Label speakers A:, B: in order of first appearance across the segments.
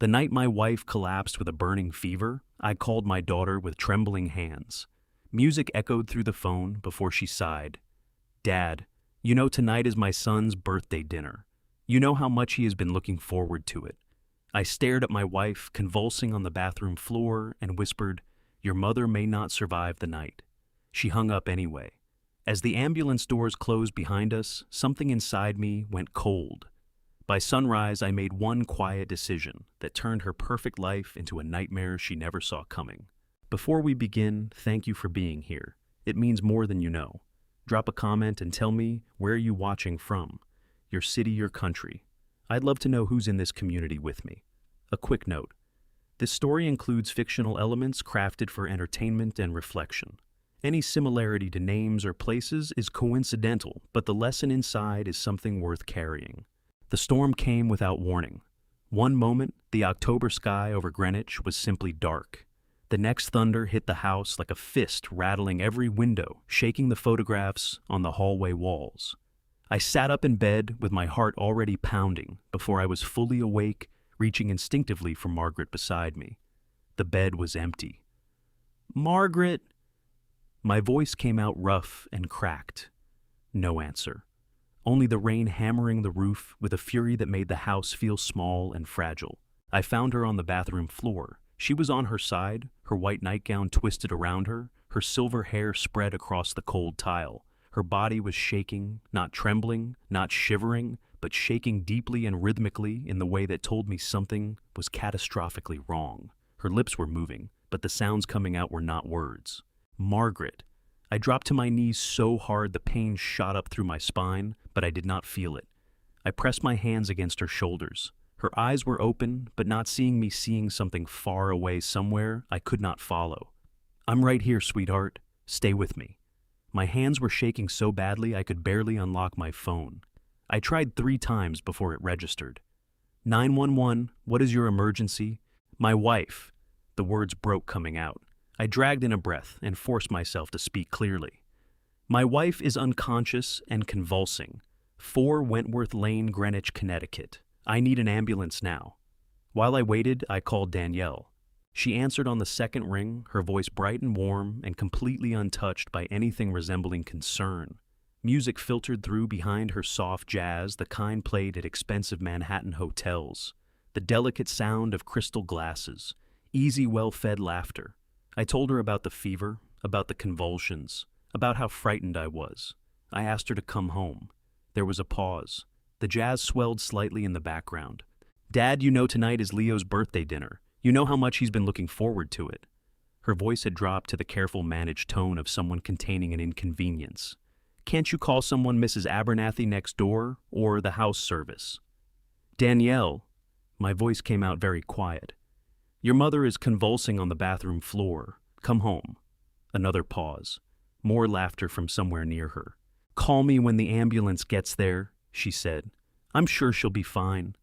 A: The night my wife collapsed with a burning fever, I called my daughter with trembling hands. Music echoed through the phone before she sighed. Dad, you know tonight is my son's birthday dinner. You know how much he has been looking forward to it. I stared at my wife, convulsing on the bathroom floor, and whispered, Your mother may not survive the night. She hung up anyway. As the ambulance doors closed behind us, something inside me went cold. By sunrise, I made one quiet decision that turned her perfect life into a nightmare she never saw coming. Before we begin, thank you for being here. It means more than you know. Drop a comment and tell me where you watching from, your city, your country. I'd love to know who's in this community with me. A quick note. This story includes fictional elements crafted for entertainment and reflection. Any similarity to names or places is coincidental, but the lesson inside is something worth carrying. The storm came without warning. One moment, the October sky over Greenwich was simply dark. The next thunder hit the house like a fist, rattling every window, shaking the photographs on the hallway walls. I sat up in bed with my heart already pounding before I was fully awake, reaching instinctively for Margaret beside me. The bed was empty. Margaret! My voice came out rough and cracked. No answer. Only the rain hammering the roof with a fury that made the house feel small and fragile. I found her on the bathroom floor. She was on her side, her white nightgown twisted around her, her silver hair spread across the cold tile. Her body was shaking, not trembling, not shivering, but shaking deeply and rhythmically in the way that told me something was catastrophically wrong. Her lips were moving, but the sounds coming out were not words. Margaret. I dropped to my knees so hard the pain shot up through my spine, but I did not feel it. I pressed my hands against her shoulders. Her eyes were open, but not seeing me seeing something far away somewhere I could not follow. I'm right here, sweetheart. Stay with me. My hands were shaking so badly I could barely unlock my phone. I tried 3 times before it registered. 911, what is your emergency? My wife. The words broke coming out. I dragged in a breath and forced myself to speak clearly. My wife is unconscious and convulsing. 4 Wentworth Lane, Greenwich, Connecticut. I need an ambulance now. While I waited, I called Danielle. She answered on the second ring, her voice bright and warm and completely untouched by anything resembling concern. Music filtered through behind her soft jazz, the kind played at expensive Manhattan hotels. The delicate sound of crystal glasses. Easy, well-fed laughter. I told her about the fever, about the convulsions, about how frightened I was. I asked her to come home. There was a pause. The jazz swelled slightly in the background. Dad, you know tonight is Leo's birthday dinner. You know how much he's been looking forward to it. Her voice had dropped to the careful managed tone of someone containing an inconvenience. Can't you call someone Mrs. Abernathy next door, or the house service? Danielle, my voice came out very quiet. Your mother is convulsing on the bathroom floor. Come home. Another pause. More laughter from somewhere near her. Call me when the ambulance gets there, she said. I'm sure she'll be fine.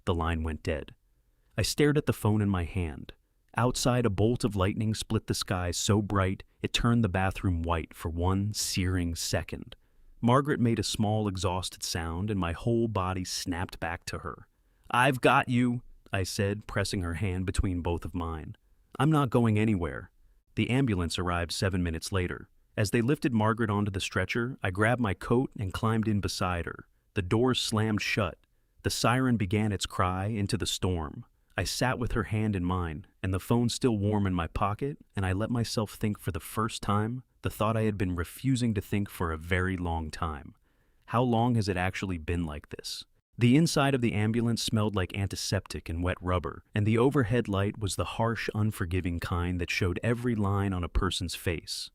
A: The line went dead. I stared at the phone in my hand. Outside, a bolt of lightning split the sky so bright it turned the bathroom white for 1 searing second. Margaret made a small, exhausted sound, and my whole body snapped back to her. I've got you, I said, pressing her hand between both of mine. I'm not going anywhere. The ambulance arrived 7 minutes later. As they lifted Margaret onto the stretcher, I grabbed my coat and climbed in beside her. The doors slammed shut. The siren began its cry into the storm. I sat with her hand in mine, and the phone still warm in my pocket, and I let myself think for the first time the thought I had been refusing to think for a very long time. How long has it actually been like this? The inside of the ambulance smelled like antiseptic and wet rubber, and the overhead light was the harsh, unforgiving kind that showed every line on a person's face.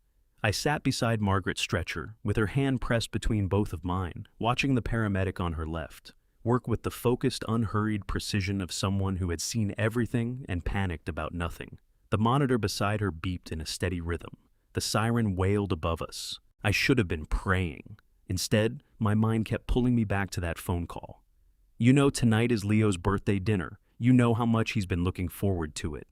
A: I sat beside Margaret's stretcher, with her hand pressed between both of mine, watching the paramedic on her left work with the focused, unhurried precision of someone who had seen everything and panicked about nothing. The monitor beside her beeped in a steady rhythm. The siren wailed above us. I should have been praying. Instead, my mind kept pulling me back to that phone call. You know tonight is Leo's birthday dinner. You know how much he's been looking forward to it.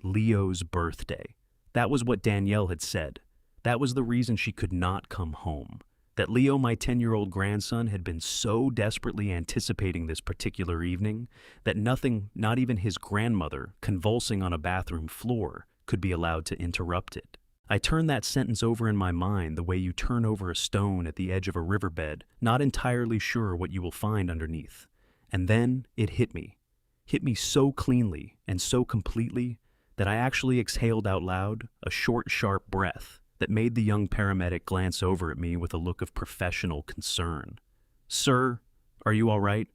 A: Leo's birthday. That was what Danielle had said. That was the reason she could not come home. that Leo, my 10-year-old grandson, had been so desperately anticipating this particular evening that nothing, not even his grandmother, convulsing on a bathroom floor, could be allowed to interrupt it. I turned that sentence over in my mind the way you turn over a stone at the edge of a riverbed, not entirely sure what you will find underneath. And then it hit me. Hit me so cleanly and so completely that I actually exhaled out loud a short, sharp breath that made the young paramedic glance over at me with a look of professional concern. "Sir, are you all right?"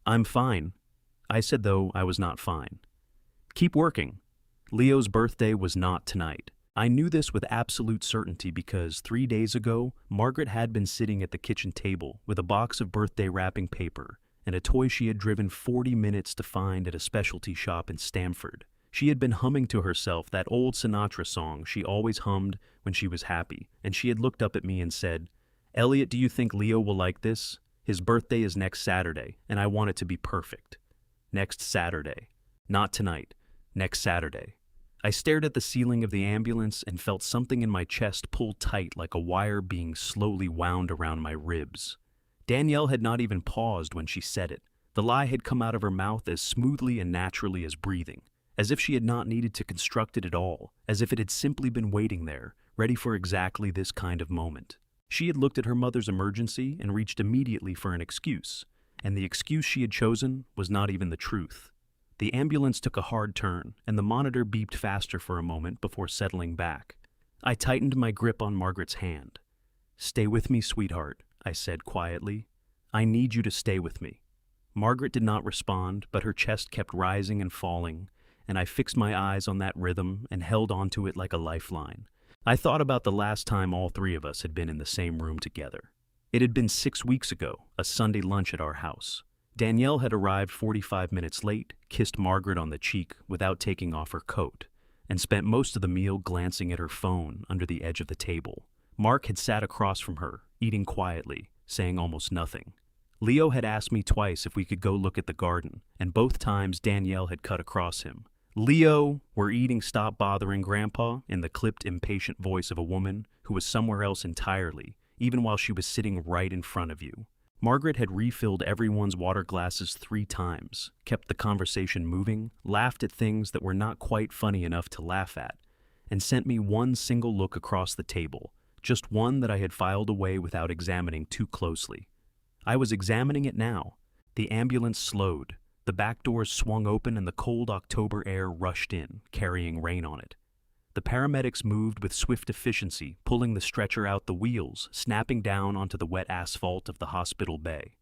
A: "I'm fine," I said, though I was not fine. "Keep working." Leo's birthday was not tonight. I knew this with absolute certainty because 3 days ago, Margaret had been sitting at the kitchen table with a box of birthday wrapping paper and a toy she had driven 40 minutes to find at a specialty shop in Stamford. She had been humming to herself that old Sinatra song she always hummed when she was happy, and she had looked up at me and said, "Elliot, do you think Leo will like this? His birthday is next Saturday, and I want it to be perfect." Next Saturday. Not tonight. Next Saturday. I stared at the ceiling of the ambulance and felt something in my chest pull tight like a wire being slowly wound around my ribs. Danielle had not even paused when she said it. The lie had come out of her mouth as smoothly and naturally as breathing, as if she had not needed to construct it at all, as if it had simply been waiting there, ready for exactly this kind of moment. She had looked at her mother's emergency and reached immediately for an excuse, and the excuse she had chosen was not even the truth. The ambulance took a hard turn, and the monitor beeped faster for a moment before settling back. I tightened my grip on Margaret's hand. "Stay with me, sweetheart," I said quietly. "I need you to stay with me." Margaret did not respond, but her chest kept rising and falling, and I fixed my eyes on that rhythm and held onto it like a lifeline. I thought about the last time all three of us had been in the same room together. It had been 6 weeks ago, a Sunday lunch at our house. Danielle had arrived 45 minutes late, kissed Margaret on the cheek without taking off her coat, and spent most of the meal glancing at her phone under the edge of the table. Mark had sat across from her, eating quietly, saying almost nothing. Leo had asked me twice if we could go look at the garden, and both times Danielle had cut across him. "Leo, we're eating, stop bothering Grandpa," in the clipped, impatient voice of a woman who was somewhere else entirely, even while she was sitting right in front of you. Margaret had refilled everyone's water glasses 3 times, kept the conversation moving, laughed at things that were not quite funny enough to laugh at, and sent me one single look across the table, just one that I had filed away without examining too closely. I was examining it now. The ambulance slowed, the back doors swung open, and the cold October air rushed in, carrying rain on it. The paramedics moved with swift efficiency, pulling the stretcher out the wheels, snapping down onto the wet asphalt of the hospital bay.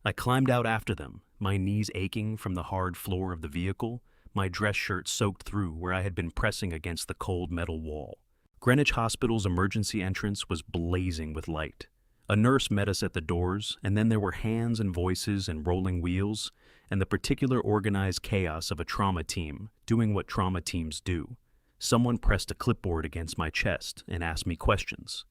A: I climbed out after them, my knees aching from the hard floor of the vehicle, my dress shirt soaked through where I had been pressing against the cold metal wall. Greenwich Hospital's emergency entrance was blazing with light. A nurse met us at the doors, and then there were hands and voices and rolling wheels, and the particular organized chaos of a trauma team doing what trauma teams do. Someone pressed a clipboard against my chest and asked me questions.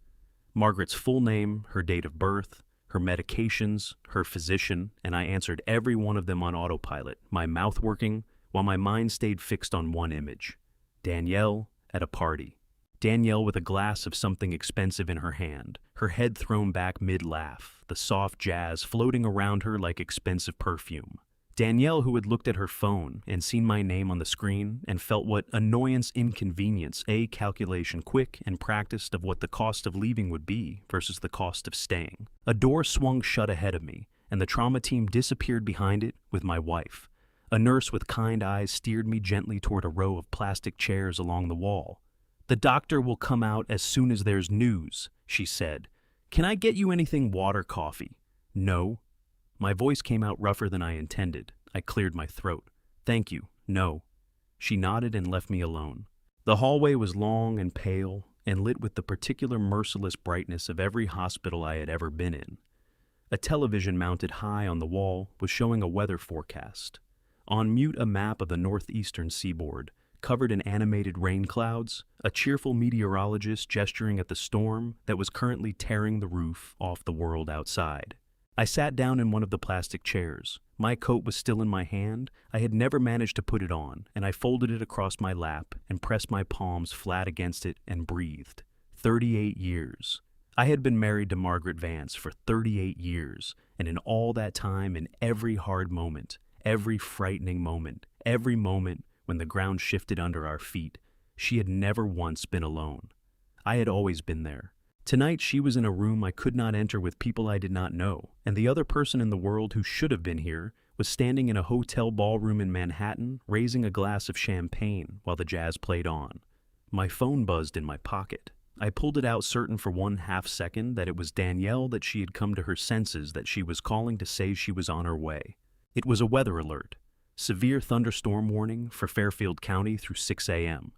A: Margaret's full name, her date of birth, her medications, her physician, and I answered every one of them on autopilot, my mouth working, while my mind stayed fixed on one image. Danielle at a party. Danielle with a glass of something expensive in her hand, her head thrown back mid-laugh, the soft jazz floating around her like expensive perfume. Danielle, who had looked at her phone and seen my name on the screen and felt what annoyance, inconvenience, a calculation quick and practiced of what the cost of leaving would be versus the cost of staying. A door swung shut ahead of me, and the trauma team disappeared behind it with my wife. A nurse with kind eyes steered me gently toward a row of plastic chairs along the wall. "The doctor will come out as soon as there's news," she said. "Can I get you anything, water, coffee?" "No." My voice came out rougher than I intended. I cleared my throat. "Thank you, no." She nodded and left me alone. The hallway was long and pale and lit with the particular merciless brightness of every hospital I had ever been in. A television mounted high on the wall was showing a weather forecast. On mute, a map of the northeastern seaboard, covered in animated rain clouds, a cheerful meteorologist gesturing at the storm that was currently tearing the roof off the world outside. I sat down in one of the plastic chairs. My coat was still in my hand. I had never managed to put it on, and I folded it across my lap and pressed my palms flat against it and breathed. 38 years. I had been married to Margaret Vance for 38 years, and in all that time, in every hard moment, every frightening moment, every moment when the ground shifted under our feet, she had never once been alone. I had always been there. Tonight she was in a room I could not enter with people I did not know, and the other person in the world who should have been here was standing in a hotel ballroom in Manhattan, raising a glass of champagne while the jazz played on. My phone buzzed in my pocket. I pulled it out, certain for 1/2 second that it was Danielle, that she had come to her senses, that she was calling to say she was on her way. It was a weather alert. Severe thunderstorm warning for Fairfield County through 6 a.m.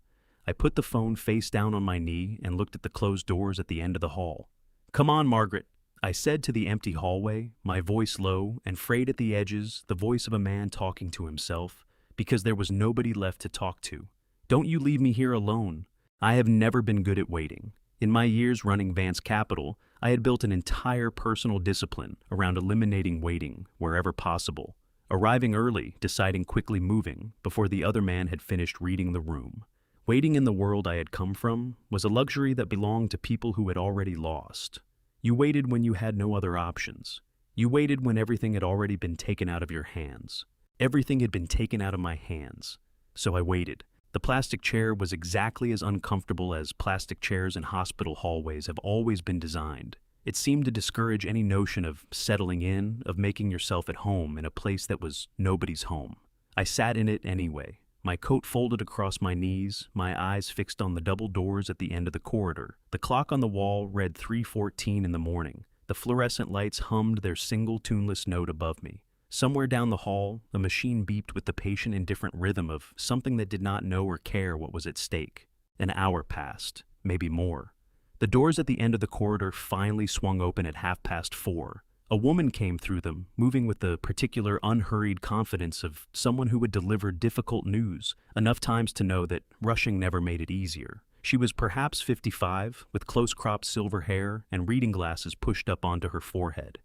A: I put the phone face down on my knee and looked at the closed doors at the end of the hall. "Come on, Margaret," I said to the empty hallway, my voice low and frayed at the edges, the voice of a man talking to himself, because there was nobody left to talk to. "Don't you leave me here alone." I have never been good at waiting. In my years running Vance Capital, I had built an entire personal discipline around eliminating waiting wherever possible, arriving early, deciding quickly, moving before the other man had finished reading the room. Waiting in the world I had come from was a luxury that belonged to people who had already lost. You waited when you had no other options. You waited when everything had already been taken out of your hands. Everything had been taken out of my hands. So I waited. The plastic chair was exactly as uncomfortable as plastic chairs in hospital hallways have always been designed. It seemed to discourage any notion of settling in, of making yourself at home in a place that was nobody's home. I sat in it anyway, my coat folded across my knees, my eyes fixed on the double doors at the end of the corridor. The clock on the wall read 3:14 in the morning. The fluorescent lights hummed their single tuneless note above me. Somewhere down the hall, a machine beeped with the patient indifferent rhythm of something that did not know or care what was at stake. An hour passed, maybe more. The doors at the end of the corridor finally swung open at 4:30. A woman came through them, moving with the particular unhurried confidence of someone who would deliver difficult news, enough times to know that rushing never made it easier. She was perhaps 55, with close-cropped silver hair and reading glasses pushed up onto her forehead.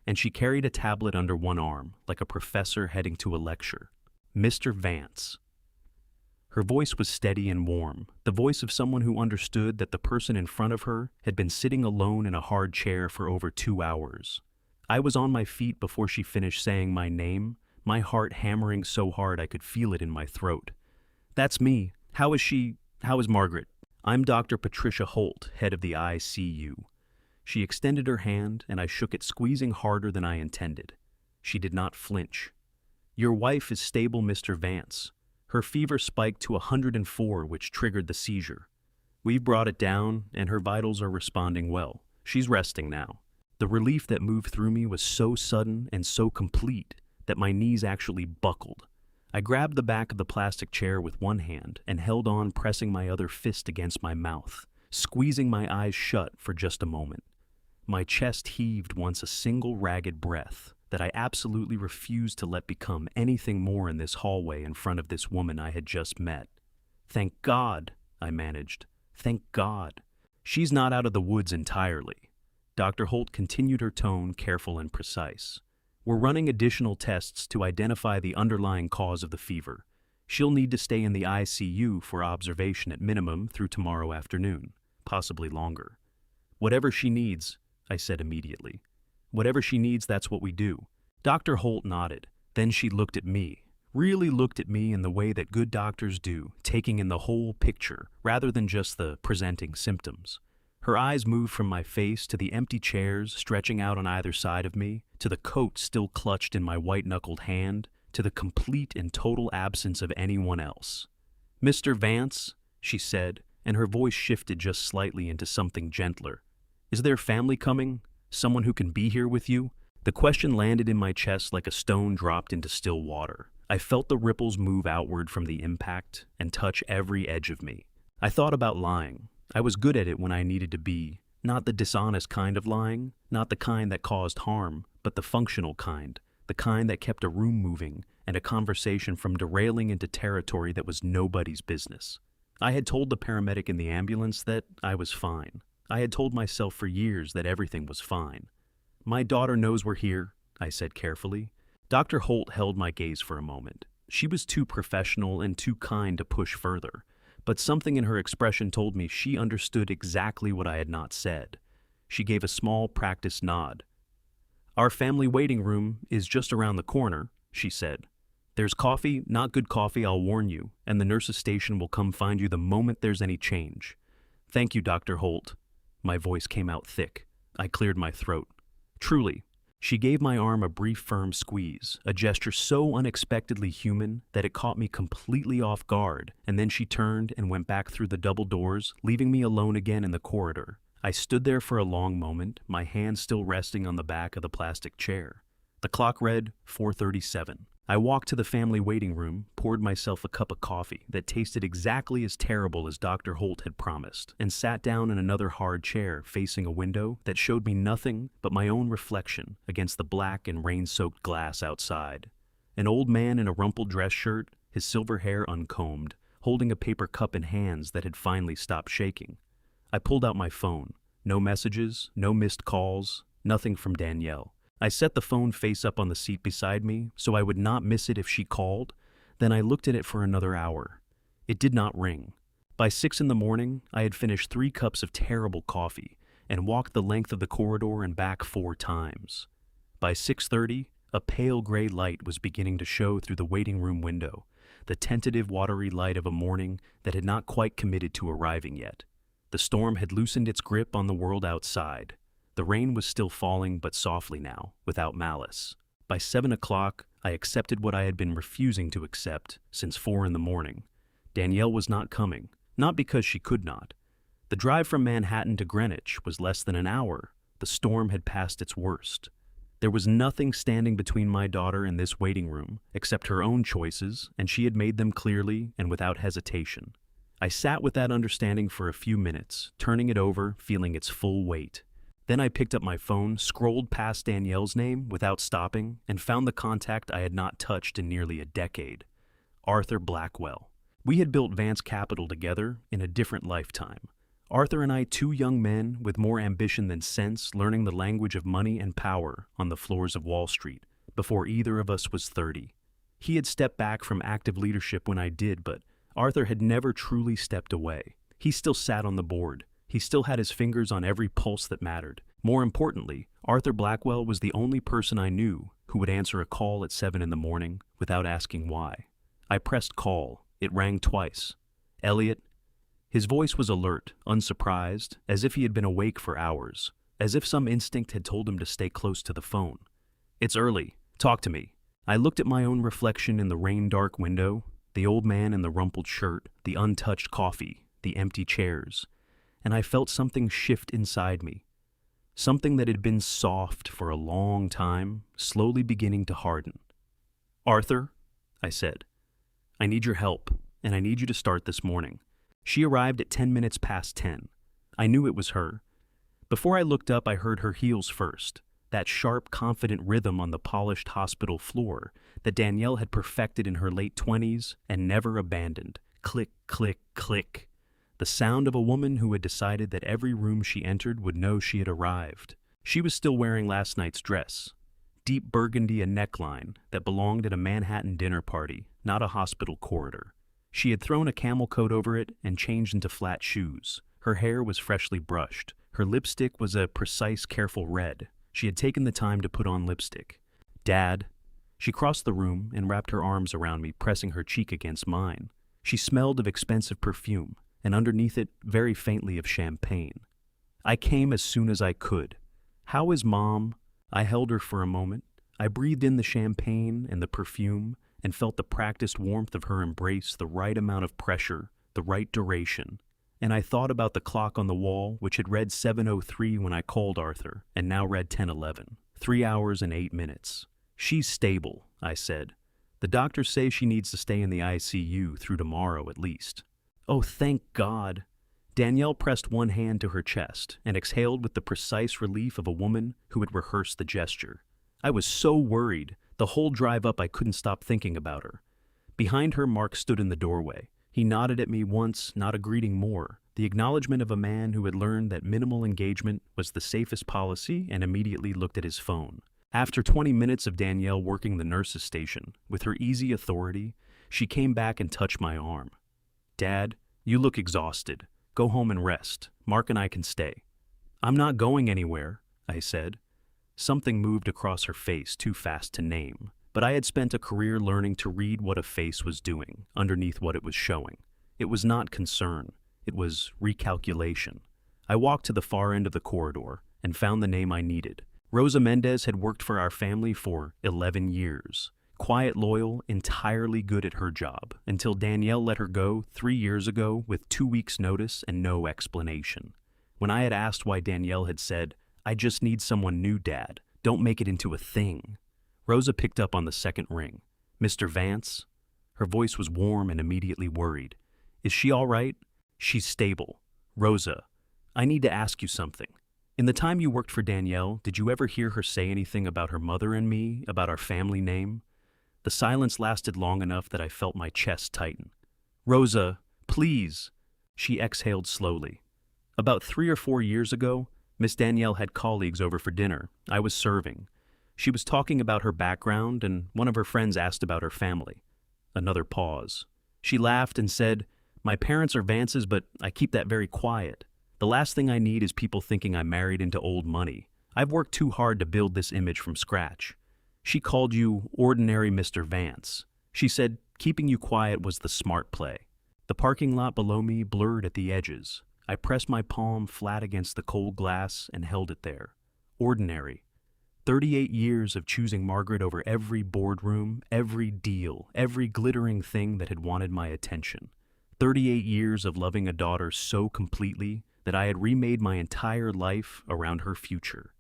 A: And she carried a tablet under one arm, like a professor heading to a lecture. "Mr. Vance." Her voice was steady and warm, the voice of someone who understood that the person in front of her had been sitting alone in a hard chair for over 2 hours. I was on my feet before she finished saying my name, my heart hammering so hard I could feel it in my throat. "That's me. How is she? How is Margaret?" "I'm Dr. Patricia Holt, head of the ICU." She extended her hand, and I shook it, squeezing harder than I intended. She did not flinch. "Your wife is stable, Mr. Vance. Her fever spiked to 104, which triggered the seizure. We've brought it down, and her vitals are responding well. She's resting now." The relief that moved through me was so sudden and so complete that my knees actually buckled. I grabbed the back of the plastic chair with one hand and held on, pressing my other fist against my mouth, squeezing my eyes shut for just a moment. My chest heaved once, a single ragged breath that I absolutely refused to let become anything more in this hallway in front of this woman I had just met. "Thank God," I managed. "Thank God. She's not out of the woods entirely." Dr. Holt continued, her tone careful and precise. "We're running additional tests to identify the underlying cause of the fever. She'll need to stay in the ICU for observation at minimum through tomorrow afternoon, possibly longer. Whatever she needs," I said immediately. "Whatever she needs, that's what we do." Dr. Holt nodded. Then she looked at me, really looked at me in the way that good doctors do, taking in the whole picture rather than just the presenting symptoms. Her eyes moved from my face to the empty chairs stretching out on either side of me, to the coat still clutched in my white-knuckled hand, to the complete and total absence of anyone else. "Mr. Vance," she said, and her voice shifted just slightly into something gentler. "Is there family coming? Someone who can be here with you?" The question landed in my chest like a stone dropped into still water. I felt the ripples move outward from the impact and touch every edge of me. I thought about lying. I was good at it when I needed to be. Not the dishonest kind of lying, not the kind that caused harm, but the functional kind, the kind that kept a room moving and a conversation from derailing into territory that was nobody's business. I had told the paramedic in the ambulance that I was fine. I had told myself for years that everything was fine. "My daughter knows we're here," I said carefully. Dr. Holt held my gaze for a moment. She was too professional and too kind to push further, but something in her expression told me she understood exactly what I had not said. She gave a small, practiced nod. "Our family waiting room is just around the corner," she said. "There's coffee, not good coffee, I'll warn you, and the nurse's station will come find you the moment there's any change." "Thank you, Dr. Holt." My voice came out thick. I cleared my throat. "Truly." She gave my arm a brief, firm squeeze, a gesture so unexpectedly human that it caught me completely off guard, and then she turned and went back through the double doors, leaving me alone again in the corridor. I stood there for a long moment, my hand still resting on the back of the plastic chair. The clock read 4:37. I walked to the family waiting room, poured myself a cup of coffee that tasted exactly as terrible as Dr. Holt had promised, and sat down in another hard chair facing a window that showed me nothing but my own reflection against the black and rain-soaked glass outside. An old man in a rumpled dress shirt, his silver hair uncombed, holding a paper cup in hands that had finally stopped shaking. I pulled out my phone. No messages, no missed calls, nothing from Danielle. I set the phone face up on the seat beside me so I would not miss it if she called. Then I looked at it for another hour. It did not ring. By 6 in the morning, I had finished 3 cups of terrible coffee and walked the length of the corridor and back 4 times. By 6:30, a pale gray light was beginning to show through the waiting room window, the tentative watery light of a morning that had not quite committed to arriving yet. The storm had loosened its grip on the world outside. The rain was still falling, but softly now, without malice. By 7 o'clock, I accepted what I had been refusing to accept since 4 in the morning. Danielle was not coming, not because she could not. The drive from Manhattan to Greenwich was less than an hour. The storm had passed its worst. There was nothing standing between my daughter and this waiting room except her own choices, and she had made them clearly and without hesitation. I sat with that understanding for a few minutes, turning it over, feeling its full weight. Then I picked up my phone, scrolled past Danielle's name without stopping, and found the contact I had not touched in nearly a decade. Arthur Blackwell. We had built Vance Capital together in a different lifetime. Arthur and I, 2 young men with more ambition than sense, learning the language of money and power on the floors of Wall Street before either of us was 30. He had stepped back from active leadership when I did, but Arthur had never truly stepped away. He still sat on the board. He still had his fingers on every pulse that mattered. More importantly, Arthur Blackwell was the only person I knew who would answer a call at 7 in the morning without asking why. I pressed call. It rang twice. "Elliot." His voice was alert, unsurprised, as if he had been awake for hours, as if some instinct had told him to stay close to the phone. "It's early. Talk to me." I looked at my own reflection in the rain-dark window, the old man in the rumpled shirt, the untouched coffee, the empty chairs, and I felt something shift inside me. Something that had been soft for a long time, slowly beginning to harden. "Arthur," I said, "I need your help, and I need you to start this morning." She arrived at 10 minutes past 10. I knew it was her. Before I looked up, I heard her heels first, that sharp, confident rhythm on the polished hospital floor that Danielle had perfected in her late 20s and never abandoned. Click, click, click. The sound of a woman who had decided that every room she entered would know she had arrived. She was still wearing last night's dress, deep burgundy a neckline that belonged at a Manhattan dinner party, not a hospital corridor. She had thrown a camel coat over it and changed into flat shoes. Her hair was freshly brushed. Her lipstick was a precise, careful red. She had taken the time to put on lipstick. "Dad." She crossed the room and wrapped her arms around me, pressing her cheek against mine. She smelled of expensive perfume, and underneath it, very faintly, of champagne. I came as soon as I could. "How is Mom?" I held her for a moment. I breathed in the champagne and the perfume and felt the practiced warmth of her embrace, the right amount of pressure, the right duration. And I thought about the clock on the wall, which had read 7:03 when I called Arthur, and now read 10:11. 3 hours and 8 minutes. "She's stable," I said. "The doctors say she needs to stay in the ICU through tomorrow at least." "Oh, thank God." Danielle pressed one hand to her chest and exhaled with the precise relief of a woman who had rehearsed the gesture. I was so worried. The whole drive up I couldn't stop thinking about her. Behind her, Mark stood in the doorway. He nodded at me once, not a greeting more, the acknowledgement of a man who had learned that minimal engagement was the safest policy, and immediately looked at his phone. After 20 minutes of Danielle working the nurse's station, with her easy authority, she came back and touched my arm. "Dad, you look exhausted. Go home and rest. Mark and I can stay." I'm not going anywhere, I said. Something moved across her face too fast to name, but I had spent a career learning to read what a face was doing underneath what it was showing. It was not concern, it was recalculation. I walked to the far end of the corridor and found the name I needed. Rosa Mendez had worked for our family for 11 years. Quiet, loyal, entirely good at her job, until Danielle let her go 3 years ago with 2 weeks' notice and no explanation. When I had asked why, Danielle had said, "I just need someone new, Dad. Don't make it into a thing." Rosa picked up on the second ring. "Mr. Vance?" Her voice was warm and immediately worried. "Is she all right?" "She's stable." "Rosa, I need to ask you something. In the time you worked for Danielle, did you ever hear her say anything about her mother and me, about our family name?" The silence lasted long enough that I felt my chest tighten. "Rosa, please." She exhaled slowly. "About 3 or 4 years ago, Miss Danielle had colleagues over for dinner. I was serving. She was talking about her background, and one of her friends asked about her family." Another pause. She laughed and said, "My parents are Vances, but I keep that very quiet. The last thing I need is people thinking I married into old money. I've worked too hard to build this image from scratch." She called you ordinary Mr. Vance. She said keeping you quiet was the smart play. The parking lot below me blurred at the edges. I pressed my palm flat against the cold glass and held it there. Ordinary. 38 years of choosing Margaret over every boardroom, every deal, every glittering thing that had wanted my attention. 38 years of loving a daughter so completely that I had remade my entire life around her future.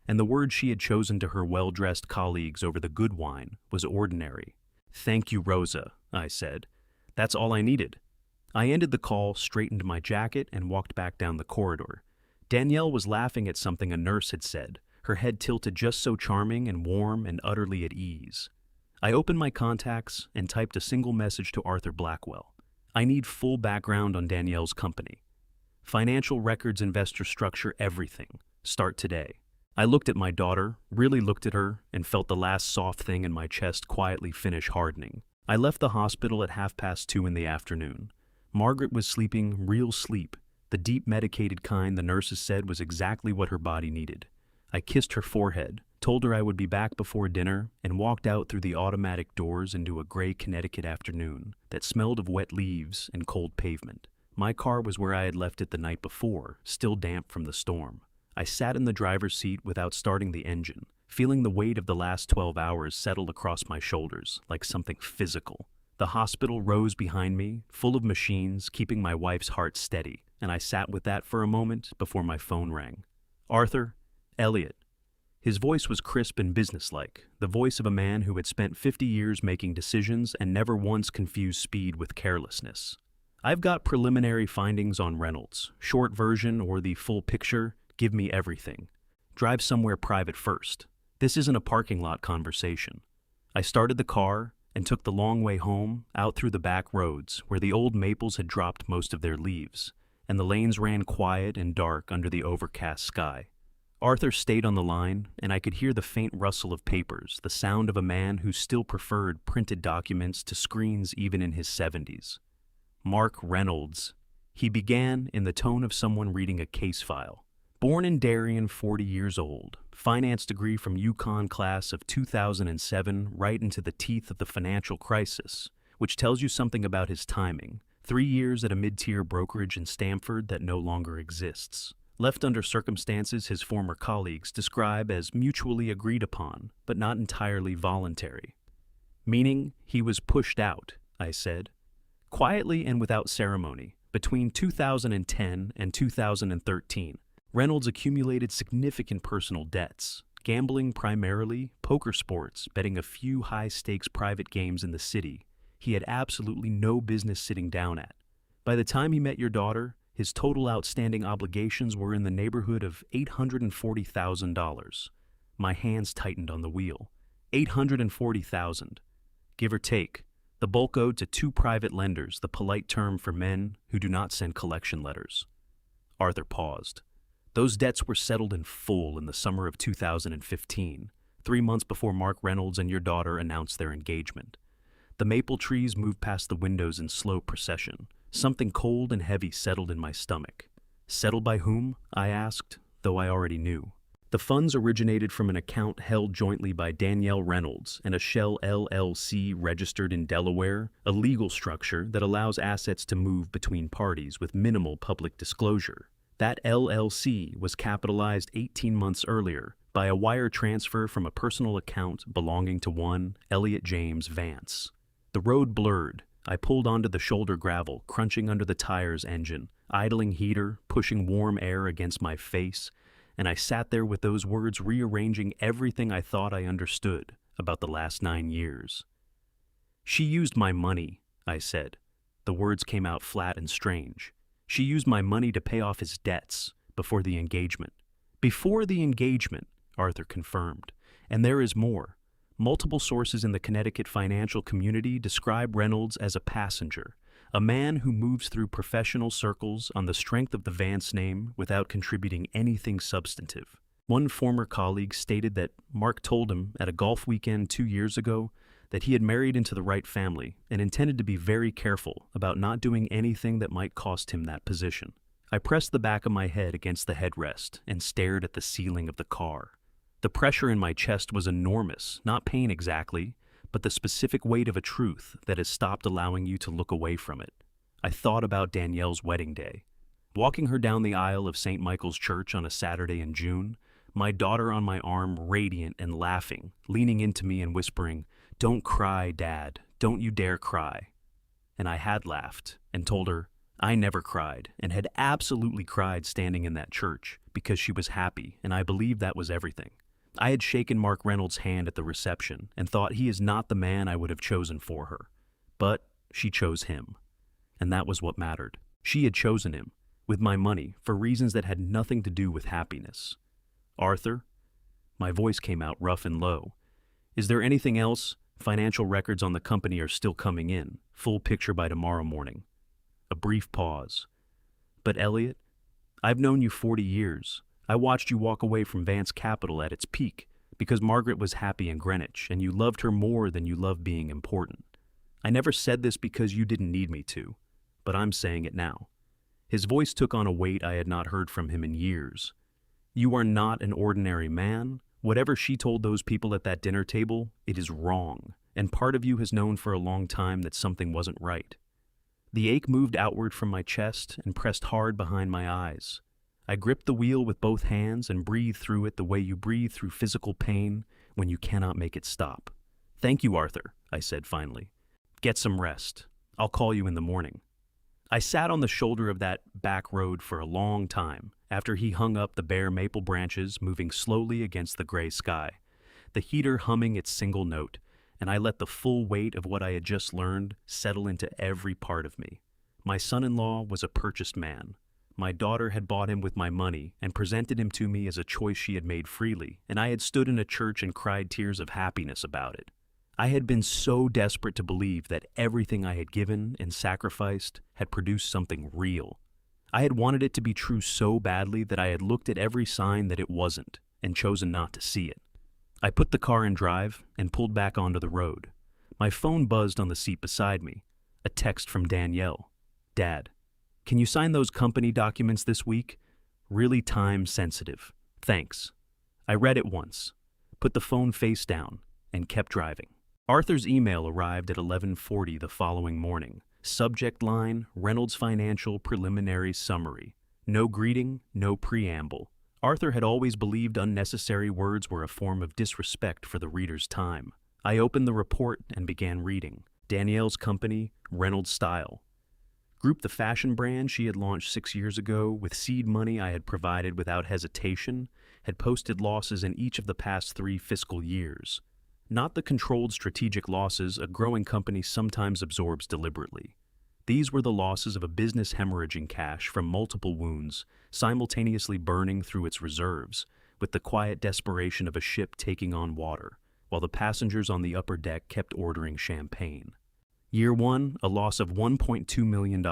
A: And the word she had chosen to her well-dressed colleagues over the good wine was ordinary. "Thank you, Rosa," I said. "That's all I needed." I ended the call, straightened my jacket, and walked back down the corridor. Danielle was laughing at something a nurse had said, her head tilted just so charming and warm and utterly at ease. I opened my contacts and typed a single message to Arthur Blackwell. "I need full background on Danielle's company. Financial records, investor structure, everything. Start today." I looked at my daughter, really looked at her, and felt the last soft thing in my chest quietly finish hardening. I left the hospital at 2:30 in the afternoon. Margaret was sleeping real sleep, the deep medicated kind the nurses said was exactly what her body needed. I kissed her forehead, told her I would be back before dinner, and walked out through the automatic doors into a gray Connecticut afternoon that smelled of wet leaves and cold pavement. My car was where I had left it the night before, still damp from the storm. I sat in the driver's seat without starting the engine, feeling the weight of the last 12 hours settle across my shoulders like something physical. The hospital rose behind me, full of machines, keeping my wife's heart steady, and I sat with that for a moment before my phone rang. "Arthur, Elliot." His voice was crisp and businesslike, the voice of a man who had spent 50 years making decisions and never once confused speed with carelessness. "I've got preliminary findings on Reynolds. Short version or the full picture, give me everything. Drive somewhere private first. This isn't a parking lot conversation." I started the car and took the long way home, out through the back roads where the old maples had dropped most of their leaves, and the lanes ran quiet and dark under the overcast sky. Arthur stayed on the line, and I could hear the faint rustle of papers, the sound of a man who still preferred printed documents to screens even in his 70s. "Mark Reynolds," he began in the tone of someone reading a case file. "Born in Darien, 40 years old, finance degree from UConn class of 2007, right into the teeth of the financial crisis, which tells you something about his timing. 3 years at a mid-tier brokerage in Stamford that no longer exists. Left under circumstances his former colleagues describe as mutually agreed upon, but not entirely voluntary." "Meaning he was pushed out," I said. "Quietly and without ceremony, between 2010 and 2013. Reynolds accumulated significant personal debts, gambling primarily, poker sports, betting a few high-stakes private games in the city he had absolutely no business sitting down at. By the time he met your daughter, his total outstanding obligations were in the neighborhood of $840,000. My hands tightened on the wheel. $840,000. Give or take. The bulk owed to 2 private lenders, the polite term for men who do not send collection letters." Arthur paused. "Those debts were settled in full in the summer of 2015, 3 months before Mark Reynolds and your daughter announced their engagement. The maple trees moved past the windows in slow procession. Something cold and heavy settled in my stomach. Settled by whom? I asked. though I already knew. The funds originated from an account held jointly by Danielle Reynolds and a Shell LLC registered in Delaware, a legal structure that allows assets to move between parties with minimal public disclosure. That LLC was capitalized 18 months earlier by a wire transfer from a personal account belonging to one Elliot James Vance. The road blurred. I pulled onto the shoulder gravel, crunching under the tire's engine, idling heater, pushing warm air against my face, and I sat there with those words rearranging everything I thought I understood about the last 9 years. She used my money, I said. The words came out flat and strange. She used my money to pay off his debts before the engagement. Before the engagement, Arthur confirmed. And there is more. Multiple sources in the Connecticut financial community describe Reynolds as a passenger, a man who moves through professional circles on the strength of the Vance name without contributing anything substantive. One former colleague stated that Mark told him at a golf weekend 2 years ago that he had married into the right family and intended to be very careful about not doing anything that might cost him that position. I pressed the back of my head against the headrest and stared at the ceiling of the car. The pressure in my chest was enormous, not pain exactly, but the specific weight of a truth that has stopped allowing you to look away from it. I thought about Danielle's wedding day. Walking her down the aisle of St. Michael's Church on a Saturday in June, my daughter on my arm radiant and laughing, leaning into me and whispering, "Don't cry, Dad. Don't you dare cry." And I had laughed and told her I never cried and had absolutely cried standing in that church because she was happy and I believed that was everything. I had shaken Mark Reynolds' hand at the reception and thought he is not the man I would have chosen for her. But she chose him. And that was what mattered. She had chosen him, with my money, for reasons that had nothing to do with happiness. "Arthur?" My voice came out rough and low. "Is there anything else? Financial records on the company are still coming in. Full picture by tomorrow morning." A brief pause. "But Elliot, I've known you 40 years. I watched you walk away from Vance Capital at its peak because Margaret was happy in Greenwich and you loved her more than you loved being important. I never said this because you didn't need me to, but I'm saying it now." His voice took on a weight I had not heard from him in years. "You are not an ordinary man. Whatever she told those people at that dinner table, it is wrong, and part of you has known for a long time that something wasn't right." The ache moved outward from my chest and pressed hard behind my eyes. I gripped the wheel with both hands and breathed through it the way you breathe through physical pain when you cannot make it stop. "Thank you, Arthur," I said finally. "Get some rest. I'll call you in the morning." I sat on the shoulder of that back road for a long time after he hung up the bare maple branches moving slowly against the gray sky, the heater humming its single note, and I let the full weight of what I had just learned settle into every part of me. My son-in-law was a purchased man. My daughter had bought him with my money and presented him to me as a choice she had made freely, and I had stood in a church and cried tears of happiness about it. I had been so desperate to believe that everything I had given and sacrificed had produced something real. I had wanted it to be true so badly that I had looked at every sign that it wasn't and chosen not to see it. I put the car in drive and pulled back onto the road. My phone buzzed on the seat beside me. A text from Danielle. "Dad, can you sign those company documents this week? Really time sensitive. Thanks." I read it once, put the phone face down, and kept driving. Arthur's email arrived at 11:40 the following morning. Subject line, Reynolds Financial Preliminary Summary. No greeting, no preamble. Arthur had always believed unnecessary words were a form of disrespect for the reader's time. I opened the report and began reading. Danielle's company, Reynolds Style. Grouped the fashion brand she had launched 6 years ago with seed money I had provided without hesitation, had posted losses in each of the past 3 fiscal years. Not the controlled strategic losses a growing company sometimes absorbs deliberately. These were the losses of a business hemorrhaging cash from multiple wounds, simultaneously burning through its reserves, with the quiet desperation of a ship taking on water, while the passengers on the upper deck kept ordering champagne. Year 1, a loss of $1.2 million.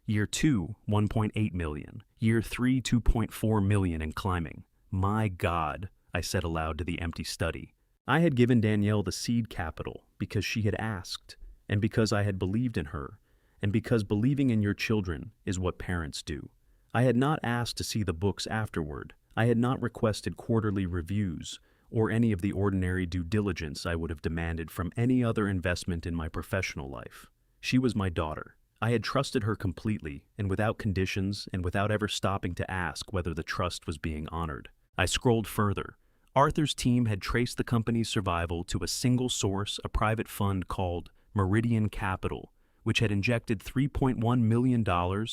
A: Year 2, $1.8 million. Year 3, $2.4 million and climbing. My God, I said aloud to the empty study. I had given Danielle the seed capital because she had asked, and because I had believed in her, and because believing in your children is what parents do. I had not asked to see the books afterward. I had not requested quarterly reviews or any of the ordinary due diligence I would have demanded from any other investment in my professional life. She was my daughter. I had trusted her completely and without conditions and without ever stopping to ask whether the trust was being honored. I scrolled further. Arthur's team had traced the company's survival to a single source, a private fund called Meridian Capital, which had injected $3.1 million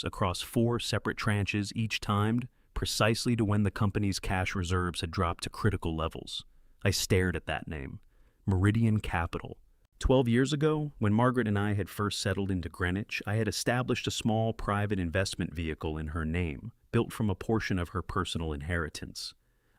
A: across 4 separate tranches, each timed precisely to when the company's cash reserves had dropped to critical levels. I stared at that name, Meridian Capital. 12 years ago, when Margaret and I had first settled into Greenwich, I had established a small private investment vehicle in her name, built from a portion of her personal inheritance.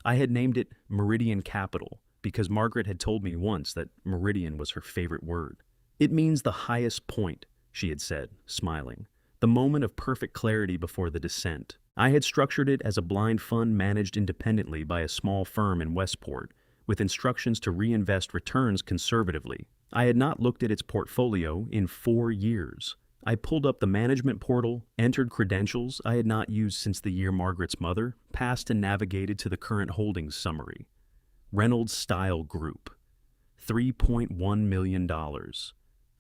A: I had named it Meridian Capital because Margaret had told me once that meridian was her favorite word. "It means the highest point," she had said, smiling, "the moment of perfect clarity before the descent." I had structured it as a blind fund managed independently by a small firm in Westport, with instructions to reinvest returns conservatively. I had not looked at its portfolio in 4 years. I pulled up the management portal, entered credentials I had not used since the year Margaret's mother, passed and navigated to the current holdings summary. Reynolds Style Group, $3.1 million.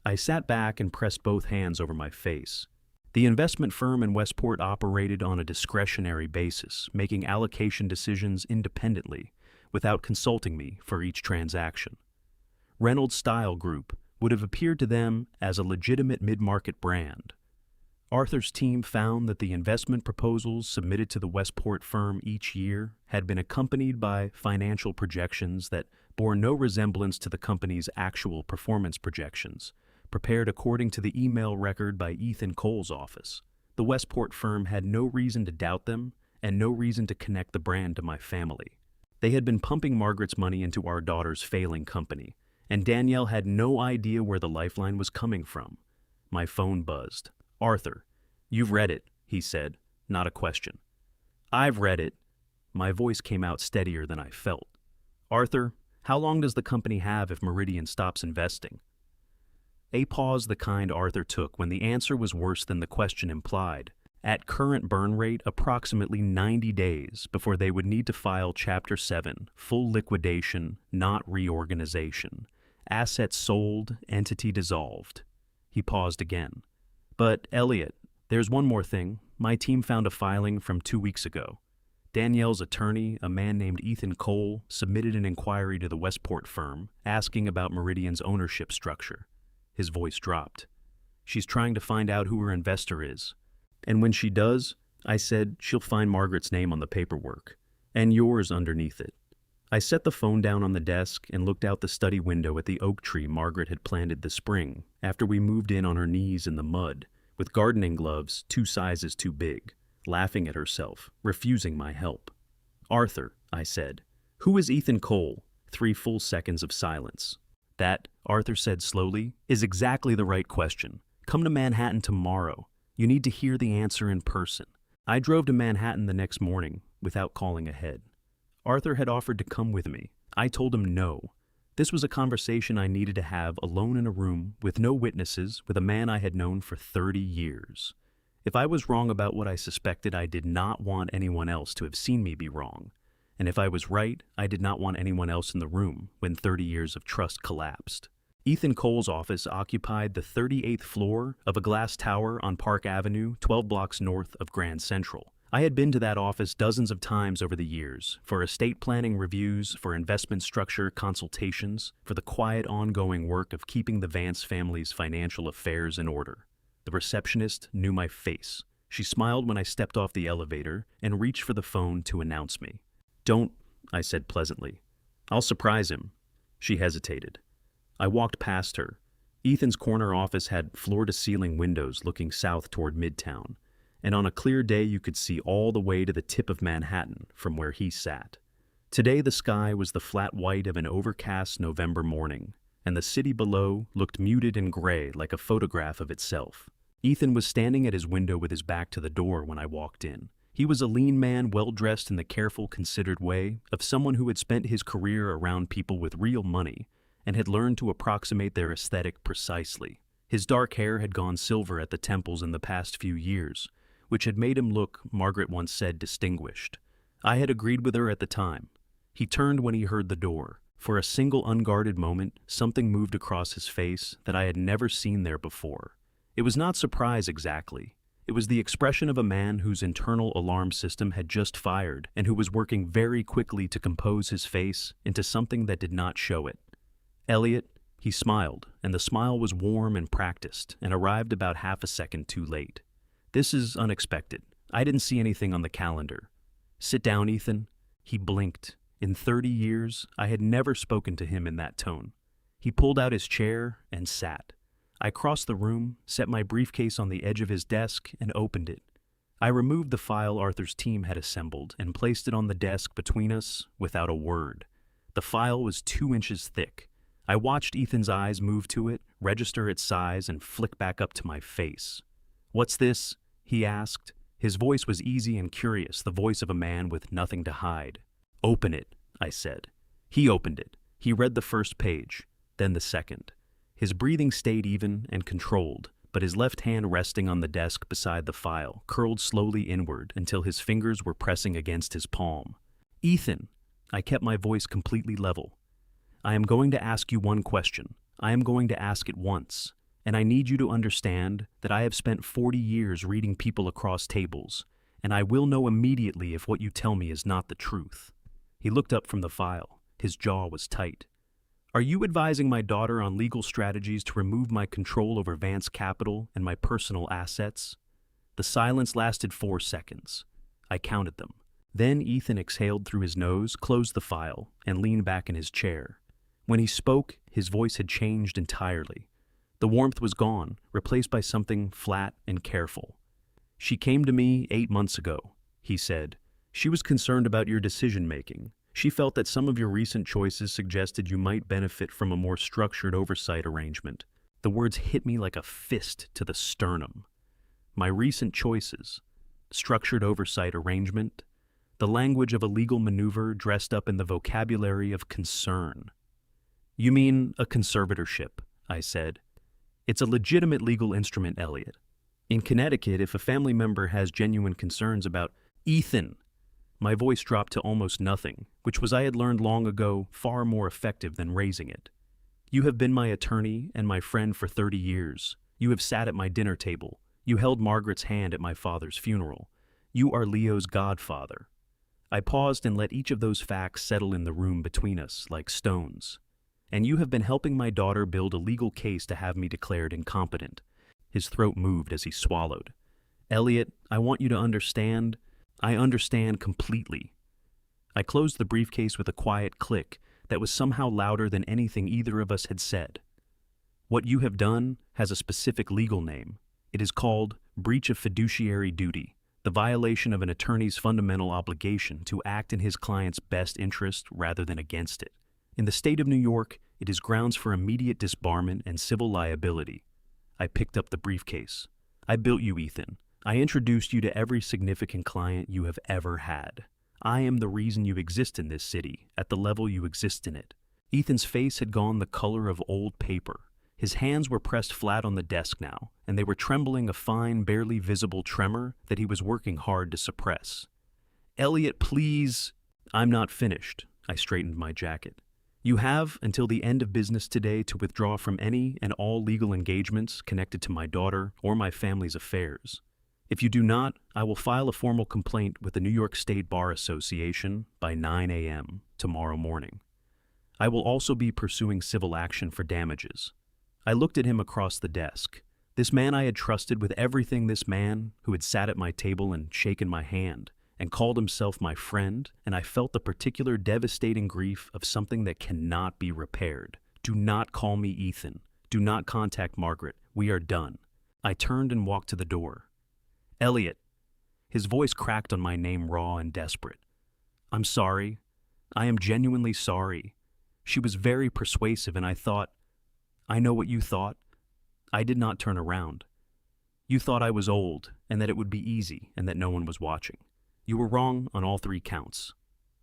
A: I sat back and pressed both hands over my face. The investment firm in Westport operated on a discretionary basis, making allocation decisions independently, without consulting me for each transaction. Reynolds Style Group would have appeared to them as a legitimate mid-market brand. Arthur's team found that the investment proposals submitted to the Westport firm each year had been accompanied by financial projections that bore no resemblance to the company's actual performance projections, prepared according to the email record by Ethan Cole's office. The Westport firm had no reason to doubt them and no reason to connect the brand to my family. They had been pumping Margaret's money into our daughter's failing company, and Danielle had no idea where the lifeline was coming from. My phone buzzed. "Arthur, you've read it," he said, not a question. "I've read it." My voice came out steadier than I felt. "Arthur, how long does the company have if Meridian stops investing?" A pause the kind Arthur took when the answer was worse than the question implied. At current burn rate, approximately 90 days before they would need to file Chapter 7, full liquidation, not reorganization. Assets sold, entity dissolved. He paused again. "But, Elliot, there's one more thing. My team found a filing from 2 weeks ago. Danielle's attorney, a man named Ethan Cole, submitted an inquiry to the Westport firm, asking about Meridian's ownership structure." His voice dropped. "She's trying to find out who her investor is. And when she does," I said, "she'll find Margaret's name on the paperwork, and yours underneath it." I set the phone down on the desk and looked out the study window at the oak tree Margaret had planted this spring, after we moved in on her knees in the mud, with gardening gloves 2 sizes too big, laughing at herself, refusing my help. "Arthur," I said, "who is Ethan Cole?" 3 full seconds of silence. "That," Arthur said slowly, "is exactly the right question. Come to Manhattan tomorrow. You need to hear the answer in person." I drove to Manhattan the next morning, without calling ahead. Arthur had offered to come with me. I told him no. This was a conversation I needed to have alone in a room, with no witnesses, with a man I had known for 30 years. If I was wrong about what I suspected, I did not want anyone else to have seen me be wrong. And if I was right, I did not want anyone else in the room when 30 years of trust collapsed. Ethan Cole's office occupied the 38th floor of a glass tower on Park Avenue, 12 blocks north of Grand Central. I had been to that office dozens of times over the years, for estate planning reviews, for investment structure consultations, for the quiet ongoing work of keeping the Vance family's financial affairs in order. The receptionist knew my face. She smiled when I stepped off the elevator and reached for the phone to announce me. "Don't," I said pleasantly. "I'll surprise him." She hesitated. I walked past her. Ethan's corner office had floor-to-ceiling windows looking south toward Midtown, and on a clear day you could see all the way to the tip of Manhattan from where he sat. Today the sky was the flat white of an overcast November morning, and the city below looked muted and gray like a photograph of itself. Ethan was standing at his window with his back to the door when I walked in. He was a lean man, well-dressed in the careful, considered way of someone who had spent his career around people with real money and had learned to approximate their aesthetic precisely. His dark hair had gone silver at the temples in the past few years, which had made him look, Margaret once said, distinguished. I had agreed with her at the time. He turned when he heard the door. For a single unguarded moment, something moved across his face that I had never seen there before. It was not surprise exactly. It was the expression of a man whose internal alarm system had just fired and who was working very quickly to compose his face into something that did not show it. "Elliot," he smiled, and the smile was warm and practiced and arrived about half a second too late. "This is unexpected. I didn't see anything on the calendar. Sit down, Ethan." He blinked. In 30 years, I had never spoken to him in that tone. He pulled out his chair and sat. I crossed the room, set my briefcase on the edge of his desk, and opened it. I removed the file Arthur's team had assembled and placed it on the desk between us without a word. The file was 2 inches thick. I watched Ethan's eyes move to it, register its size, and flick back up to my face. "What's this?" he asked. His voice was easy and curious, the voice of a man with nothing to hide. "Open it," I said. He opened it. He read the first page, then the second. His breathing stayed even and controlled, but his left hand resting on the desk beside the file curled slowly inward until his fingers were pressing against his palm. "Ethan," I kept my voice completely level. "I am going to ask you one question. I am going to ask it once, and I need you to understand that I have spent 40 years reading people across tables, and I will know immediately if what you tell me is not the truth." He looked up from the file. His jaw was tight. "Are you advising my daughter on legal strategies to remove my control over Vance Capital and my personal assets?" The silence lasted 4 seconds. I counted them. Then Ethan exhaled through his nose, closed the file, and leaned back in his chair. When he spoke, his voice had changed entirely. The warmth was gone, replaced by something flat and careful. "She came to me 8 months ago," he said. "She was concerned about your decision-making. She felt that some of your recent choices suggested you might benefit from a more structured oversight arrangement." The words hit me like a fist to the sternum. My recent choices. Structured oversight arrangement. The language of a legal maneuver dressed up in the vocabulary of concern. "You mean a conservatorship," I said. "It's a legitimate legal instrument, Elliot. In Connecticut, if a family member has genuine concerns about—" "Ethan!" My voice dropped to almost nothing, which was, I had learned long ago, far more effective than raising it. "You have been my attorney and my friend for 30 years. You have sat at my dinner table. You held Margaret's hand at my father's funeral. You are Leo's godfather." I paused and let each of those facts settle in the room between us like stones. "And you have been helping my daughter build a legal case to have me declared incompetent." His throat moved as he swallowed. "Elliot, I want you to understand. I understand completely." I closed the briefcase with a quiet click that was somehow louder than anything either of us had said. "What you have done has a specific legal name. It is called breach of fiduciary duty, the violation of an attorney's fundamental obligation to act in his client's best interest rather than against it. In the state of New York, it is grounds for immediate disbarment and civil liability." I picked up the briefcase. "I built you, Ethan. I introduced you to every significant client you have ever had. I am the reason you exist in this city, at the level you exist in it." Ethan's face had gone the color of old paper. His hands were pressed flat on the desk now, and they were trembling a fine, barely visible tremor that he was working hard to suppress. "Elliot, please—" "I'm not finished." I straightened my jacket. "You have until the end of business today to withdraw from any and all legal engagements connected to my daughter or my family's affairs. If you do not, I will file a formal complaint with the New York State Bar Association by 9 a.m. tomorrow morning. I will also be pursuing civil action for damages." I looked at him across the desk. This man I had trusted with everything, this man who had sat at my table and shaken my hand and called himself my friend, and I felt the particular devastating grief of something that cannot be repaired. "Do not call me Ethan. Do not contact Margaret. We are done." I turned and walked to the door. "Elliot." His voice cracked on my name raw and desperate. "I'm sorry. I am genuinely sorry." She was very persuasive, and I thought, "I know what you thought." I did not turn around. "You thought I was old, and that it would be easy, and that no one was watching. You were wrong on all 3 counts."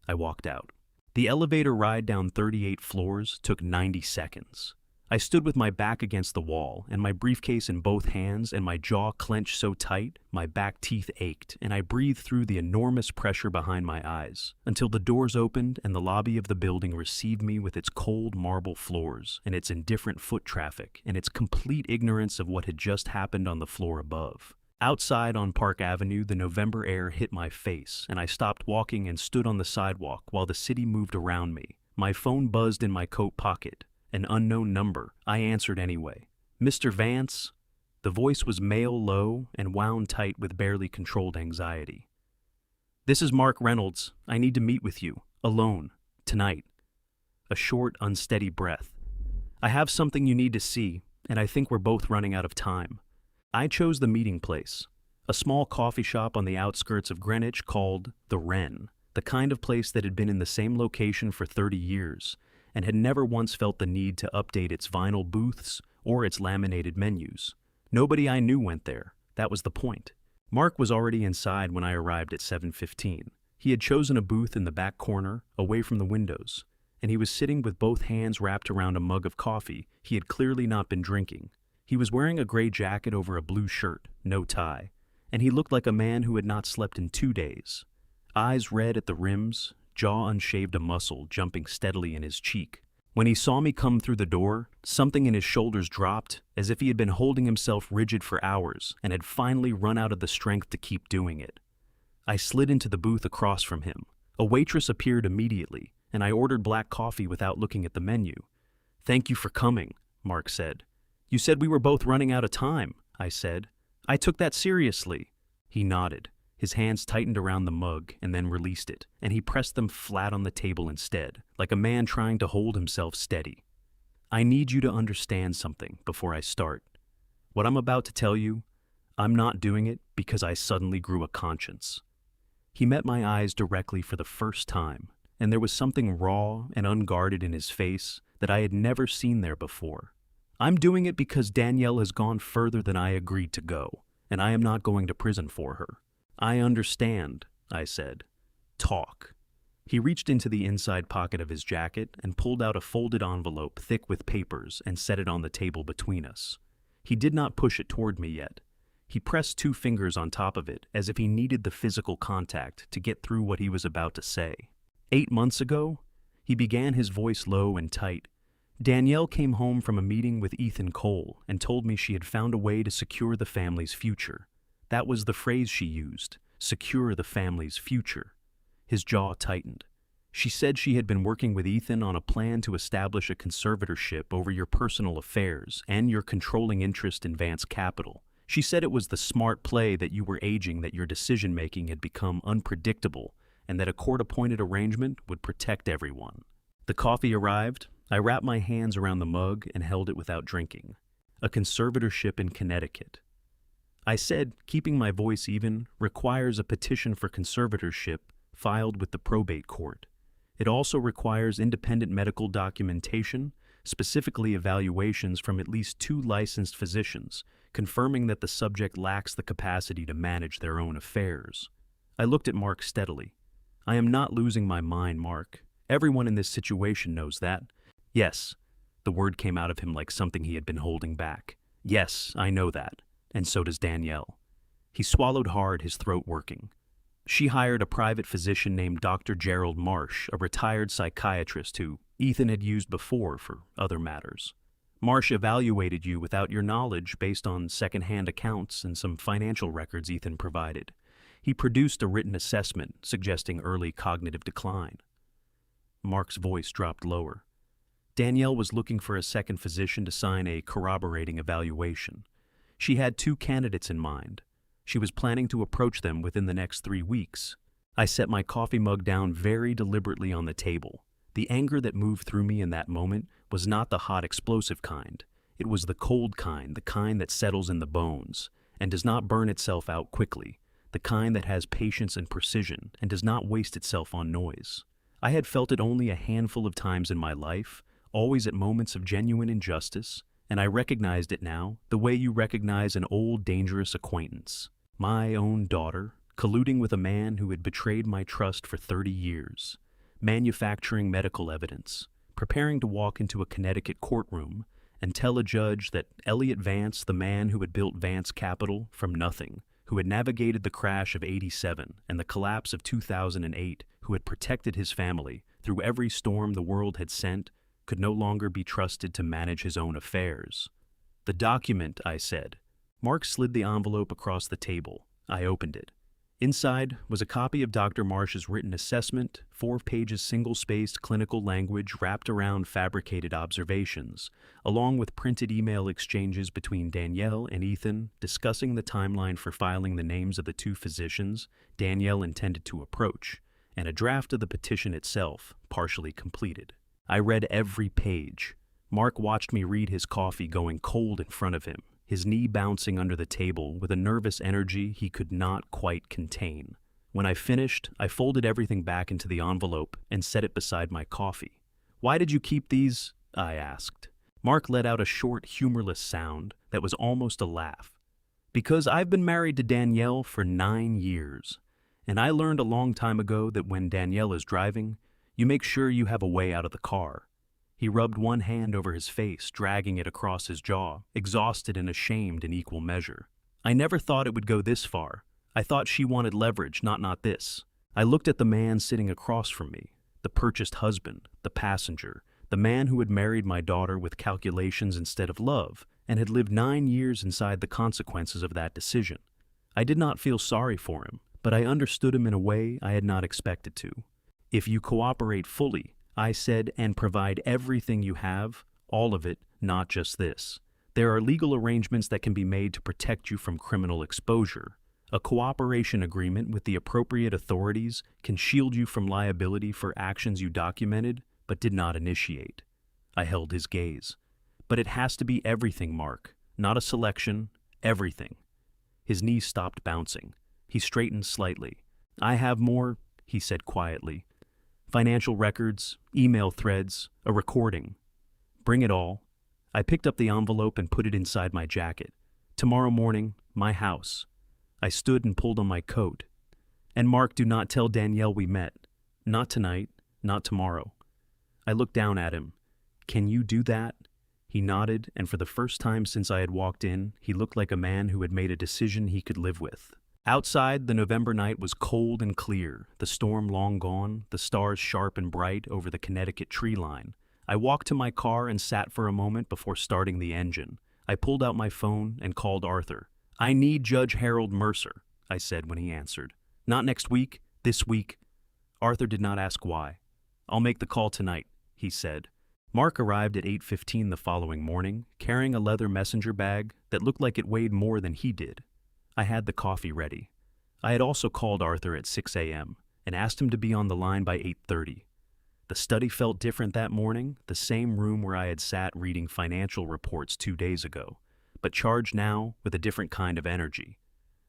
A: I walked out. The elevator ride down 38 floors took 90 seconds. I stood with my back against the wall and my briefcase in both hands and my jaw clenched so tight my back teeth ached and I breathed through the enormous pressure behind my eyes until the doors opened and the lobby of the building received me with its cold marble floors and its indifferent foot traffic and its complete ignorance of what had just happened on the floor above. Outside on Park Avenue, the November air hit my face and I stopped walking and stood on the sidewalk while the city moved around me. My phone buzzed in my coat pocket. An unknown number. I answered anyway. Mr. Vance? The voice was male low and wound tight with barely controlled anxiety. This is Mark Reynolds. I need to meet with you. Alone. Tonight. A short, unsteady breath. I have something you need to see, and I think we're both running out of time. I chose the meeting place. A small coffee shop on the outskirts of Greenwich called The Wren. The kind of place that had been in the same location for 30 years. And had never once felt the need to update its vinyl booths or its laminated menus. Nobody I knew went there. That was the point. Mark was already inside when I arrived at 7:15. He had chosen a booth in the back corner, away from the windows, and he was sitting with both hands wrapped around a mug of coffee he had clearly not been drinking. He was wearing a gray jacket over a blue shirt, no tie, and he looked like a man who had not slept in 2 days. Eyes red at the rims, jaw unshaved, a muscle jumping steadily in his cheek. When he saw me come through the door, something in his shoulders dropped, as if he had been holding himself rigid for hours and had finally run out of the strength to keep doing it. I slid into the booth across from him. A waitress appeared immediately, and I ordered black coffee without looking at the menu. "Thank you for coming," Mark said. "You said we were both running out of time," I said. "I took that seriously." He nodded. His hands tightened around the mug and then released it, and he pressed them flat on the table instead, like a man trying to hold himself steady. "I need you to understand something before I start. What I'm about to tell you, I'm not doing it because I suddenly grew a conscience." He met my eyes directly for the first time, and there was something raw and unguarded in his face that I had never seen there before. "I'm doing it because Danielle has gone further than I agreed to go, and I am not going to prison for her." "I understand," I said. "Talk." He reached into the inside pocket of his jacket and pulled out a folded envelope thick with papers and set it on the table between us. He did not push it toward me yet. He pressed 2 fingers on top of it as if he needed the physical contact to get through what he was about to say. 8 months ago, he began, his voice low and tight. Danielle came home from a meeting with Ethan Cole and told me she had found a way to secure the family's future. That was the phrase she used, secure the family's future. His jaw tightened. She said she had been working with Ethan on a plan to establish a conservatorship over your personal affairs and your controlling interest in Vance Capital. She said it was the smart play that you were aging, that your decision-making had become unpredictable, and that a court-appointed arrangement would protect everyone. The coffee arrived. I wrapped my hands around the mug and held it without drinking. A conservatorship in Connecticut. I said, keeping my voice even, requires a petition for conservatorship filed with the probate court. It also requires independent medical documentation, specifically evaluations from at least 2 licensed physicians, confirming that the subject lacks the capacity to manage their own affairs. I looked at Mark steadily. "I am not losing my mind, Mark. Everyone in this situation knows that." "Yes." The word came out of him like something he had been holding back. "Yes, I know that. And so does Danielle." He swallowed hard, his throat working. "She hired a private physician named Dr. Gerald Marsh, a retired psychiatrist who Ethan had used before for other matters. Marsh evaluated you without your knowledge based on second-hand accounts and some financial records Ethan provided. He produced a written assessment suggesting early cognitive decline." Mark's voice dropped lower. "Danielle was looking for a second physician to sign a corroborating evaluation. She had 2 candidates in mind. She was planning to approach them within the next 3 weeks. I set my coffee mug down very deliberately on the table. The anger that moved through me in that moment was not the hot, explosive kind. It was the cold kind, the kind that settles in the bones and does not burn itself out quickly, the kind that has patience and precision and does not waste itself on noise. I had felt it only a handful of times in my life, always at moments of genuine injustice, and I recognized it now, the way you recognize an old, dangerous acquaintance. My own daughter, colluding with a man who had betrayed my trust for 30 years, manufacturing medical evidence, preparing to walk into a Connecticut courtroom, and tell a judge that Elliot Vance, the man who had built Vance Capital from nothing, who had navigated the crash of '87 and the collapse of 2008, who had protected his family through every storm the world had sent, could no longer be trusted to manage his own affairs. "The document," I said. Mark slid the envelope across the table. I opened it. Inside was a copy of Dr. Marsh's written assessment, 4 pages single-spaced clinical language wrapped around fabricated observations, along with printed email exchanges between Danielle and Ethan discussing the timeline for filing the names of the 2 physicians Danielle intended to approach, and a draft of the petition itself, partially completed. I read every page. Mark watched me read his coffee going cold in front of him, his knee bouncing under the table with a nervous energy he could not quite contain. When I finished, I folded everything back into the envelope and set it beside my coffee. "Why did you keep these?" I asked. Mark let out a short, humorless sound that was almost a laugh. "Because I've been married to Danielle for 9 years, and I learned a long time ago that when Danielle is driving, you make sure you have a way out of the car." He rubbed one hand over his face, dragging it across his jaw, exhausted and ashamed in equal measure. "I never thought it would go this far. I thought she wanted leverage, not this." I looked at the man sitting across from me, the purchased husband, the passenger, the man who had married my daughter with calculations instead of love, and had lived 9 years inside the consequences of that decision. I did not feel sorry for him, but I understood him in a way I had not expected to. "If you cooperate fully," I said, "and provide everything you have, all of it, not just this. There are legal arrangements that can be made to protect you from criminal exposure. A cooperation agreement with the appropriate authorities can shield you from liability for actions you documented but did not initiate." I held his gaze. "But it has to be everything, Mark, not a selection, everything." His knees stopped bouncing. He straightened slightly. "I have more," he said quietly. "Financial records, email threads, a recording. Bring it all." I picked up the envelope and put it inside my jacket. "Tomorrow morning, my house." I stood and pulled on my coat. "And Mark, do not tell Danielle we met. Not tonight, not tomorrow." I looked down at him. "Can you do that?" He nodded, and for the first time since I had walked in, he looked like a man who had made a decision he could live with. Outside, the November night was cold and clear, the storm long gone, the stars sharp and bright over the Connecticut tree line. I walked to my car and sat for a moment before starting the engine. I pulled out my phone and called Arthur. "I need Judge Harold Mercer," I said when he answered. "Not next week, this week." Arthur did not ask why. "I'll make the call tonight," he said. Mark arrived at 8:15 the following morning, carrying a leather messenger bag that looked like it weighed more than he did. I had the coffee ready. I had also called Arthur at 6 a.m. and asked him to be on the line by 8:30. The study felt different that morning, the same room where I had sat reading financial reports 2 days ago, but charged now with a different kind of energy.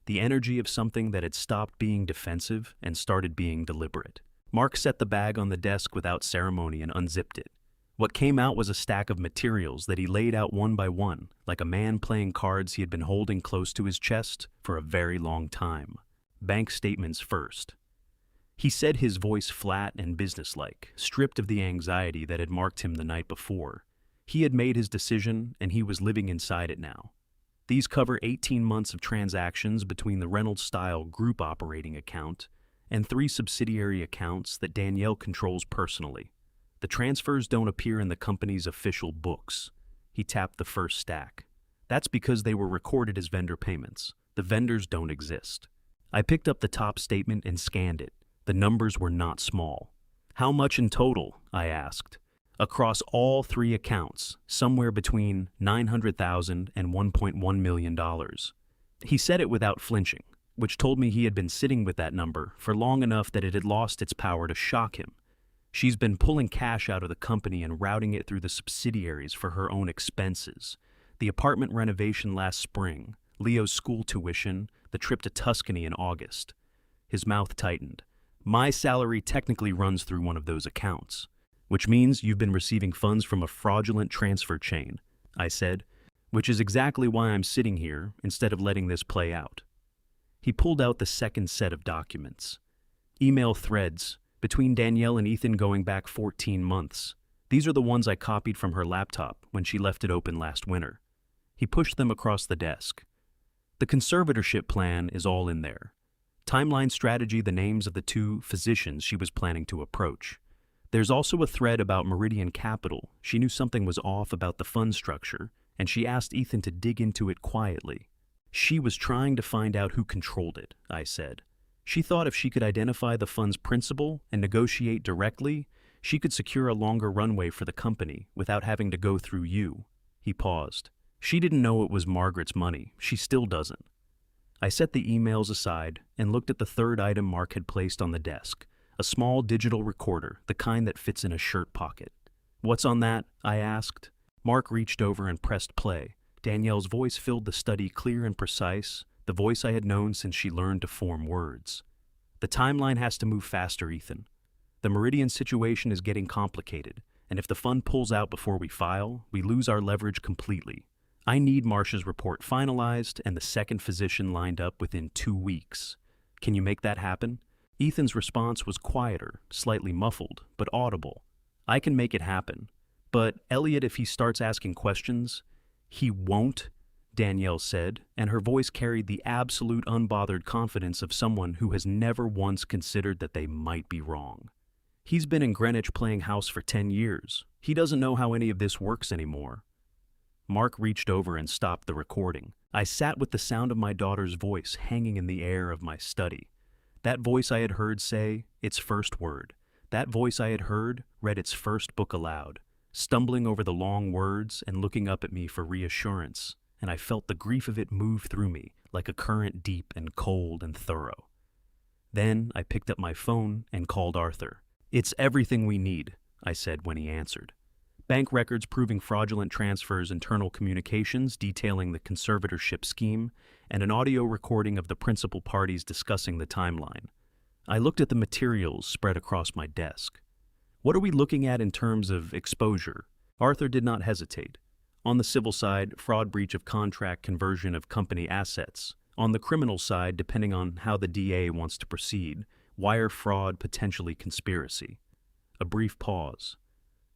A: The energy of something that had stopped being defensive and started being deliberate. Mark set the bag on the desk without ceremony and unzipped it. What came out was a stack of materials that he laid out one by one, like a man playing cards he had been holding close to his chest for a very long time. Bank statements first. He said, his voice flat and businesslike, stripped of the anxiety that had marked him the night before. He had made his decision, and he was living inside it now. These cover 18 months of transactions between the Reynolds-style group operating account and 3 subsidiary accounts that Danielle controls personally. The transfers don't appear in the company's official books. He tapped the first stack. That's because they were recorded as vendor payments. The vendors don't exist. I picked up the top statement and scanned it. The numbers were not small. "How much in total?" I asked. "Across all 3 accounts, somewhere between $900,000 and $1.1 million. He said it without flinching, which told me he had been sitting with that number for long enough that it had lost its power to shock him. She's been pulling cash out of the company and routing it through the subsidiaries for her own expenses. The apartment renovation last spring, Leo's school tuition, the trip to Tuscany in August." His mouth tightened. "My salary technically runs through one of those accounts." "Which means you've been receiving funds from a fraudulent transfer chain," I said, "which is exactly why I'm sitting here instead of letting this play out." He pulled out the second set of documents. Email threads between Danielle and Ethan going back 14 months. These are the ones I copied from her laptop when she left it open last winter. He pushed them across the desk. The conservatorship plan is all in there. Timeline strategy, the names of the 2 physicians she was planning to approach. There's also a thread about Meridian Capital. She knew something was off about the fund structure, and she asked Ethan to dig into it quietly. She was trying to find out who controlled it, I said. She thought if she could identify the fund's principal and negotiate directly, she could secure a longer runway for the company without having to go through you. He paused. She didn't know it was Margaret's money. She still doesn't. I set the emails aside and looked at the third item Mark had placed on the desk, a small digital recorder, the kind that fits in a shirt pocket. "What's on that?" I asked. Mark reached over and pressed play. Danielle's voice filled the study, clear and precise, the voice I had known since she learned to form words. "The timeline has to move faster, Ethan. The Meridian situation is getting complicated, and if the fund pulls out before we file, we lose our leverage completely. I need Marcia's report finalized and the second physician lined up within 2 weeks. Can you make that happen?" Ethan's response was quieter, slightly muffled, but audible. "I can make it happen. But Elliot, if he starts asking questions..." "He won't," Danielle said, and her voice carried the absolute unbothered confidence of someone who has never once considered that they might be wrong. "He's been in Greenwich playing house for 10 years. He doesn't know how any of this works anymore." Mark reached over and stopped the recording. I sat with the sound of my daughter's voice hanging in the air of my study. That voice I had heard say its first word. That voice I had heard read its first book aloud, stumbling over the long words and looking up at me for reassurance, and I felt the grief of it move through me like a current, deep and cold and thorough. Then I picked up my phone and called Arthur. "It's everything we need," I said when he answered. "Bank records proving fraudulent transfers, internal communications detailing the conservatorship scheme, and an audio recording of the principal parties discussing the timeline." I looked at the materials spread across my desk. "What are we looking at in terms of exposure?" Arthur did not hesitate. On the civil side, fraud, breach of contract, conversion of company assets. On the criminal side, depending on how the DA wants to proceed, wire fraud, potentially conspiracy. A brief pause.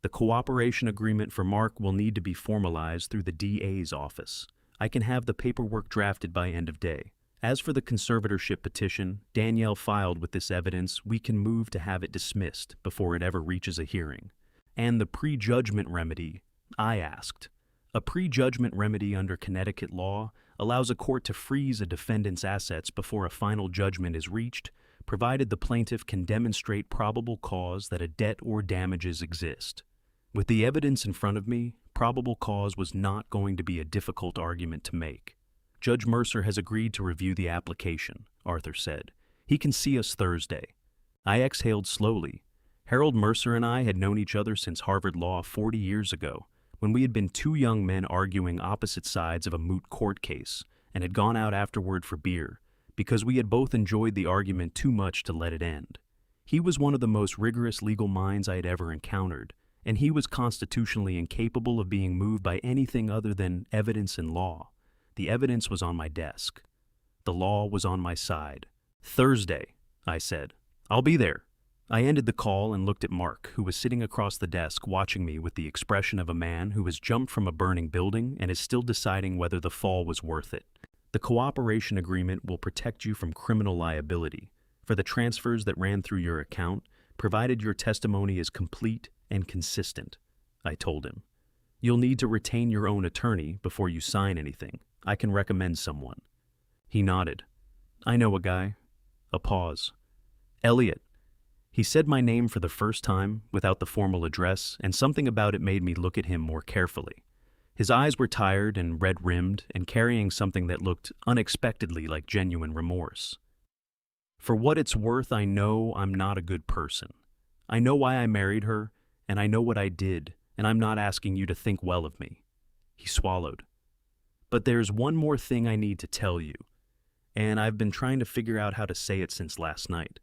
A: "The cooperation agreement for Mark will need to be formalized through the DA's office. I can have the paperwork drafted by end of day. As for the conservatorship petition Danielle filed with this evidence, we can move to have it dismissed before it ever reaches a hearing." "And the prejudgment remedy?" I asked. "A prejudgment remedy under Connecticut law allows a court to freeze a defendant's assets before a final judgment is reached, provided the plaintiff can demonstrate probable cause that a debt or damages exist." With the evidence in front of me, probable cause was not going to be a difficult argument to make. "Judge Mercer has agreed to review the application," Arthur said. "He can see us Thursday." I exhaled slowly. Harold Mercer and I had known each other since Harvard Law 40 years ago, when we had been 2 young men arguing opposite sides of a moot court case and had gone out afterward for beer, because we had both enjoyed the argument too much to let it end. He was one of the most rigorous legal minds I had ever encountered, and he was constitutionally incapable of being moved by anything other than evidence and law. The evidence was on my desk. The law was on my side. "Thursday," I said. "I'll be there." I ended the call and looked at Mark, who was sitting across the desk watching me with the expression of a man who has jumped from a burning building and is still deciding whether the fall was worth it. "The cooperation agreement will protect you from criminal liability for the transfers that ran through your account, provided your testimony is complete and consistent," I told him. "You'll need to retain your own attorney before you sign anything. I can recommend someone." He nodded. "I know a guy." A pause. "Elliot." He said my name for the first time, without the formal address, and something about it made me look at him more carefully. His eyes were tired and red-rimmed and carrying something that looked unexpectedly like genuine remorse. "For what it's worth, I know I'm not a good person. I know why I married her, and I know what I did, and I'm not asking you to think well of me." He swallowed. "But there's one more thing I need to tell you, and I've been trying to figure out how to say it since last night."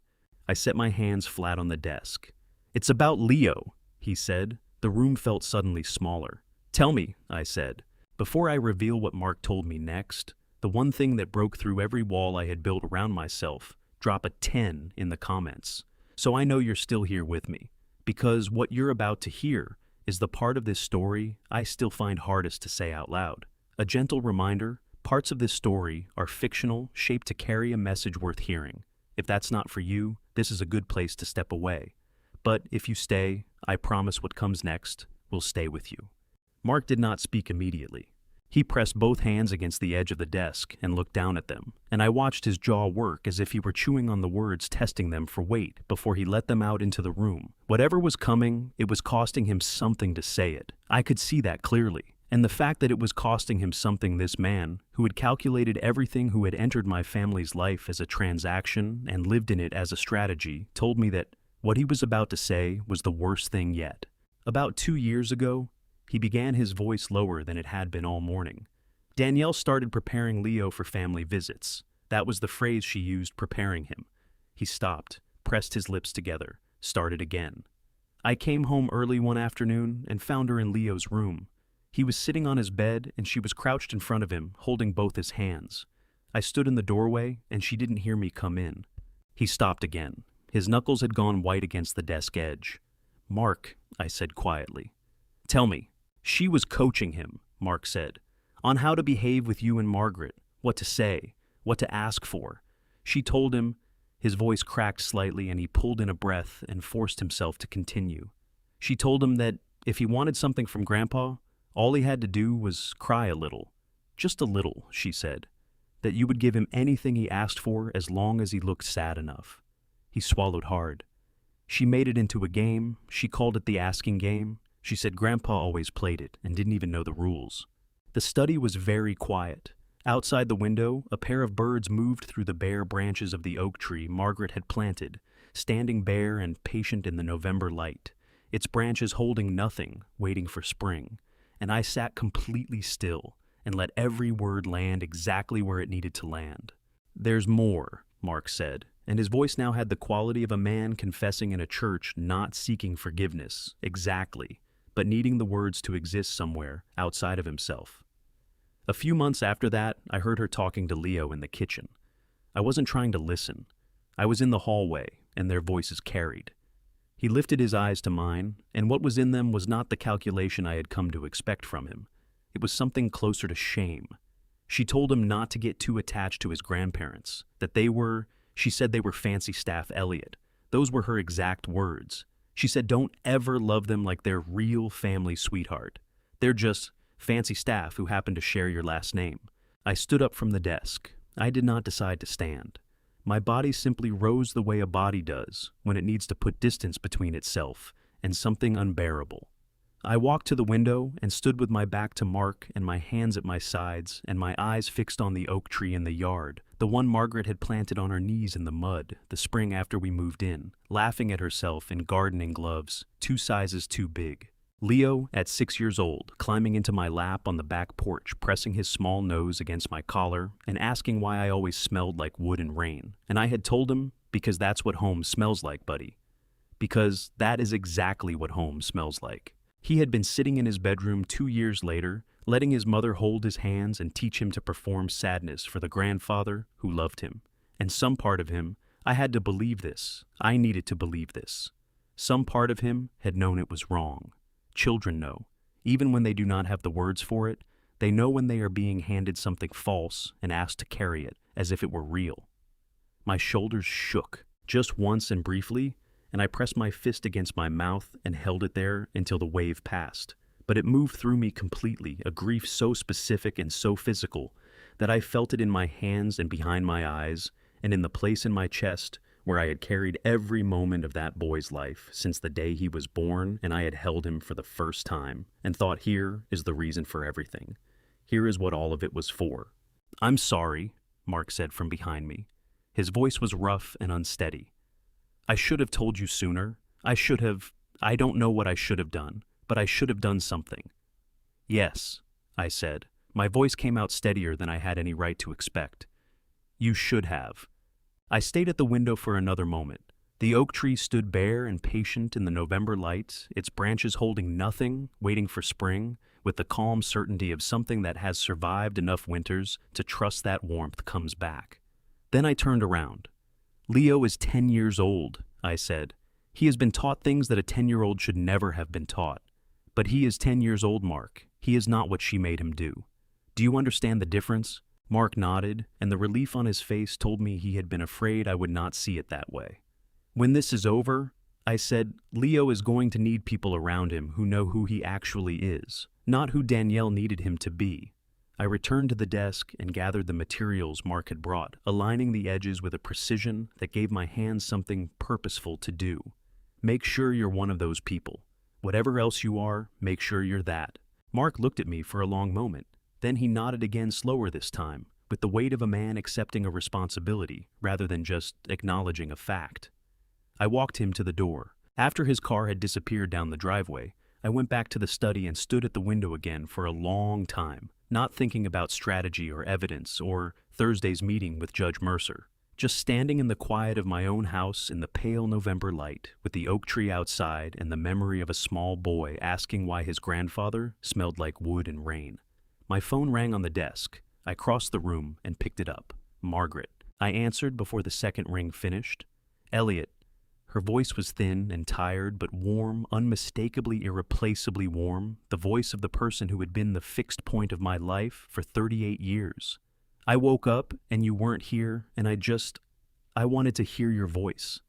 A: I set my hands flat on the desk. "It's about Leo," he said. The room felt suddenly smaller. "Tell me," I said. Before I reveal what Mark told me next, the one thing that broke through every wall I had built around myself, drop a 10 in the comments. So I know you're still here with me, because what you're about to hear is the part of this story I still find hardest to say out loud. A gentle reminder, parts of this story are fictional, shaped to carry a message worth hearing. If that's not for you, this is a good place to step away. But if you stay, I promise what comes next will stay with you. Mark did not speak immediately. He pressed both hands against the edge of the desk and looked down at them, and I watched his jaw work as if he were chewing on the words, testing them for weight before he let them out into the room. Whatever was coming, it was costing him something to say it. I could see that clearly. And the fact that it was costing him something, this man, who had calculated everything, who had entered my family's life as a transaction and lived in it as a strategy, told me that what he was about to say was the worst thing yet. About 2 years ago, he began, his voice lower than it had been all morning. Danielle started preparing Leo for family visits. That was the phrase she used, preparing him. He stopped, pressed his lips together, started again. I came home early one afternoon and found her in Leo's room. He was sitting on his bed and she was crouched in front of him, holding both his hands. I stood in the doorway and she didn't hear me come in. He stopped again. His knuckles had gone white against the desk edge. "Mark," I said quietly. "Tell me." She was coaching him, Mark said, on how to behave with you and Margaret, what to say, what to ask for. She told him. His voice cracked slightly and he pulled in a breath and forced himself to continue. She told him that if he wanted something from Grandpa, all he had to do was cry a little. Just a little, she said. That you would give him anything he asked for as long as he looked sad enough. He swallowed hard. She made it into a game. She called it the asking game. She said Grandpa always played it and didn't even know the rules. The study was very quiet. Outside the window, a pair of birds moved through the bare branches of the oak tree Margaret had planted, standing bare and patient in the November light, its branches holding nothing, waiting for spring. And I sat completely still and let every word land exactly where it needed to land. "There's more," Mark said, and his voice now had the quality of a man confessing in a church, not seeking forgiveness, exactly, but needing the words to exist somewhere outside of himself. A few months after that, I heard her talking to Leo in the kitchen. I wasn't trying to listen. I was in the hallway, and their voices carried. He lifted his eyes to mine, and what was in them was not the calculation I had come to expect from him. It was something closer to shame. She told him not to get too attached to his grandparents, that she said they were fancy staff Elliot. Those were her exact words. She said don't ever love them like they're real family sweetheart. They're just fancy staff who happen to share your last name. I stood up from the desk. I did not decide to stand. My body simply rose the way a body does when it needs to put distance between itself and something unbearable. I walked to the window and stood with my back to Mark and my hands at my sides and my eyes fixed on the oak tree in the yard, the one Margaret had planted on her knees in the mud the spring after we moved in, laughing at herself in gardening gloves, 2 sizes too big. Leo, at 6 years old, climbing into my lap on the back porch, pressing his small nose against my collar and asking why I always smelled like wood and rain. And I had told him, because that's what home smells like, buddy. Because that is exactly what home smells like. He had been sitting in his bedroom 2 years later, letting his mother hold his hands and teach him to perform sadness for the grandfather who loved him. And some part of him, I had to believe this. I needed to believe this. Some part of him had known it was wrong. Children know. Even when they do not have the words for it, they know when they are being handed something false and asked to carry it as if it were real. My shoulders shook, just once and briefly, and I pressed my fist against my mouth and held it there until the wave passed. But it moved through me completely, a grief so specific and so physical that I felt it in my hands and behind my eyes and in the place in my chest where I had carried every moment of that boy's life since the day he was born and I had held him for the first time and thought, here is the reason for everything. Here is what all of it was for. "I'm sorry," Mark said from behind me. His voice was rough and unsteady. "I should have told you sooner. I don't know what I should have done, but I should have done something." "Yes," I said. My voice came out steadier than I had any right to expect. "You should have." I stayed at the window for another moment. The oak tree stood bare and patient in the November light, its branches holding nothing, waiting for spring, with the calm certainty of something that has survived enough winters to trust that warmth comes back. Then I turned around. "Leo is 10 years old," I said. "He has been taught things that a 10-year-old should never have been taught. But he is 10 years old, Mark. He is not what she made him do. Do you understand the difference? Mark nodded, and the relief on his face told me he had been afraid I would not see it that way. When this is over, I said, Leo is going to need people around him who know who he actually is, not who Danielle needed him to be. I returned to the desk and gathered the materials Mark had brought, aligning the edges with a precision that gave my hands something purposeful to do. Make sure you're one of those people. Whatever else you are, make sure you're that. Mark looked at me for a long moment. Then he nodded again, slower this time, with the weight of a man accepting a responsibility rather than just acknowledging a fact. I walked him to the door. After his car had disappeared down the driveway, I went back to the study and stood at the window again for a long time, not thinking about strategy or evidence or Thursday's meeting with Judge Mercer. Just standing in the quiet of my own house in the pale November light, with the oak tree outside and the memory of a small boy asking why his grandfather smelled like wood and rain. My phone rang on the desk. I crossed the room and picked it up. Margaret. I answered before the second ring finished. Elliot. Her voice was thin and tired, but warm, unmistakably, irreplaceably warm, the voice of the person who had been the fixed point of my life for 38 years. I woke up and you weren't here, and I wanted to hear your voice.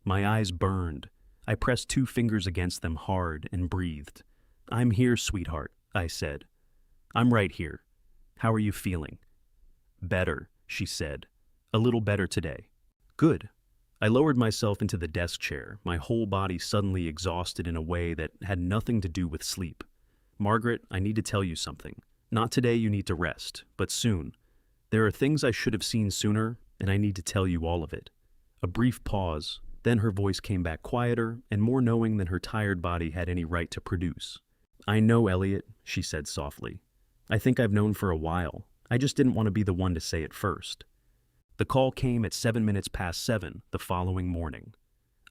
A: My eyes burned. I pressed 2 fingers against them hard and breathed. I'm here, sweetheart, I said. I'm right here. How are you feeling? Better, she said. A little better today. Good. I lowered myself into the desk chair, my whole body suddenly exhausted in a way that had nothing to do with sleep. Margaret, I need to tell you something. Not today, you need to rest, but soon. There are things I should have seen sooner, and I need to tell you all of it. A brief pause, then her voice came back quieter and more knowing than her tired body had any right to produce. I know, Elliot, she said softly. I think I've known for a while. I just didn't want to be the one to say it first. The call came at 7:07 the following morning.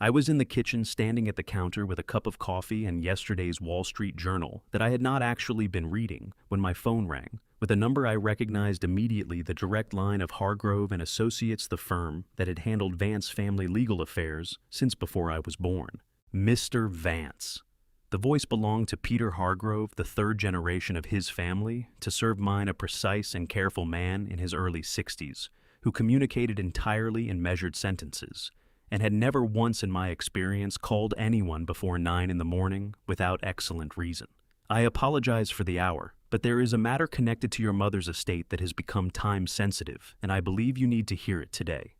A: I was in the kitchen standing at the counter with a cup of coffee and yesterday's Wall Street Journal that I had not actually been reading when my phone rang, with a number I recognized immediately, the direct line of Hargrove and Associates, the firm that had handled Vance family legal affairs since before I was born. Mr. Vance. The voice belonged to Peter Hargrove, the 3rd generation of his family, to serve mine, a precise and careful man in his early 60s, who communicated entirely in measured sentences, and had never once in my experience called anyone before 9 in the morning without excellent reason. I apologize for the hour, but there is a matter connected to your mother's estate that has become time-sensitive, and I believe you need to hear it today.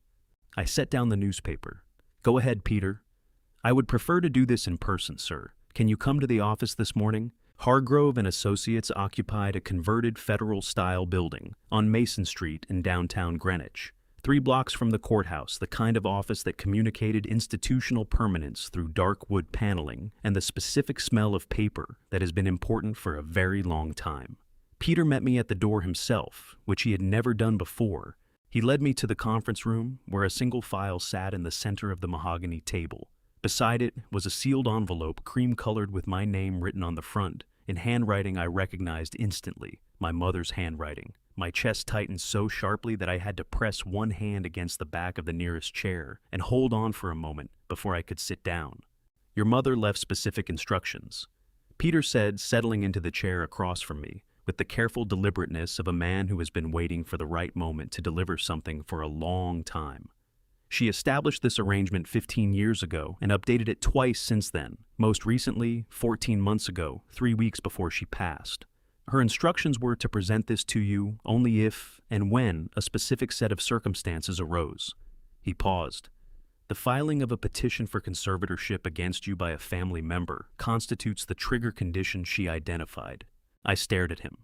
A: I set down the newspaper. Go ahead, Peter. I would prefer to do this in person, sir. Can you come to the office this morning? Hargrove and Associates occupied a converted federal-style building on Mason Street in downtown Greenwich, 3 blocks from the courthouse, the kind of office that communicated institutional permanence through dark wood paneling and the specific smell of paper that has been important for a very long time. Peter met me at the door himself, which he had never done before. He led me to the conference room, where a single file sat in the center of the mahogany table. Beside it was a sealed envelope, cream-colored, with my name written on the front, in handwriting I recognized instantly, my mother's handwriting. My chest tightened so sharply that I had to press one hand against the back of the nearest chair and hold on for a moment before I could sit down. Your mother left specific instructions, Peter said, settling into the chair across from me, with the careful deliberateness of a man who has been waiting for the right moment to deliver something for a long time. She established this arrangement 15 years ago and updated it twice since then, most recently 14 months ago, 3 weeks before she passed. Her instructions were to present this to you only if and when a specific set of circumstances arose. He paused. The filing of a petition for conservatorship against you by a family member constitutes the trigger condition she identified. I stared at him.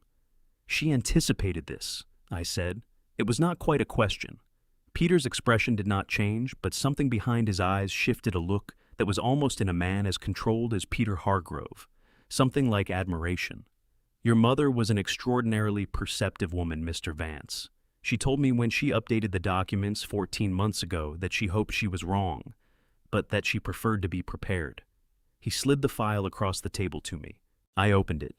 A: She anticipated this, I said. It was not quite a question. Peter's expression did not change, but something behind his eyes shifted, a look that was almost in a man as controlled as Peter Hargrove, something like admiration. Your mother was an extraordinarily perceptive woman, Mr. Vance. She told me when she updated the documents 14 months ago that she hoped she was wrong, but that she preferred to be prepared. He slid the file across the table to me. I opened it.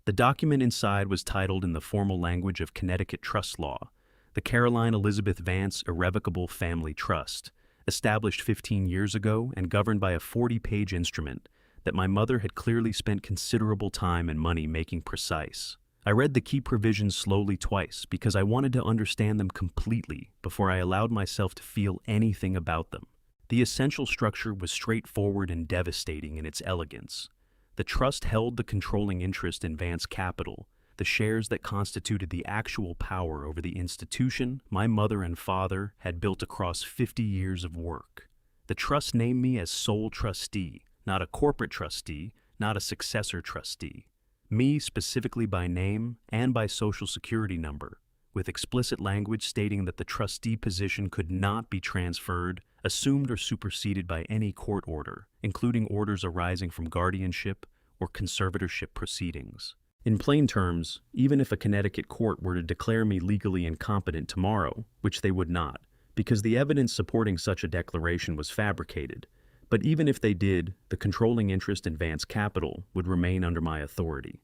A: The document inside was titled in the formal language of Connecticut trust law, the Caroline Elizabeth Vance Irrevocable Family Trust, established 15 years ago and governed by a 40-page instrument that my mother had clearly spent considerable time and money making precise. I read the key provisions slowly twice because I wanted to understand them completely before I allowed myself to feel anything about them. The essential structure was straightforward and devastating in its elegance. The trust held the controlling interest in Vance Capital, the shares that constituted the actual power over the institution my mother and father had built across 50 years of work. The trust named me as sole trustee, not a corporate trustee, not a successor trustee. Me specifically by name and by social security number, with explicit language stating that the trustee position could not be transferred, assumed, or superseded by any court order, including orders arising from guardianship or conservatorship proceedings. In plain terms, even if a Connecticut court were to declare me legally incompetent tomorrow, which they would not, because the evidence supporting such a declaration was fabricated, but even if they did, the controlling interest in Vance Capital would remain under my authority.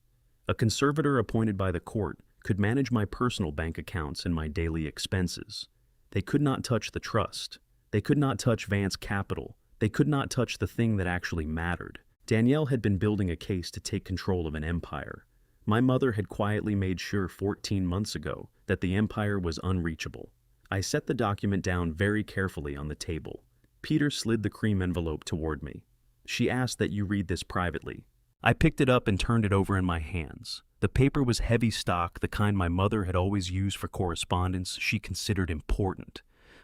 A: A conservator appointed by the court could manage my personal bank accounts and my daily expenses. They could not touch the trust. They could not touch Vance Capital. They could not touch the thing that actually mattered. Danielle had been building a case to take control of an empire. My mother had quietly made sure 14 months ago that the empire was unreachable. I set the document down very carefully on the table. Peter slid the cream envelope toward me. She asked that you read this privately. I picked it up and turned it over in my hands. The paper was heavy stock, the kind my mother had always used for correspondence she considered important.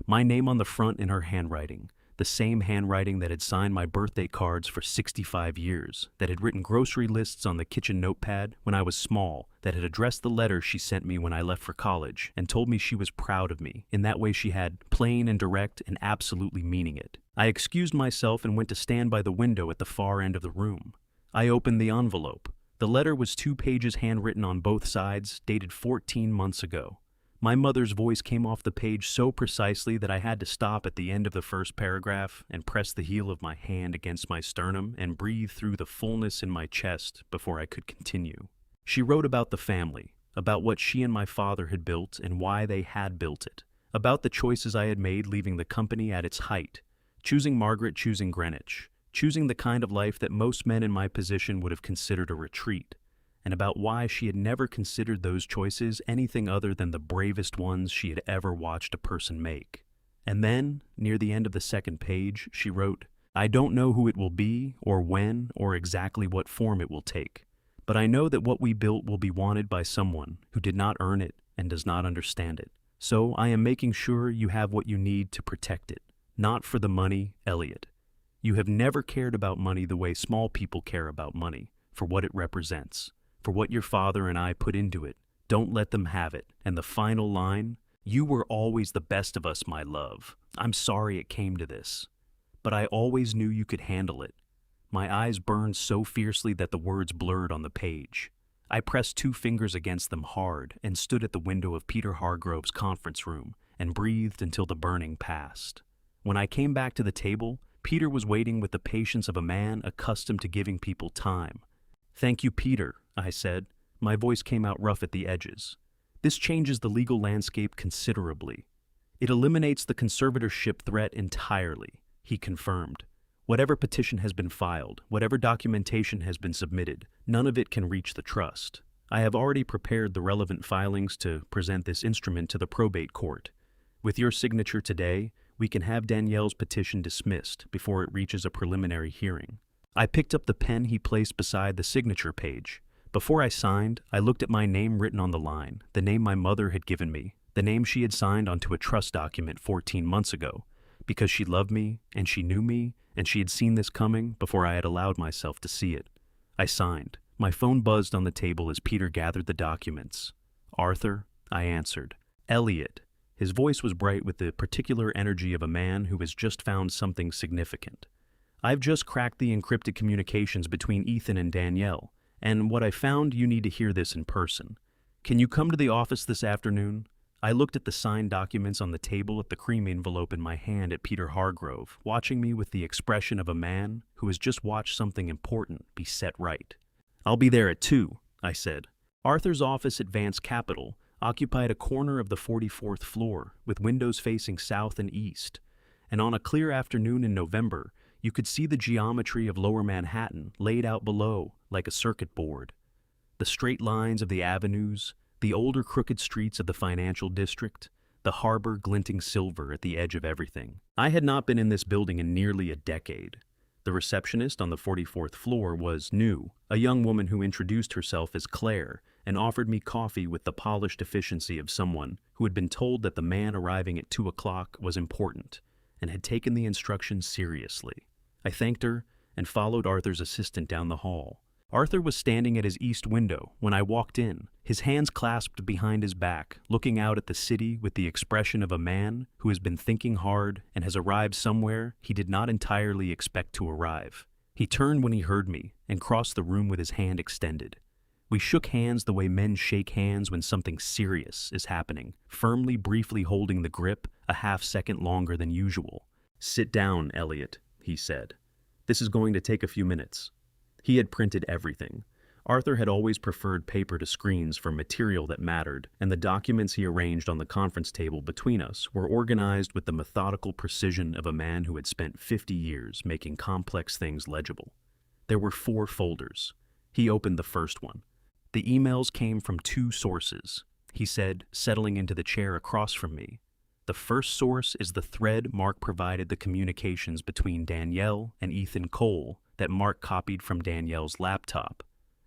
A: My name on the front in her handwriting, the same handwriting that had signed my birthday cards for 65 years, that had written grocery lists on the kitchen notepad when I was small, that had addressed the letter she sent me when I left for college and told me she was proud of me. In that way she had, plain and direct and absolutely meaning it. I excused myself and went to stand by the window at the far end of the room. I opened the envelope. The letter was 2 pages handwritten on both sides, dated 14 months ago. My mother's voice came off the page so precisely that I had to stop at the end of the first paragraph and press the heel of my hand against my sternum and breathe through the fullness in my chest before I could continue. She wrote about the family, about what she and my father had built and why they had built it, about the choices I had made leaving the company at its height, choosing Margaret, choosing Greenwich, choosing the kind of life that most men in my position would have considered a retreat, and about why she had never considered those choices anything other than the bravest ones she had ever watched a person make. And then, near the end of the second page, she wrote, I don't know who it will be, or when, or exactly what form it will take, but I know that what we built will be wanted by someone who did not earn it and does not understand it. So I am making sure you have what you need to protect it. Not for the money, Elliot. You have never cared about money the way small people care about money, for what it represents, for what your father and I put into it. Don't let them have it. And the final line, you were always the best of us, my love. I'm sorry it came to this, but I always knew you could handle it. My eyes burned so fiercely that the words blurred on the page. I pressed 2 fingers against them hard and stood at the window of Peter Hargrove's conference room and breathed until the burning passed. When I came back to the table, Peter was waiting with the patience of a man accustomed to giving people time. Thank you, Peter, I said. My voice came out rough at the edges. This changes the legal landscape considerably. It eliminates the conservatorship threat entirely, he confirmed. Whatever petition has been filed, whatever documentation has been submitted, none of it can reach the trust. I have already prepared the relevant filings to present this instrument to the probate court. With your signature today, we can have Danielle's petition dismissed before it reaches a preliminary hearing. I picked up the pen he placed beside the signature page. Before I signed, I looked at my name written on the line, the name my mother had given me, the name she had signed onto a trust document 14 months ago, because she loved me, and she knew me, and she had seen this coming before I had allowed myself to see it. I signed. My phone buzzed on the table as Peter gathered the documents. Arthur, I answered. Elliot. His voice was bright with the particular energy of a man who has just found something significant. I've just cracked the encrypted communications between Ethan and Danielle, and what I found, you need to hear this in person. Can you come to the office this afternoon? I looked at the signed documents on the table at the cream envelope in my hand at Peter Hargrove, watching me with the expression of a man who has just watched something important be set right. I'll be there at 2, I said. Arthur's office at Vance Capital occupied a corner of the 44th floor with windows facing south and east, and on a clear afternoon in November, You could see the geometry of Lower Manhattan laid out below like a circuit board. The straight lines of the avenues, the older crooked streets of the financial district, the harbor glinting silver at the edge of everything. I had not been in this building in nearly a decade. The receptionist on the 44th floor was new, a young woman who introduced herself as Claire and offered me coffee with the polished efficiency of someone who had been told that the man arriving at 2 o'clock was important and had taken the instructions seriously. I thanked her and followed Arthur's assistant down the hall. Arthur was standing at his east window when I walked in, his hands clasped behind his back, looking out at the city with the expression of a man who has been thinking hard and has arrived somewhere he did not entirely expect to arrive. He turned when he heard me and crossed the room with his hand extended. We shook hands the way men shake hands when something serious is happening, firmly, briefly holding the grip a half-second longer than usual. "Sit down, Elliot," he said. "This is going to take a few minutes." He had printed everything. Arthur had always preferred paper to screens for material that mattered, and the documents he arranged on the conference table between us were organized with the methodical precision of a man who had spent 50 years making complex things legible. There were 4 folders. He opened the first one. The emails came from 2 sources, he said, settling into the chair across from me. The first source is the thread Mark provided the communications between Danielle and Ethan Cole that Mark copied from Danielle's laptop.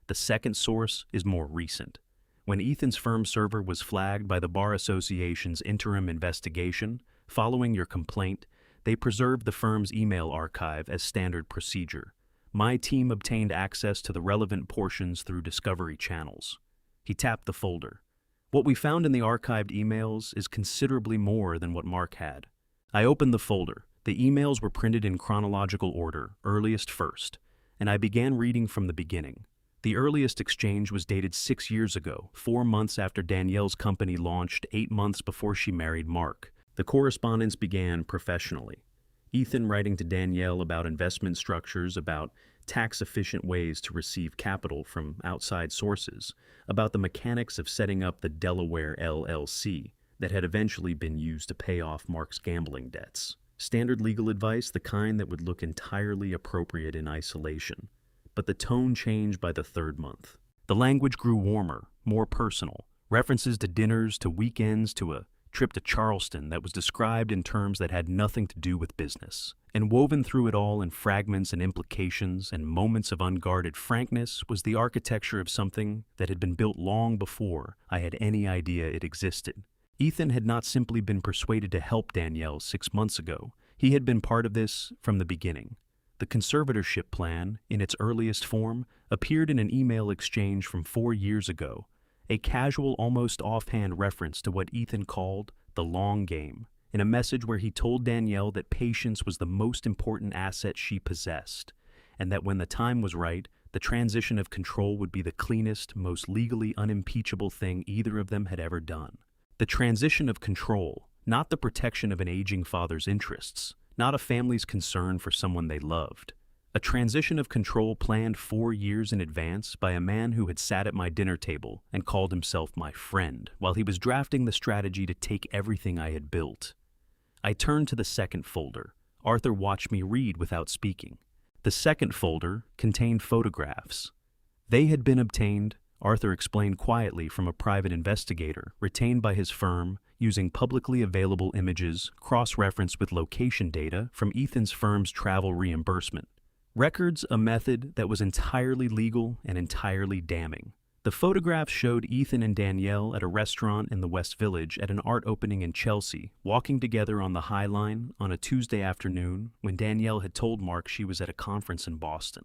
A: The second source is more recent. When Ethan's firm server was flagged by the Bar Association's interim investigation, following your complaint, they preserved the firm's email archive as standard procedure. My team obtained access to the relevant portions through discovery channels. He tapped the folder. What we found in the archived emails is considerably more than what Mark had. I opened the folder. The emails were printed in chronological order, earliest first, and I began reading from the beginning. The earliest exchange was dated 6 years ago, 4 months after Danielle's company launched, 8 months before she married Mark. The correspondence began professionally. Ethan writing to Danielle about investment structures, about tax-efficient ways to receive capital from outside sources, about the mechanics of setting up the Delaware LLC that had eventually been used to pay off Mark's gambling debts. Standard legal advice, the kind that would look entirely appropriate in isolation. But the tone changed by the 3rd month. The language grew warmer, more personal, references to dinners, to weekends, to a trip to Charleston that was described in terms that had nothing to do with business. And woven through it all in fragments and implications and moments of unguarded frankness was the architecture of something that had been built long before I had any idea it existed. Ethan had not simply been persuaded to help Danielle 6 months ago. He had been part of this from the beginning. The conservatorship plan, in its earliest form, appeared in an email exchange from 4 years ago, a casual, almost offhand reference to what Ethan called the long game, in a message where he told Danielle that patience was the most important asset she possessed, and that when the time was right, the transition of control would be the cleanest, most legally unimpeachable thing either of them had ever done. The transition of control, not the protection of an aging father's interests, not a family's concern for someone they loved. A transition of control planned 4 years in advance by a man who had sat at my dinner table and called himself my friend while he was drafting the strategy to take everything I had built. I turned to the second folder. Arthur watched me read without speaking. The second folder contained photographs. They had been obtained, Arthur explained quietly, from a private investigator retained by his firm using publicly available images cross-referenced with location data from Ethan's firm's travel reimbursement. Records, a method that was entirely legal and entirely damning. The photographs showed Ethan and Danielle at a restaurant in the West Village at an art opening in Chelsea, walking together on the High Line on a Tuesday afternoon when Danielle had told Mark she was at a conference in Boston.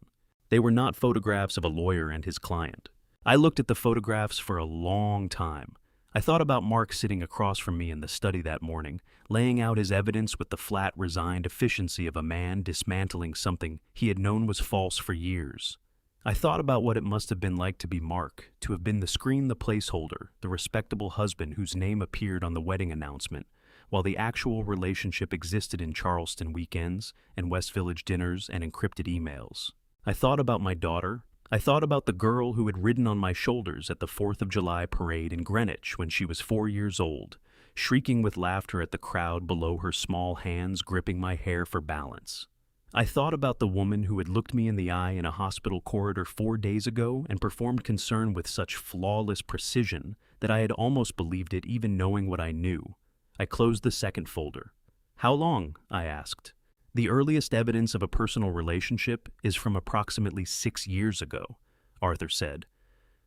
A: They were not photographs of a lawyer and his client. I looked at the photographs for a long time. I thought about Mark sitting across from me in the study that morning, laying out his evidence with the flat, resigned efficiency of a man dismantling something he had known was false for years. I thought about what it must have been like to be Mark, to have been the screen, the placeholder, the respectable husband whose name appeared on the wedding announcement, while the actual relationship existed in Charleston weekends and West Village dinners and encrypted emails. I thought about my daughter. I thought about the girl who had ridden on my shoulders at the 4th of July parade in Greenwich when she was 4 years old, shrieking with laughter at the crowd below, her small hands gripping my hair for balance. I thought about the woman who had looked me in the eye in a hospital corridor 4 days ago and performed concern with such flawless precision that I had almost believed it even knowing what I knew. I closed the second folder. "How long?" I asked. "The earliest evidence of a personal relationship is from approximately 6 years ago," Arthur said.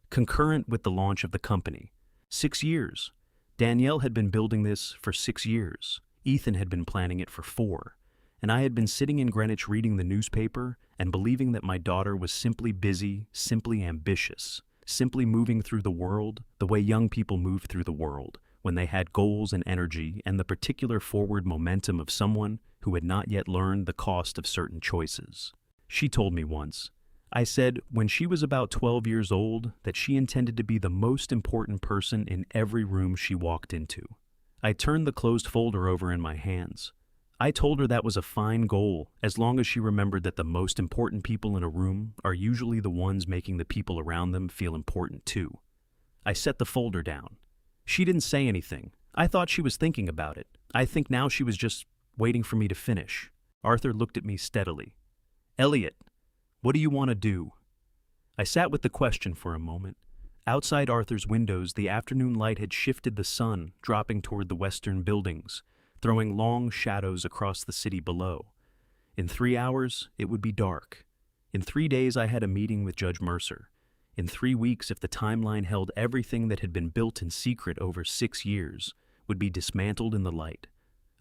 A: "Concurrent with the launch of the company. 6 years. Danielle had been building this for 6 years. Ethan had been planning it for 4. And I had been sitting in Greenwich reading the newspaper and believing that my daughter was simply busy, simply ambitious, simply moving through the world the way young people move through the world, when they had goals and energy and the particular forward momentum of someone who had not yet learned the cost of certain choices. She told me once, I said when she was about 12 years old that she intended to be the most important person in every room she walked into. I turned the closed folder over in my hands. I told her that was a fine goal, as long as she remembered that the most important people in a room are usually the ones making the people around them feel important too. I set the folder down. She didn't say anything. I thought she was thinking about it. I think now she was just waiting for me to finish. Arthur looked at me steadily. "Elliot, what do you want to do?" I sat with the question for a moment. Outside Arthur's windows, the afternoon light had shifted the sun, dropping toward the western buildings, throwing long shadows across the city below. In 3 hours, it would be dark. In 3 days, I had a meeting with Judge Mercer. In 3 weeks, if the timeline held, everything that had been built in secret over 6 years would be dismantled in the light.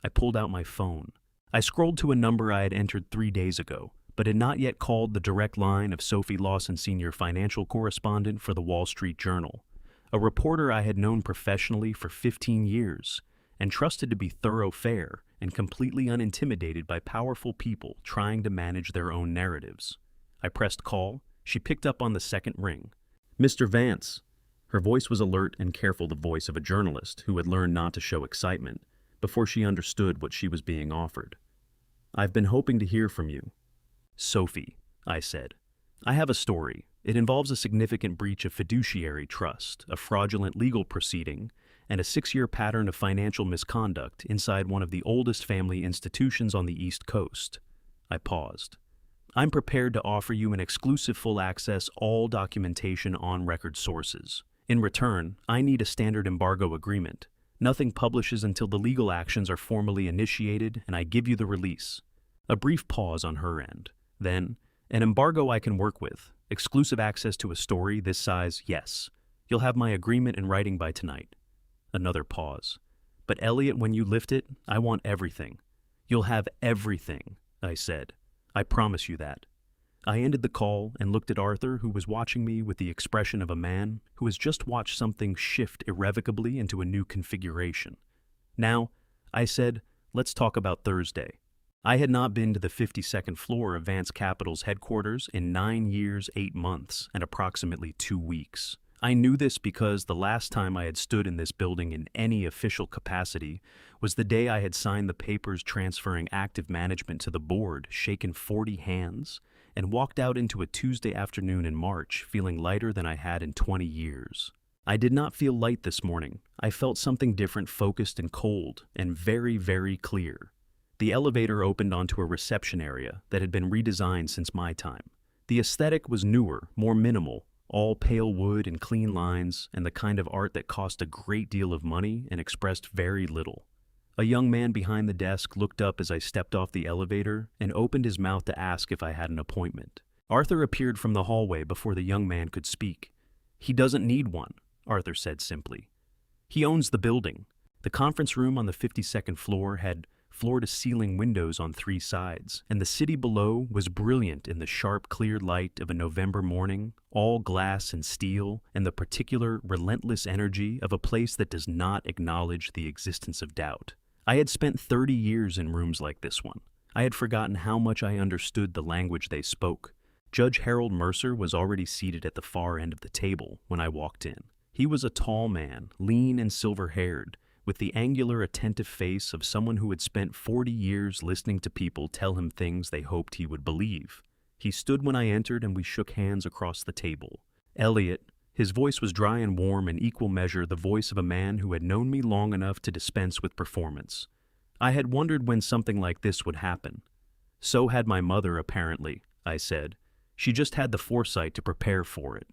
A: I pulled out my phone. I scrolled to a number I had entered 3 days ago, but had not yet called the direct line of Sophie Lawson, senior financial correspondent for the Wall Street Journal, a reporter I had known professionally for 15 years, and trusted to be thorough, fair, and completely unintimidated by powerful people trying to manage their own narratives. I pressed call. She picked up on the second ring. "Mr. Vance." Her voice was alert and careful, the voice of a journalist who had learned not to show excitement before she understood what she was being offered. "I've been hoping to hear from you." "Sophie," I said. "I have a story. It involves a significant breach of fiduciary trust, a fraudulent legal proceeding, and a 6-year pattern of financial misconduct inside one of the oldest family institutions on the East Coast." I paused. "I'm prepared to offer you an exclusive full access all documentation on record sources. In return, I need a standard embargo agreement. Nothing publishes until the legal actions are formally initiated, and I give you the release." A brief pause on her end. Then, "An embargo I can work with. Exclusive access to a story this size, yes. You'll have my agreement in writing by tonight." Another pause. "But Elliot, when you lift it, I want everything." "You'll have everything," I said. "I promise you that." I ended the call and looked at Arthur, who was watching me with the expression of a man who has just watched something shift irrevocably into a new configuration. "Now," I said, "let's talk about Thursday." I had not been to the 52nd floor of Vance Capital's headquarters in 9 years, 8 months, and approximately 2 weeks. I knew this because the last time I had stood in this building in any official capacity was the day I had signed the papers transferring active management to the board, shaken 40 hands, and walked out into a Tuesday afternoon in March feeling lighter than I had in 20 years. I did not feel light this morning. I felt something different, focused and cold, and very, very clear. The elevator opened onto a reception area that had been redesigned since my time. The aesthetic was newer, more minimal, all pale wood and clean lines, and the kind of art that cost a great deal of money and expressed very little. A young man behind the desk looked up as I stepped off the elevator and opened his mouth to ask if I had an appointment. Arthur appeared from the hallway before the young man could speak. "He doesn't need one," Arthur said simply. "He owns the building." The conference room on the 52nd floor had floor-to-ceiling windows on 3 sides, and the city below was brilliant in the sharp, clear light of a November morning, all glass and steel, and the particular, relentless energy of a place that does not acknowledge the existence of doubt. I had spent 30 years in rooms like this one. I had forgotten how much I understood the language they spoke. Judge Harold Mercer was already seated at the far end of the table when I walked in. He was a tall man, lean and silver-haired, with the angular, attentive face of someone who had spent 40 years listening to people tell him things they hoped he would believe. He stood when I entered and we shook hands across the table. "Elliot," his voice was dry and warm, in equal measure the voice of a man who had known me long enough to dispense with performance. I had wondered when something like this would happen. So had my mother, apparently, I said. She just had the foresight to prepare for it.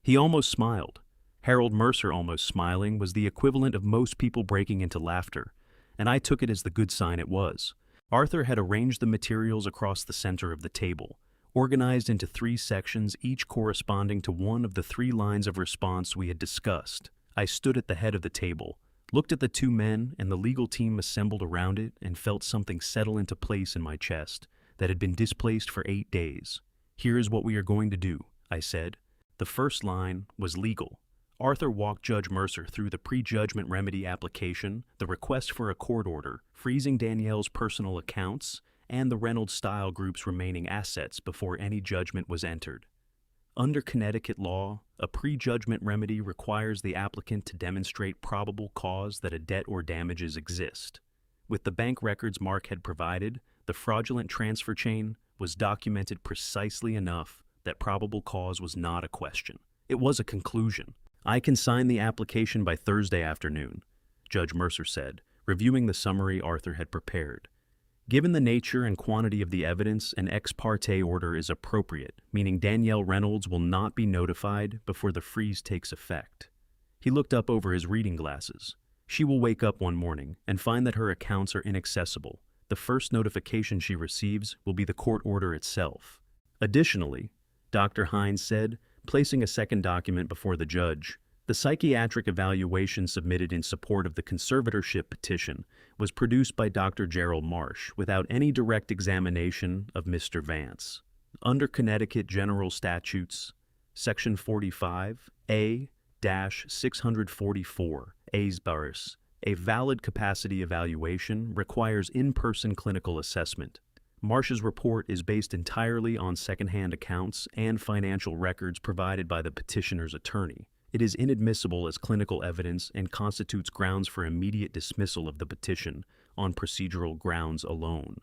A: He almost smiled. Harold Mercer almost smiling was the equivalent of most people breaking into laughter, and I took it as the good sign it was. Arthur had arranged the materials across the center of the table, organized into 3 sections, each corresponding to one of the 3 lines of response we had discussed. I stood at the head of the table, looked at the 2 men and the legal team assembled around it, and felt something settle into place in my chest that had been displaced for 8 days. "Here is what we are going to do," I said. The first line was legal. Arthur walked Judge Mercer through the prejudgment remedy application, the request for a court order, freezing Danielle's personal accounts, and the Reynolds Style Group's remaining assets before any judgment was entered. Under Connecticut law, a prejudgment remedy requires the applicant to demonstrate probable cause that a debt or damages exist. With the bank records Mark had provided, the fraudulent transfer chain was documented precisely enough that probable cause was not a question. It was a conclusion. "I can sign the application by Thursday afternoon," Judge Mercer said, reviewing the summary Arthur had prepared. "Given the nature and quantity of the evidence, an ex parte order is appropriate, meaning Danielle Reynolds will not be notified before the freeze takes effect." He looked up over his reading glasses. "She will wake up one morning and find that her accounts are inaccessible. The first notification she receives will be the court order itself." Additionally, Dr. Hines said, placing a second document before the judge, the psychiatric evaluation submitted in support of the conservatorship petition was produced by Dr. Gerald Marsh without any direct examination of Mr. Vance. Under Connecticut General Statutes, Section 45, A-644, A's a valid capacity evaluation requires in-person clinical assessment. Marsh's report is based entirely on secondhand accounts and financial records provided by the petitioner's attorney. It is inadmissible as clinical evidence and constitutes grounds for immediate dismissal of the petition on procedural grounds alone.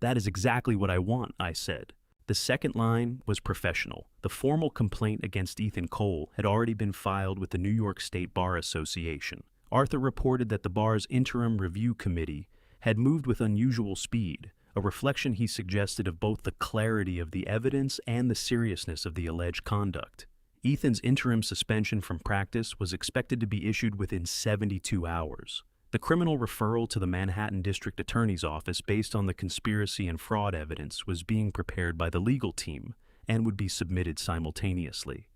A: "That is exactly what I want," I said. The second line was professional. The formal complaint against Ethan Cole had already been filed with the New York State Bar Association. Arthur reported that the bar's interim review committee had moved with unusual speed, a reflection he suggested of both the clarity of the evidence and the seriousness of the alleged conduct. Ethan's interim suspension from practice was expected to be issued within 72 hours. The criminal referral to the Manhattan District Attorney's Office based on the conspiracy and fraud evidence was being prepared by the legal team and would be submitted simultaneously.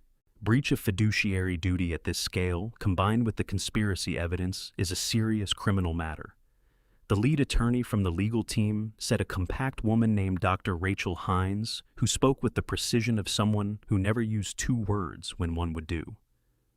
A: Breach of fiduciary duty at this scale, combined with the conspiracy evidence, is a serious criminal matter. The lead attorney from the legal team said a compact woman named Dr. Rachel Hines, who spoke with the precision of someone who never used 2 words when one would do.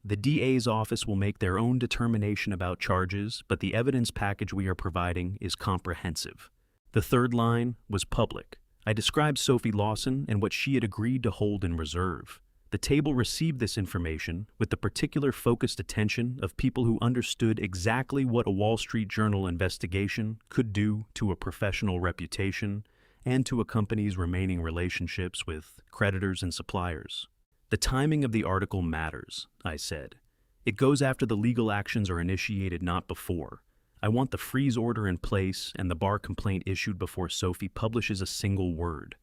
A: "The DA's office will make their own determination about charges, but the evidence package we are providing is comprehensive." The third line was public. I described Sophie Lawson and what she had agreed to hold in reserve. The table received this information with the particular focused attention of people who understood exactly what a Wall Street Journal investigation could do to a professional reputation and to a company's remaining relationships with creditors and suppliers. "The timing of the article matters," I said. "It goes after the legal actions are initiated, not before. I want the freeze order in place and the bar complaint issued before Sophie publishes a single word.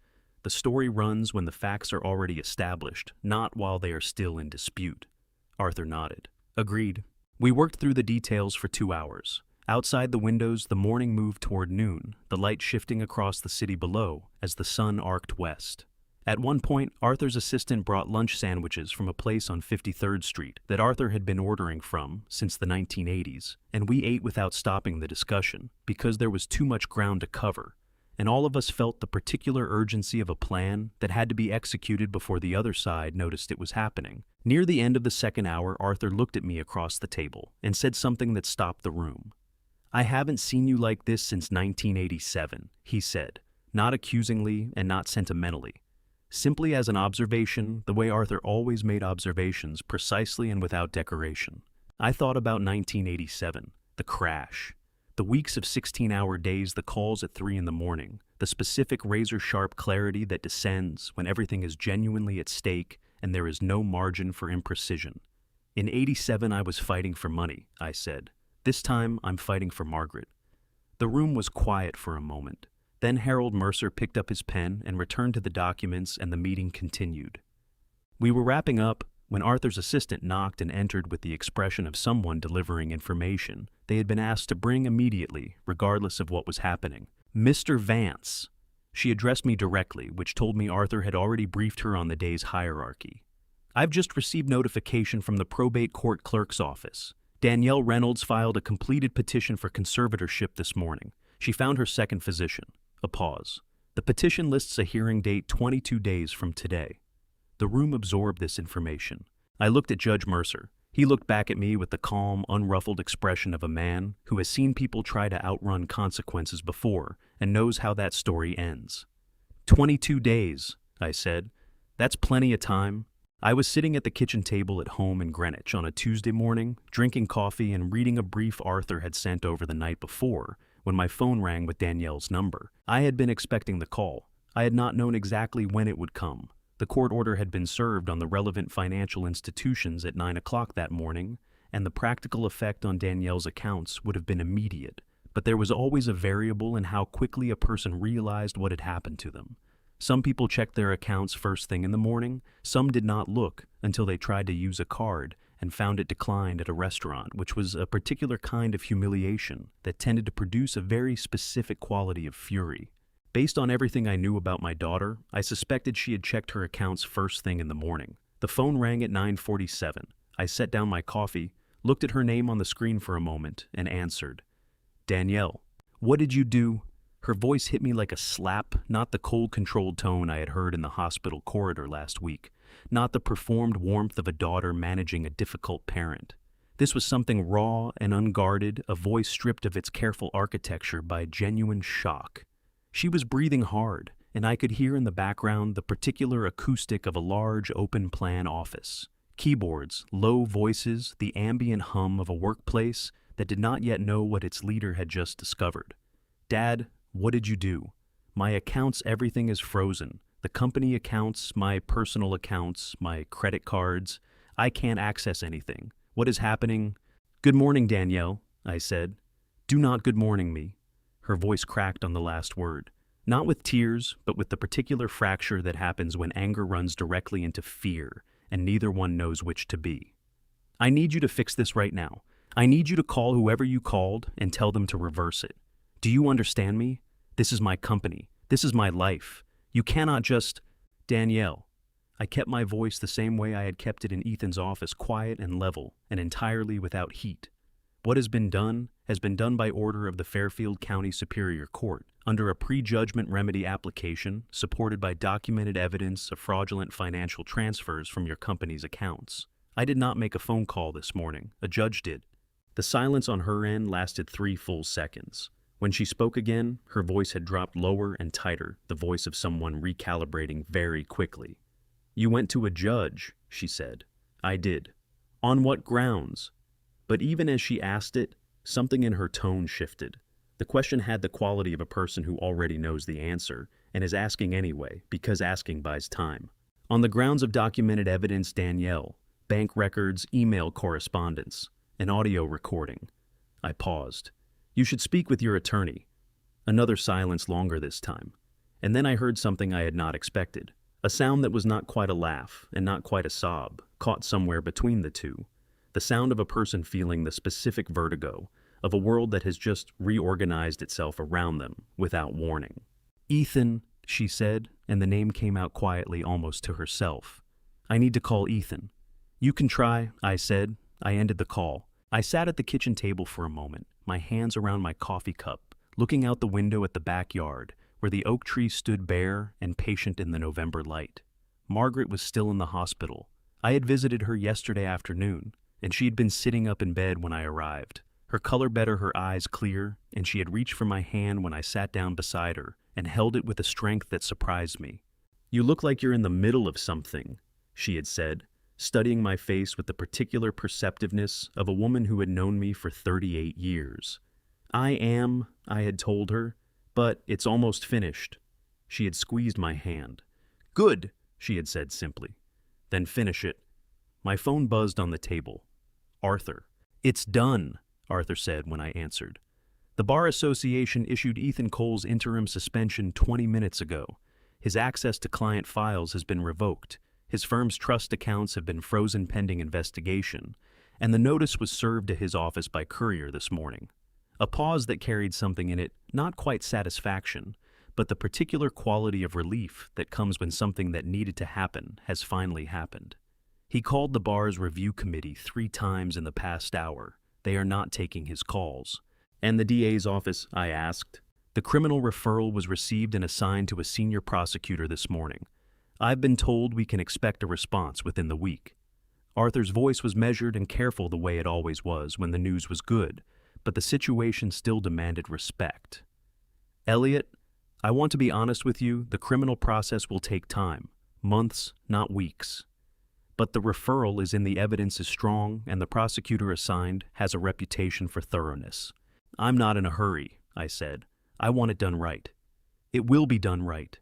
A: The story runs when the facts are already established, not while they are still in dispute." Arthur nodded. "Agreed." We worked through the details for 2 hours. Outside the windows, the morning moved toward noon, the light shifting across the city below as the sun arced west. At one point, Arthur's assistant brought lunch sandwiches from a place on 53rd Street that Arthur had been ordering from since the 1980s, and we ate without stopping the discussion because there was too much ground to cover, and all of us felt the particular urgency of a plan that had to be executed before the other side noticed it was happening. Near the end of the second hour, Arthur looked at me across the table and said something that stopped the room. "I haven't seen you like this since 1987, he said, not accusingly and not sentimentally. Simply as an observation, the way Arthur always made observations, precisely and without decoration. I thought about 1987, the crash. The weeks of 16-hour days, the calls at 3 in the morning, the specific razor-sharp clarity that descends when everything is genuinely at stake and there is no margin for imprecision. In 87, I was fighting for money," I said. "This time, I'm fighting for Margaret." The room was quiet for a moment. Then Harold Mercer picked up his pen and returned to the documents, and the meeting continued. We were wrapping up when Arthur's assistant knocked and entered with the expression of someone delivering information they had been asked to bring immediately, regardless of what was happening. Mr. Vance. She addressed me directly, which told me Arthur had already briefed her on the day's hierarchy. I've just received notification from the probate court clerk's office. Danielle Reynolds filed a completed petition for conservatorship this morning. She found her second physician. A pause. The petition lists a hearing date 22 days from today. The room absorbed this information. I looked at Judge Mercer. He looked back at me with the calm, unruffled expression of a man who has seen people try to outrun consequences before and knows how that story ends. 22 days, I said. That's plenty of time. I was sitting at the kitchen table at home in Greenwich on a Tuesday morning, drinking coffee and reading a brief Arthur had sent over the night before, when my phone rang with Danielle's number. I had been expecting the call. I had not known exactly when it would come. The court order had been served on the relevant financial institutions at 9 o'clock that morning, and the practical effect on Danielle's accounts would have been immediate. But there was always a variable in how quickly a person realized what had happened to them. Some people checked their accounts first thing in the morning. Some did not look until they tried to use a card and found it declined at a restaurant, which was a particular kind of humiliation that tended to produce a very specific quality of fury. Based on everything I knew about my daughter, I suspected she had checked her accounts first thing in the morning. The phone rang at 9:47. I set down my coffee, looked at her name on the screen for a moment, and answered. Danielle, what did you do? Her voice hit me like a slap, not the cold, controlled tone I had heard in the hospital corridor last week, not the performed warmth of a daughter managing a difficult parent. This was something raw and unguarded, a voice stripped of its careful architecture by genuine shock. She was breathing hard, and I could hear in the background the particular acoustic of a large open-plan office. Keyboards, low voices, the ambient hum of a workplace that did not yet know what its leader had just discovered. Dad, what did you do? My accounts, everything is frozen. The company accounts, my personal accounts, my credit cards. I can't access anything. What is happening? Good morning, Danielle, I said. Do not good morning me. Her voice cracked on the last word. Not with tears, but with the particular fracture that happens when anger runs directly into fear, and neither one knows which to be. I need you to fix this right now. I need you to call whoever you called and tell them to reverse it. Do you understand me? This is my company. This is my life. You cannot just... Danielle. I kept my voice the same way I had kept it in Ethan's office, quiet and level, and entirely without heat. What has been done by order of the Fairfield County Superior Court, under a prejudgment remedy application supported by documented evidence of fraudulent financial transfers from your company's accounts. I did not make a phone call this morning. A judge did. The silence on her end lasted 3 full seconds. When she spoke again, her voice had dropped lower and tighter, the voice of someone recalibrating very quickly. You went to a judge, she said. I did. On what grounds? But even as she asked it, something in her tone shifted. The question had the quality of a person who already knows the answer and is asking anyway, because asking buys time. On the grounds of documented evidence, Danielle, bank records, email correspondence, an audio recording. I paused. You should speak with your attorney. Another silence, longer this time. And then I heard something I had not expected. A sound that was not quite a laugh and not quite a sob, caught somewhere between the two. The sound of a person feeling the specific vertigo of a world that has just reorganized itself around them without warning. Ethan, she said, and the name came out quietly, almost to herself. I need to call Ethan. You can try, I said. I ended the call. I sat at the kitchen table for a moment, my hands around my coffee cup, looking out the window at the backyard, where the oak tree stood bare and patient in the November light. Margaret was still in the hospital. I had visited her yesterday afternoon, and she had been sitting up in bed when I arrived. Her color better, her eyes clear, and she had reached for my hand when I sat down beside her and held it with a strength that surprised me. You look like you're in the middle of something, she had said, studying my face with the particular perceptiveness of a woman who had known me for 38 years. I am, I had told her, but it's almost finished. She had squeezed my hand. Good, she had said simply. Then finish it. My phone buzzed on the table. Arthur. It's done, Arthur said when I answered. The Bar Association issued Ethan Cole's interim suspension 20 minutes ago. His access to client files has been revoked. His firm's trust accounts have been frozen pending investigation, and the notice was served to his office by courier this morning. A pause that carried something in it, not quite satisfaction, but the particular quality of relief that comes when something that needed to happen has finally happened. He called the bar's review committee 3 times in the past hour. They are not taking his calls. And the DA's office, I asked. The criminal referral was received and assigned to a senior prosecutor this morning. I've been told we can expect a response within the week. Arthur's voice was measured and careful the way it always was when the news was good, but the situation still demanded respect. Elliot, I want to be honest with you, the criminal process will take time, months, not weeks. But the referral is in, the evidence is strong, and the prosecutor assigned has a reputation for thoroughness. I'm not in a hurry, I said. I want it done right. It will be done right.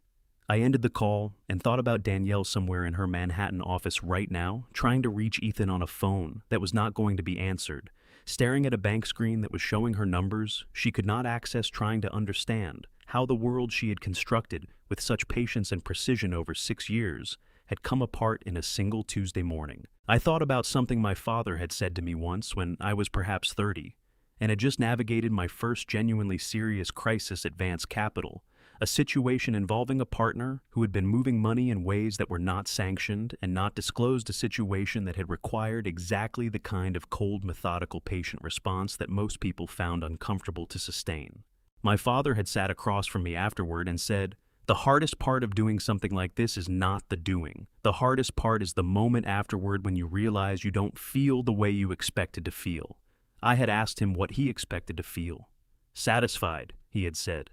A: I ended the call and thought about Danielle somewhere in her Manhattan office right now, trying to reach Ethan on a phone that was not going to be answered, staring at a bank screen that was showing her numbers she could not access, trying to understand how the world she had constructed with such patience and precision over 6 years had come apart in a single Tuesday morning. I thought about something my father had said to me once when I was perhaps 30, and had just navigated my first genuinely serious crisis at Vance Capital, a situation involving a partner who had been moving money in ways that were not sanctioned and not disclosed, a situation that had required exactly the kind of cold, methodical, patient response that most people found uncomfortable to sustain. My father had sat across from me afterward and said, "The hardest part of doing something like this is not the doing. The hardest part is the moment afterward when you realize you don't feel the way you expected to feel." I had asked him what he expected to feel. "Satisfied," he had said.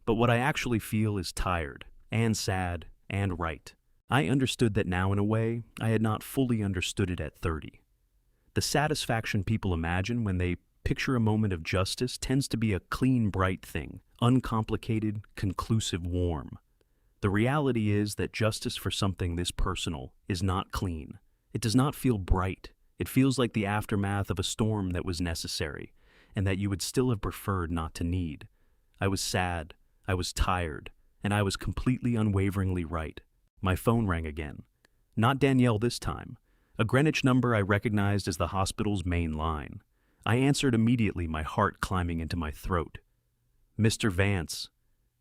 A: "But what I actually feel is tired, and sad, and right." I understood that now in a way I had not fully understood it at 30. The satisfaction people imagine when they picture a moment of justice tends to be a clean, bright thing, uncomplicated, conclusive, warm. The reality is that justice for something this personal is not clean. It does not feel bright. It feels like the aftermath of a storm that was necessary, and that you would still have preferred not to need. I was sad, I was tired, and I was completely unwaveringly right. My phone rang again. Not Danielle this time. A Greenwich number I recognized as the hospital's main line. I answered immediately, my heart climbing into my throat. "Mr. Vance."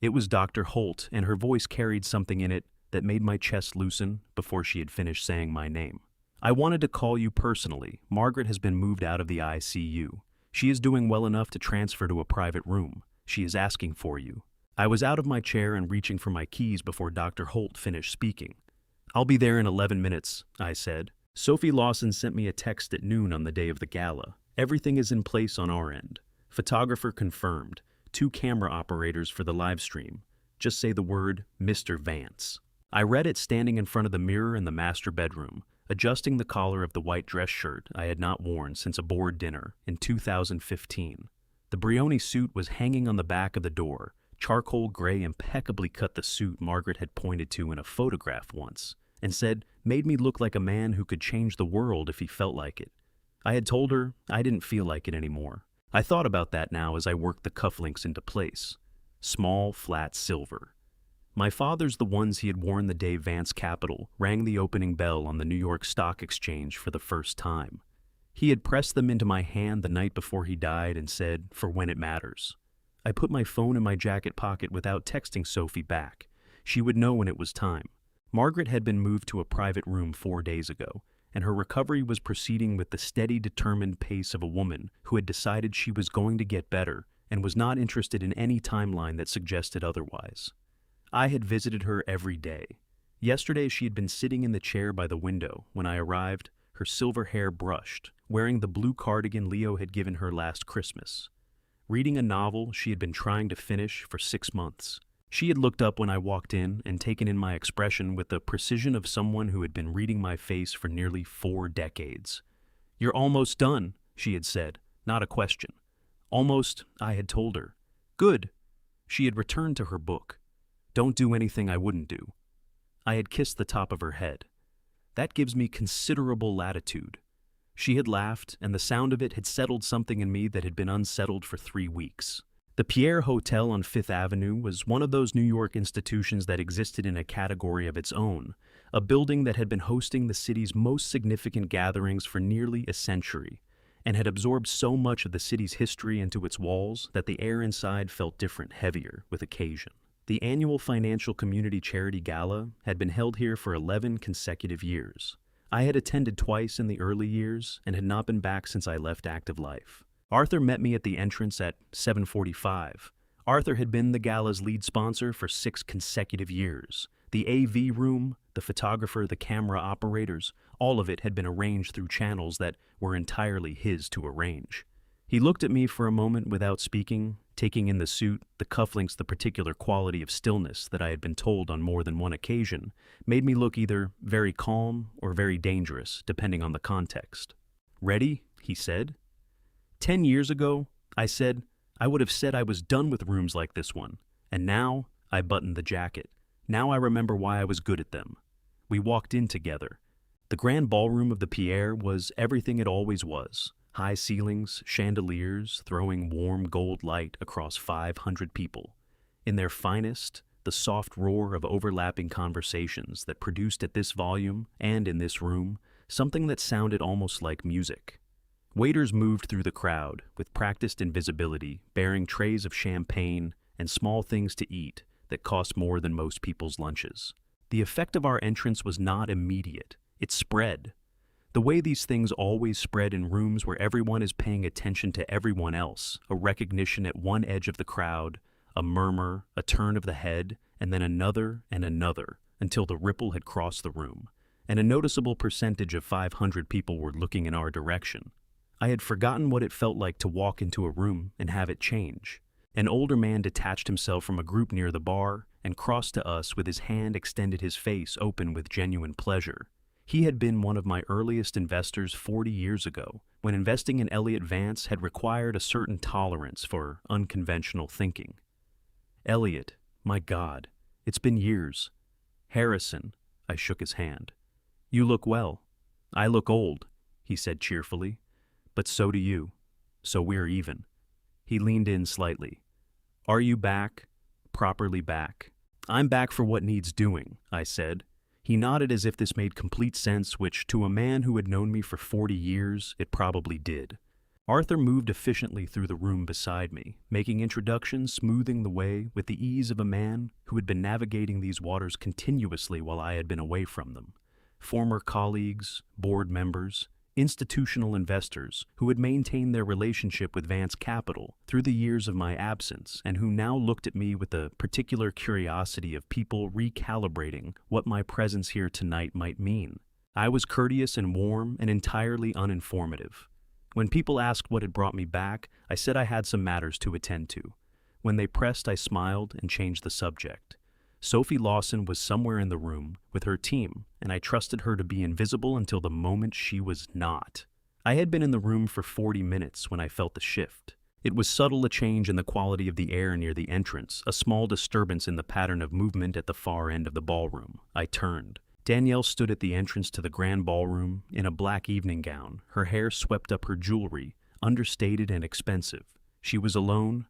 A: It was Dr. Holt, and her voice carried something in it that made my chest loosen before she had finished saying my name. "I wanted to call you personally. Margaret has been moved out of the ICU. She is doing well enough to transfer to a private room. She is asking for you." I was out of my chair and reaching for my keys before Dr. Holt finished speaking. "I'll be there in 11 minutes, I said. "Sophie Lawson sent me a text at noon on the day of the gala. Everything is in place on our end. Photographer confirmed. 2 camera operators for the live stream. Just say the word Mr. Vance." I read it standing in front of the mirror in the master bedroom, adjusting the collar of the white dress shirt I had not worn since a board dinner in 2015. The Brioni suit was hanging on the back of the door, charcoal gray, impeccably cut, the suit Margaret had pointed to in a photograph once, and said made me look like a man who could change the world if he felt like it. I had told her I didn't feel like it anymore. I thought about that now as I worked the cufflinks into place. Small, flat silver. My father's the ones he had worn the day Vance Capital rang the opening bell on the New York Stock Exchange for the first time. He had pressed them into my hand the night before he died and said, "For when it matters." I put my phone in my jacket pocket without texting Sophie back. She would know when it was time. Margaret had been moved to a private room 4 days ago, and her recovery was proceeding with the steady, determined pace of a woman who had decided she was going to get better and was not interested in any timeline that suggested otherwise. I had visited her every day. Yesterday she had been sitting in the chair by the window when I arrived, her silver hair brushed, wearing the blue cardigan Leo had given her last Christmas. Reading a novel she had been trying to finish for 6 months. She had looked up when I walked in and taken in my expression with the precision of someone who had been reading my face for nearly 4 decades. "You're almost done," she had said, not a question. "Almost," I had told her. "Good." She had returned to her book. "Don't do anything I wouldn't do." I had kissed the top of her head. "That gives me considerable latitude." She had laughed, and the sound of it had settled something in me that had been unsettled for 3 weeks. The Pierre Hotel on Fifth Avenue was one of those New York institutions that existed in a category of its own, a building that had been hosting the city's most significant gatherings for nearly a century, and had absorbed so much of the city's history into its walls that the air inside felt different, heavier, with occasion. The annual Financial Community Charity Gala had been held here for 11 consecutive years. I had attended twice in the early years and had not been back since I left active life. Arthur met me at the entrance at 7:45. Arthur had been the gala's lead sponsor for 6 consecutive years. The AV room, the photographer, the camera operators, all of it had been arranged through channels that were entirely his to arrange. He looked at me for a moment without speaking, taking in the suit, the cufflinks, the particular quality of stillness that I had been told on more than one occasion, made me look either very calm or very dangerous, depending on the context. "Ready?" he said. 10 years ago, I said, I would have said I was done with rooms like this one. And now, I buttoned the jacket. Now I remember why I was good at them. We walked in together. The grand ballroom of the Pierre was everything it always was. High ceilings, chandeliers, throwing warm gold light across 500 people. In their finest, the soft roar of overlapping conversations that produced at this volume and in this room something that sounded almost like music. Waiters moved through the crowd with practiced invisibility, bearing trays of champagne and small things to eat that cost more than most people's lunches. The effect of our entrance was not immediate. It spread. The way these things always spread in rooms where everyone is paying attention to everyone else, a recognition at one edge of the crowd, a murmur, a turn of the head, and then another and another, until the ripple had crossed the room, and a noticeable percentage of 500 people were looking in our direction. I had forgotten what it felt like to walk into a room and have it change. An older man detached himself from a group near the bar and crossed to us with his hand extended, his face open with genuine pleasure. He had been one of my earliest investors 40 years ago, when investing in Elliott Vance had required a certain tolerance for unconventional thinking. Elliott, my God, it's been years. Harrison, I shook his hand. You look well. I look old, he said cheerfully. But so do you. So we're even. He leaned in slightly. Are you back? Properly back. I'm back for what needs doing, I said. He nodded as if this made complete sense, which, to a man who had known me for 40 years, it probably did. Arthur moved efficiently through the room beside me, making introductions, smoothing the way with the ease of a man who had been navigating these waters continuously while I had been away from them. Former colleagues, board members, institutional investors who had maintained their relationship with Vance Capital through the years of my absence and who now looked at me with the particular curiosity of people recalibrating what my presence here tonight might mean. I was courteous and warm and entirely uninformative. When people asked what had brought me back, I said I had some matters to attend to. When they pressed, I smiled and changed the subject. Sophie Lawson was somewhere in the room with her team, and I trusted her to be invisible until the moment she was not. I had been in the room for 40 minutes when I felt the shift. It was subtle, a change in the quality of the air near the entrance, a small disturbance in the pattern of movement at the far end of the ballroom. I turned. Danielle stood at the entrance to the grand ballroom in a black evening gown, her hair swept up her jewelry, understated and expensive. She was alone.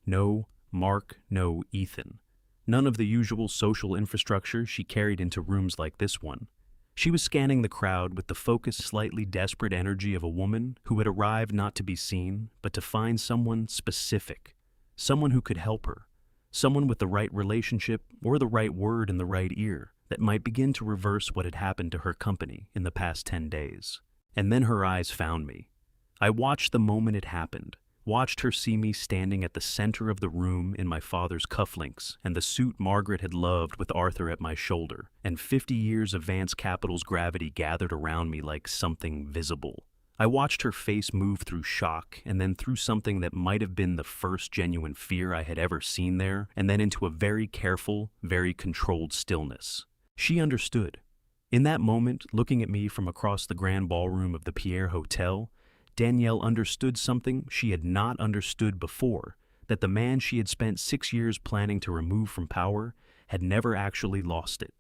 A: No Mark, no Ethan. None of the usual social infrastructure she carried into rooms like this one. She was scanning the crowd with the focused, slightly desperate energy of a woman who had arrived not to be seen, but to find someone specific, someone who could help her, someone with the right relationship or the right word in the right ear that might begin to reverse what had happened to her company in the past 10 days. And then her eyes found me. I watched the moment it happened. Watched her see me standing at the center of the room in my father's cufflinks and the suit Margaret had loved with Arthur at my shoulder, and 50 years of Vance Capital's gravity gathered around me like something visible. I watched her face move through shock and then through something that might have been the first genuine fear I had ever seen there, and then into a very careful, very controlled stillness. She understood. In that moment, looking at me from across the grand ballroom of the Pierre Hotel, Danielle understood something she had not understood before, that the man she had spent 6 years planning to remove from power had never actually lost it,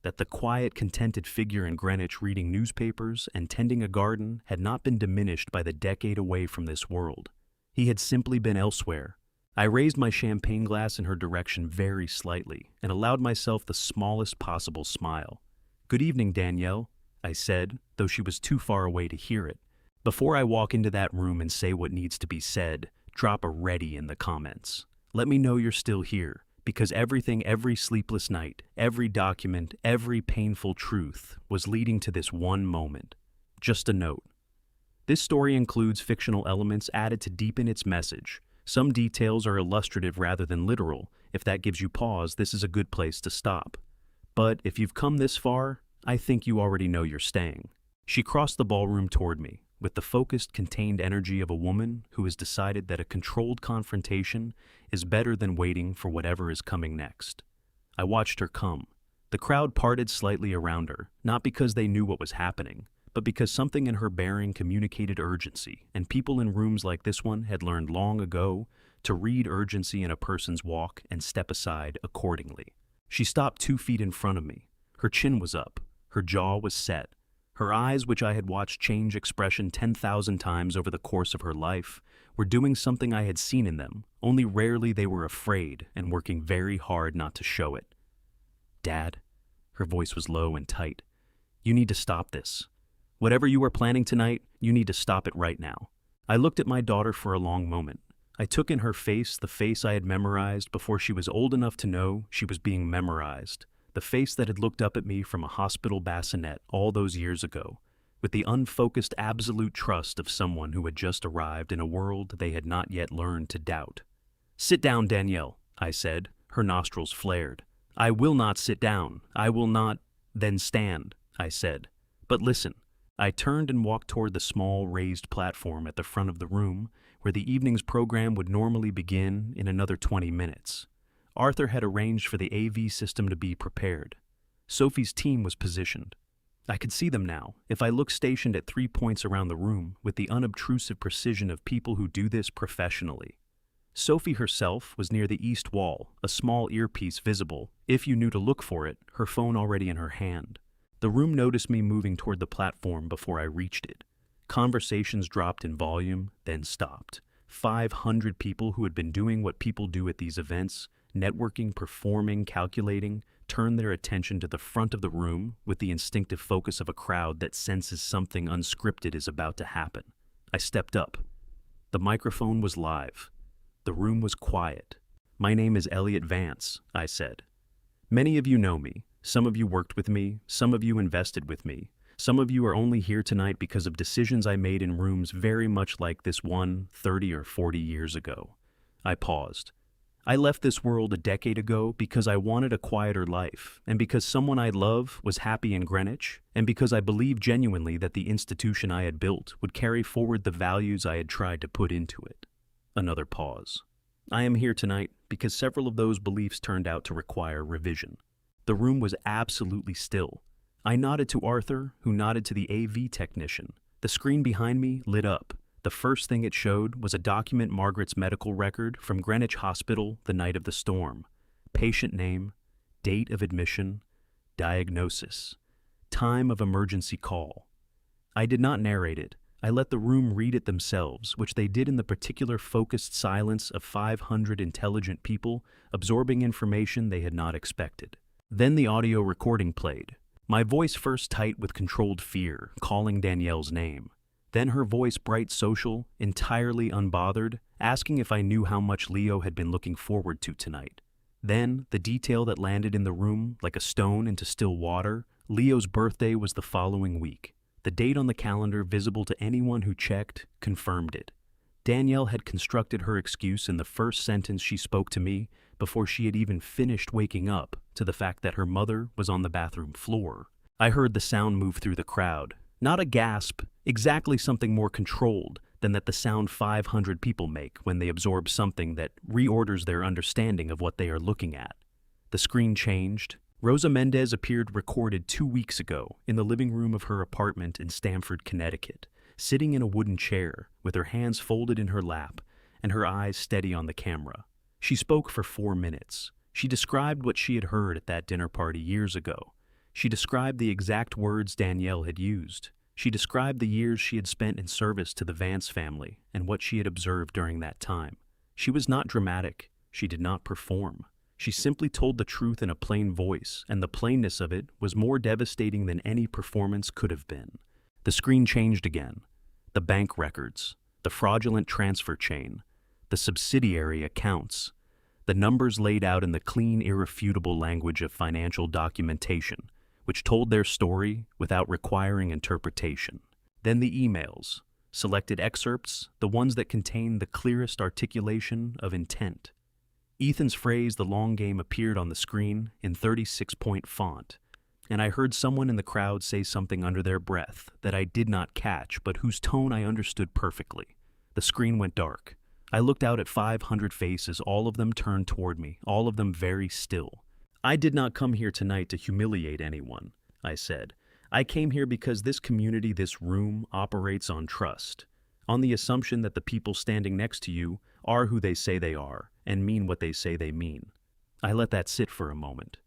A: that the quiet, contented figure in Greenwich reading newspapers and tending a garden had not been diminished by the decade away from this world. He had simply been elsewhere, I raised my champagne glass in her direction very slightly and allowed myself the smallest possible smile. "Good evening, Danielle," I said, though she was too far away to hear it. "Before I walk into that room and say what needs to be said, drop a ready in the comments. Let me know you're still here, because everything, every sleepless night, every document, every painful truth was leading to this one moment." Just a note. This story includes fictional elements added to deepen its message. Some details are illustrative rather than literal. If that gives you pause, this is a good place to stop. But if you've come this far, I think you already know you're staying. She crossed the ballroom toward me, with the focused, contained energy of a woman who has decided that a controlled confrontation is better than waiting for whatever is coming next. I watched her come. The crowd parted slightly around her, not because they knew what was happening, but because something in her bearing communicated urgency, and people in rooms like this one had learned long ago to read urgency in a person's walk and step aside accordingly. She stopped 2 feet in front of me. Her chin was up, her jaw was set. Her eyes, which I had watched change expression 10,000 times over the course of her life, were doing something I had seen in them, only rarely they were afraid and working very hard not to show it. "Dad," her voice was low and tight, "you need to stop this. Whatever you are planning tonight, you need to stop it right now." I looked at my daughter for a long moment. I took in her face, the face I had memorized before she was old enough to know she was being memorized, the face that had looked up at me from a hospital bassinet all those years ago, with the unfocused absolute trust of someone who had just arrived in a world they had not yet learned to doubt. "Sit down, Danielle," I said, her nostrils flared. "I will not sit down. I will not." "Then stand," I said. "But listen." I turned and walked toward the small raised platform at the front of the room where the evening's program would normally begin in another 20 minutes. Arthur had arranged for the AV system to be prepared. Sophie's team was positioned. I could see them now, if I looked stationed at 3 points around the room with the unobtrusive precision of people who do this professionally. Sophie herself was near the east wall, a small earpiece visible, if you knew to look for it, her phone already in her hand. The room noticed me moving toward the platform before I reached it. Conversations dropped in volume, then stopped. 500 people who had been doing what people do at these events, networking, performing, calculating, turned their attention to the front of the room with the instinctive focus of a crowd that senses something unscripted is about to happen. I stepped up. The microphone was live. The room was quiet. "My name is Elliot Vance," I said. "Many of you know me. Some of you worked with me, some of you invested with me. Some of you are only here tonight because of decisions I made in rooms very much like this one 30 or 40 years ago." I paused. "I left this world a decade ago because I wanted a quieter life, and because someone I love was happy in Greenwich, and because I believed genuinely that the institution I had built would carry forward the values I had tried to put into it." Another pause. "I am here tonight because several of those beliefs turned out to require revision." The room was absolutely still. I nodded to Arthur, who nodded to the AV technician. The screen behind me lit up. The first thing it showed was a document Margaret's medical record from Greenwich Hospital the night of the storm. Patient name, date of admission, diagnosis, time of emergency call. I did not narrate it. I let the room read it themselves, which they did in the particular focused silence of 500 intelligent people absorbing information they had not expected. Then the audio recording played. My voice first tight with controlled fear, calling Danielle's name. Then her voice bright social, entirely unbothered, asking if I knew how much Leo had been looking forward to tonight. Then, the detail that landed in the room like a stone into still water, Leo's birthday was the following week. The date on the calendar visible to anyone who checked confirmed it. Danielle had constructed her excuse in the first sentence she spoke to me before she had even finished waking up to the fact that her mother was on the bathroom floor. I heard the sound move through the crowd. Not a gasp, exactly something more controlled than that the sound 500 people make when they absorb something that reorders their understanding of what they are looking at. The screen changed. Rosa Mendez appeared recorded 2 weeks ago in the living room of her apartment in Stamford, Connecticut, sitting in a wooden chair with her hands folded in her lap and her eyes steady on the camera. She spoke for 4 minutes. She described what she had heard at that dinner party years ago. She described the exact words Danielle had used. She described the years she had spent in service to the Vance family and what she had observed during that time. She was not dramatic. She did not perform. She simply told the truth in a plain voice, and the plainness of it was more devastating than any performance could have been. The screen changed again. The bank records, the fraudulent transfer chain, the subsidiary accounts, the numbers laid out in the clean, irrefutable language of financial documentation, which told their story without requiring interpretation. Then the emails, selected excerpts, the ones that contained the clearest articulation of intent. Ethan's phrase, "the long game," appeared on the screen in 36-point font, and I heard someone in the crowd say something under their breath that I did not catch, but whose tone I understood perfectly. The screen went dark. I looked out at 500 faces, all of them turned toward me, all of them very still. "I did not come here tonight to humiliate anyone," I said. "I came here because this community, this room, operates on trust, on the assumption that the people standing next to you are who they say they are and mean what they say they mean." I let that sit for a moment.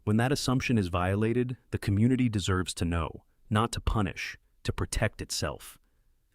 A: When that assumption is violated, the community deserves to know, not to punish, to protect itself.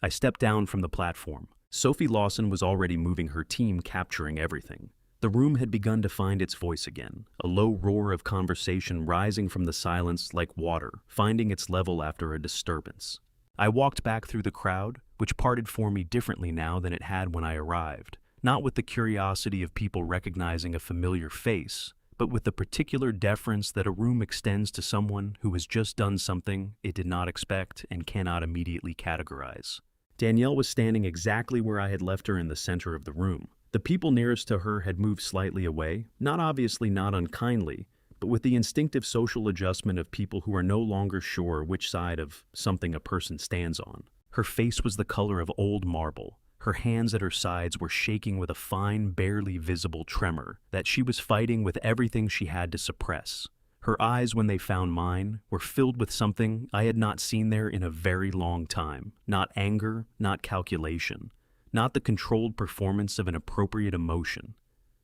A: I stepped down from the platform. Sophie Lawson was already moving her team, capturing everything. The room had begun to find its voice again, a low roar of conversation rising from the silence like water, finding its level after a disturbance. I walked back through the crowd, which parted for me differently now than it had when I arrived, not with the curiosity of people recognizing a familiar face, but with the particular deference that a room extends to someone who has just done something it did not expect and cannot immediately categorize. Danielle was standing exactly where I had left her in the center of the room. The people nearest to her had moved slightly away, not unkindly, but with the instinctive social adjustment of people who are no longer sure which side of something a person stands on. Her face was the color of old marble. Her hands at her sides were shaking with a fine, barely visible tremor that she was fighting with everything she had to suppress. Her eyes, when they found mine, were filled with something I had not seen there in a very long time. Not anger, not calculation, not the controlled performance of an appropriate emotion.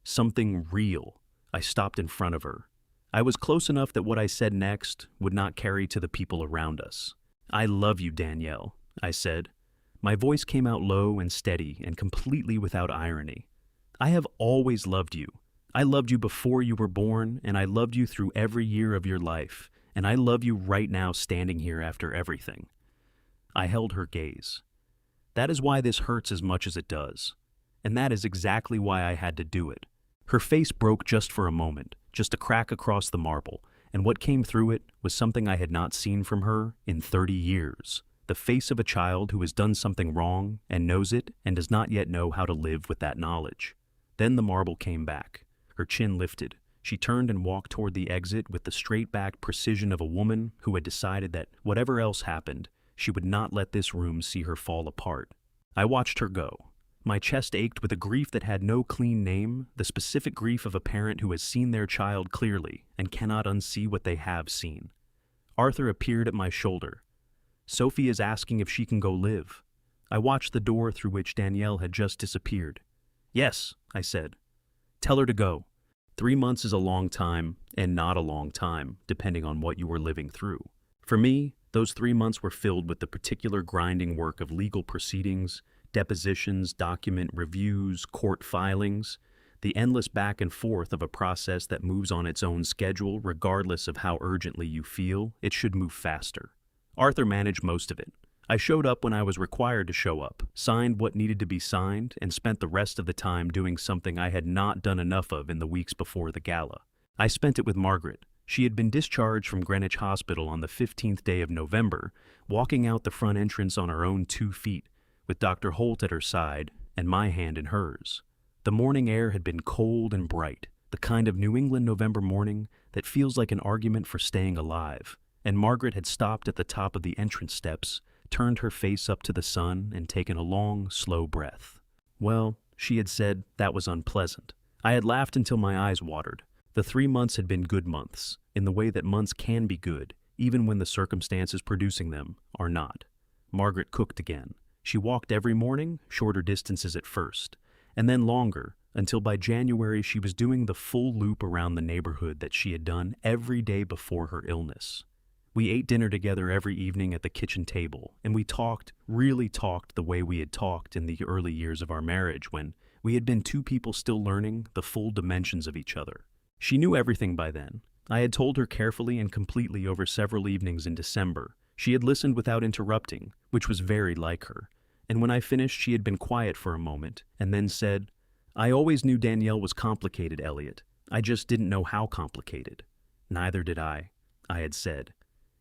A: Something real. I stopped in front of her. I was close enough that what I said next would not carry to the people around us. "I love you, Danielle," I said. My voice came out low and steady and completely without irony. "I have always loved you. I loved you before you were born, and I loved you through every year of your life, and I love you right now standing here after everything." I held her gaze. "That is why this hurts as much as it does, and that is exactly why I had to do it." Her face broke just for a moment, just a crack across the marble, and what came through it was something I had not seen from her in 30 years. The face of a child who has done something wrong and knows it and does not yet know how to live with that knowledge. Then the marble came back. Her chin lifted. She turned and walked toward the exit with the straight-back precision of a woman who had decided that whatever else happened, she would not let this room see her fall apart. I watched her go. My chest ached with a grief that had no clean name, the specific grief of a parent who has seen their child clearly and cannot unsee what they have seen. Arthur appeared at my shoulder. "Sophie is asking if she can go live." I watched the door through which Danielle had just disappeared. "Yes," I said. "Tell her to go. 3 months is a long time and not a long time, depending on what you were living through. For me, those 3 months were filled with the particular grinding work of legal proceedings, depositions, document reviews, court filings, the endless back and forth of a process that moves on its own schedule regardless of how urgently you feel it should move faster. Arthur managed most of it. I showed up when I was required to show up, signed what needed to be signed, and spent the rest of the time doing something I had not done enough of in the weeks before the gala. I spent it with Margaret. She had been discharged from Greenwich Hospital on the 15th day of November, walking out the front entrance on her own 2 feet, with Dr. Holt at her side and my hand in hers. The morning air had been cold and bright, the kind of New England November morning that feels like an argument for staying alive, and Margaret had stopped at the top of the entrance steps, turned her face up to the sun, and taken a long, slow breath. Well, she had said that was unpleasant. I had laughed until my eyes watered. The 3 months had been good months, in the way that months can be good, even when the circumstances producing them are not. Margaret cooked again. She walked every morning, shorter distances at first, and then longer, until by January she was doing the full loop around the neighborhood that she had done every day before her illness. We ate dinner together every evening at the kitchen table, and we talked, really talked the way we had talked in the early years of our marriage when We had been two people still learning the full dimensions of each other. She knew everything by then. I had told her carefully and completely over several evenings in December. She had listened without interrupting, which was very like her. And when I finished, she had been quiet for a moment, and then said, "I always knew Danielle was complicated, Elliot. I just didn't know how complicated." "Neither did I had said.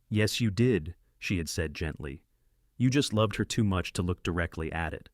A: "Yes, you did," she had said gently. "You just loved her too much to look directly at it."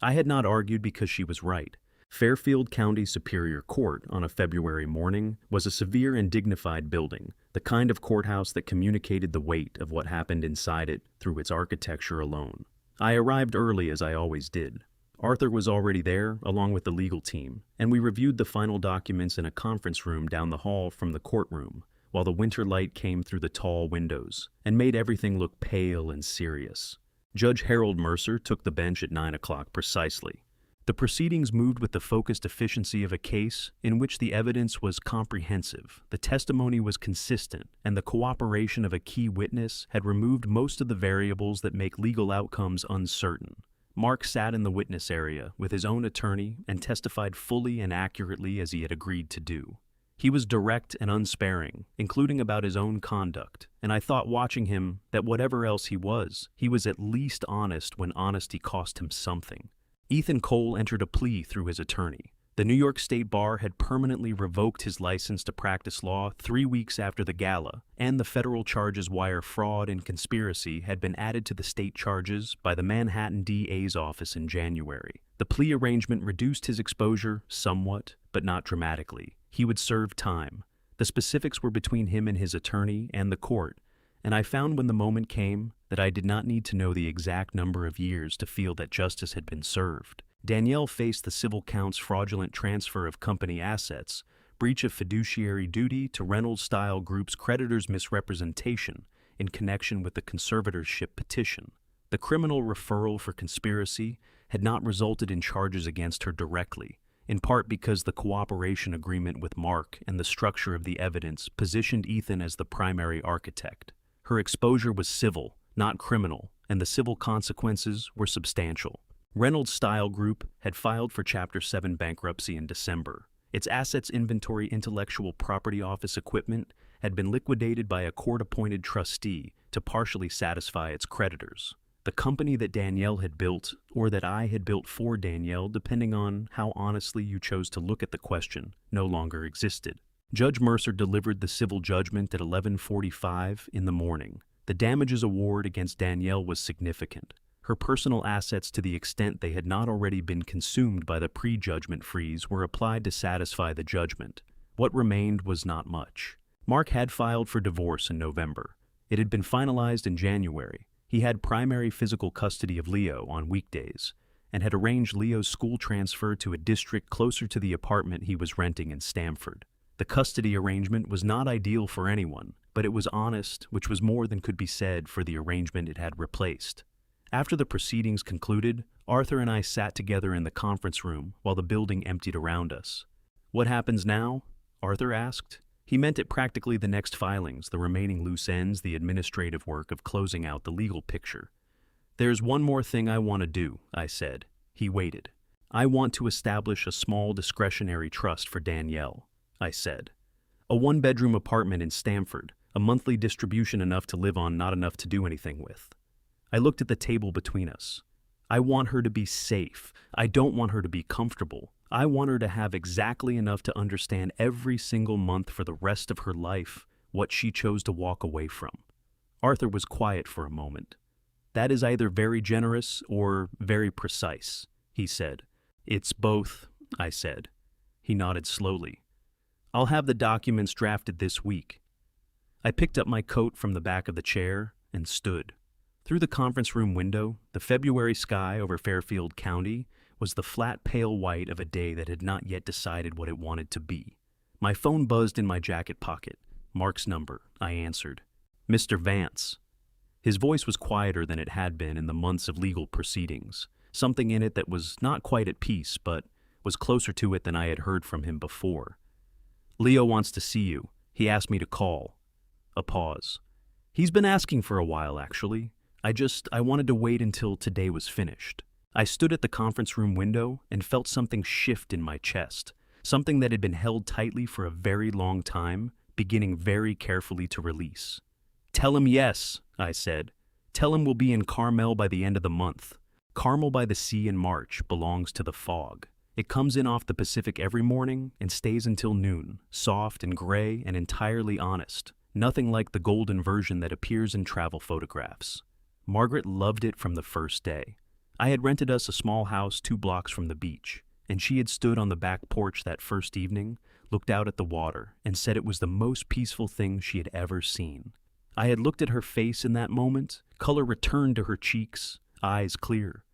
A: I had not argued because she was right. Fairfield County Superior Court on a February morning was a severe and dignified building, the kind of courthouse that communicated the weight of what happened inside it through its architecture alone. I arrived early as I always did. Arthur was already there, along with the legal team, and we reviewed the final documents in a conference room down the hall from the courtroom, while the winter light came through the tall windows and made everything look pale and serious. Judge Harold Mercer took the bench at 9 o'clock precisely. The proceedings moved with the focused efficiency of a case in which the evidence was comprehensive, the testimony was consistent, and the cooperation of a key witness had removed most of the variables that make legal outcomes uncertain. Mark sat in the witness area with his own attorney and testified fully and accurately as he had agreed to do. He was direct and unsparing, including about his own conduct, and I thought watching him that whatever else he was at least honest when honesty cost him something. Ethan Cole entered a plea through his attorney. The New York State Bar had permanently revoked his license to practice law 3 weeks after the gala, and the federal charges wire fraud and conspiracy had been added to the state charges by the Manhattan DA's office in January. The plea arrangement reduced his exposure somewhat, but not dramatically. He would serve time. The specifics were between him and his attorney and the court, and I found when the moment came that I did not need to know the exact number of years to feel that justice had been served. Danielle faced the civil counts fraudulent transfer of company assets, breach of fiduciary duty to Reynolds-style group's creditors' misrepresentation in connection with the conservatorship petition. The criminal referral for conspiracy had not resulted in charges against her directly, in part because the cooperation agreement with Mark and the structure of the evidence positioned Ethan as the primary architect. Her exposure was civil, not criminal, and the civil consequences were substantial. Reynolds-style group had filed for Chapter 7 bankruptcy in December. Its assets inventory intellectual property office equipment had been liquidated by a court-appointed trustee to partially satisfy its creditors. The company that Danielle had built, or that I had built for Danielle, depending on how honestly you chose to look at the question, no longer existed. Judge Mercer delivered the civil judgment at 11:45 in the morning. The damages award against Danielle was significant. Her personal assets, to the extent they had not already been consumed by the pre-judgment freeze, were applied to satisfy the judgment. What remained was not much. Mark had filed for divorce in November. It had been finalized in January. He had primary physical custody of Leo on weekdays and had arranged Leo's school transfer to a district closer to the apartment he was renting in Stamford. The custody arrangement was not ideal for anyone, but it was honest, which was more than could be said for the arrangement it had replaced. After the proceedings concluded, Arthur and I sat together in the conference room while the building emptied around us. "What happens now?" Arthur asked. He meant it practically the next filings, the remaining loose ends, the administrative work of closing out the legal picture. "There's one more thing I want to do," I said. He waited. "I want to establish a small discretionary trust for Danielle," I said. "A one-bedroom apartment in Stamford, a monthly distribution enough to live on, not enough to do anything with." I looked at the table between us. "I want her to be safe. I don't want her to be comfortable. I want her to have exactly enough to understand every single month for the rest of her life what she chose to walk away from." Arthur was quiet for a moment. "That is either very generous or very precise," he said. "It's both," I said. He nodded slowly. "I'll have the documents drafted this week." I picked up my coat from the back of the chair and stood. Through the conference room window, the February sky over Fairfield County was the flat pale white of a day that had not yet decided what it wanted to be. My phone buzzed in my jacket pocket. Mark's number, I answered. "Mr. Vance." His voice was quieter than it had been in the months of legal proceedings, something in it that was not quite at peace, but was closer to it than I had heard from him before. "Leo wants to see you. He asked me to call." A pause. "He's been asking for a while, actually. I wanted to wait until today was finished." I stood at the conference room window and felt something shift in my chest, something that had been held tightly for a very long time, beginning very carefully to release. "Tell him yes," I said. "Tell him we'll be in Carmel by the end of the month. Carmel by the sea in March belongs to the fog. It comes in off the Pacific every morning and stays until noon, soft and gray and entirely honest, nothing like the golden version that appears in travel photographs." Margaret loved it from the first day. I had rented us a small house 2 blocks from the beach, and she had stood on the back porch that first evening, looked out at the water, and said it was the most peaceful thing she had ever seen. I had looked at her face in that moment, color returned to her cheeks, eyes clear.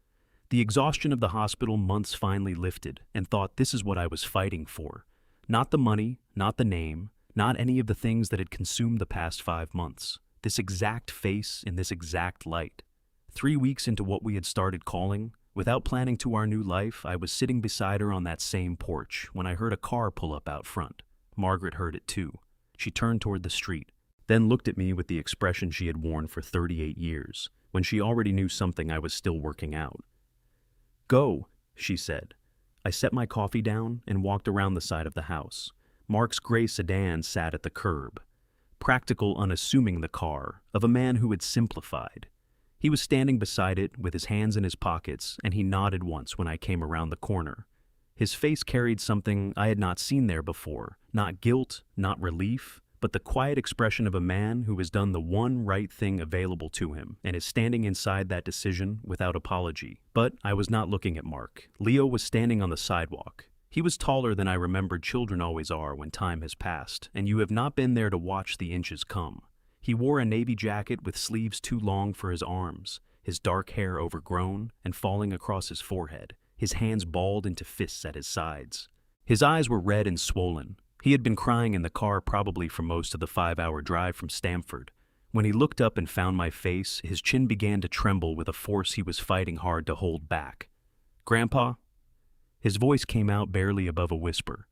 A: The exhaustion of the hospital months finally lifted, and thought this is what I was fighting for. Not the money, not the name, not any of the things that had consumed the past 5 months. This exact face in this exact light. 3 weeks into what we had started calling, without planning to our new life, I was sitting beside her on that same porch when I heard a car pull up out front. Margaret heard it too. She turned toward the street, then looked at me with the expression she had worn for 38 years, when she already knew something I was still working out. "Go," she said. I set my coffee down and walked around the side of the house. Mark's gray sedan sat at the curb. Practical, unassuming the car, of a man who had simplified. He was standing beside it with his hands in his pockets, and he nodded once when I came around the corner. His face carried something I had not seen there before, not guilt, not relief, but the quiet expression of a man who has done the one right thing available to him and is standing inside that decision without apology. But I was not looking at Mark. Leo was standing on the sidewalk. He was taller than I remembered children always are when time has passed, and you have not been there to watch the inches come. He wore a navy jacket with sleeves too long for his arms, his dark hair overgrown and falling across his forehead, his hands balled into fists at his sides. His eyes were red and swollen. He had been crying in the car probably for most of the 5-hour drive from Stamford. When he looked up and found my face, his chin began to tremble with a force he was fighting hard to hold back. "Grandpa?" His voice came out barely above a whisper.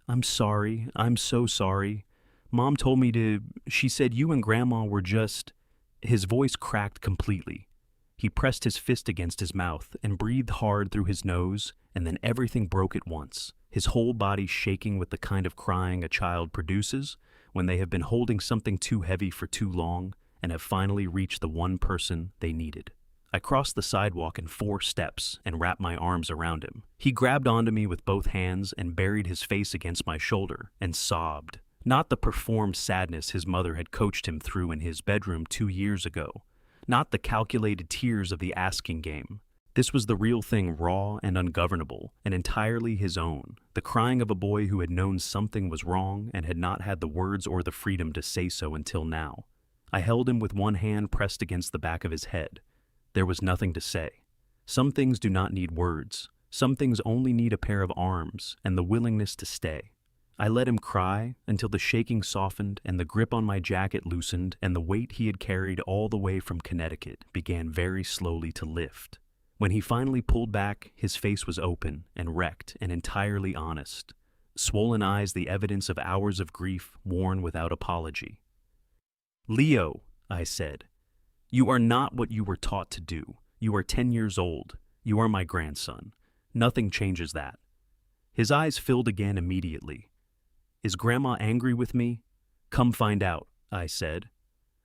A: "I'm sorry. I'm so sorry. Mom told me to... She said you and Grandma were just..." His voice cracked completely. He pressed his fist against his mouth and breathed hard through his nose, and then everything broke at once, his whole body shaking with the kind of crying a child produces when they have been holding something too heavy for too long and have finally reached the one person they needed. I crossed the sidewalk in 4 steps and wrapped my arms around him. He grabbed onto me with both hands and buried his face against my shoulder and sobbed. Not the performed sadness his mother had coached him through in his bedroom 2 years ago. Not the calculated tears of the asking game. This was the real thing, raw and ungovernable, and entirely his own, the crying of a boy who had known something was wrong and had not had the words or the freedom to say so until now. I held him with one hand pressed against the back of his head. There was nothing to say. Some things do not need words. Some things only need a pair of arms and the willingness to stay. I let him cry until the shaking softened and the grip on my jacket loosened and the weight he had carried all the way from Connecticut began very slowly to lift. When he finally pulled back, his face was open and wrecked and entirely honest. Swollen eyes, the evidence of hours of grief worn without apology. "Leo," I said, "you are not what you were taught to do. You are 10 years old. You are my grandson. Nothing changes that." His eyes filled again immediately. "Is Grandma angry with me?" "Come find out," I said.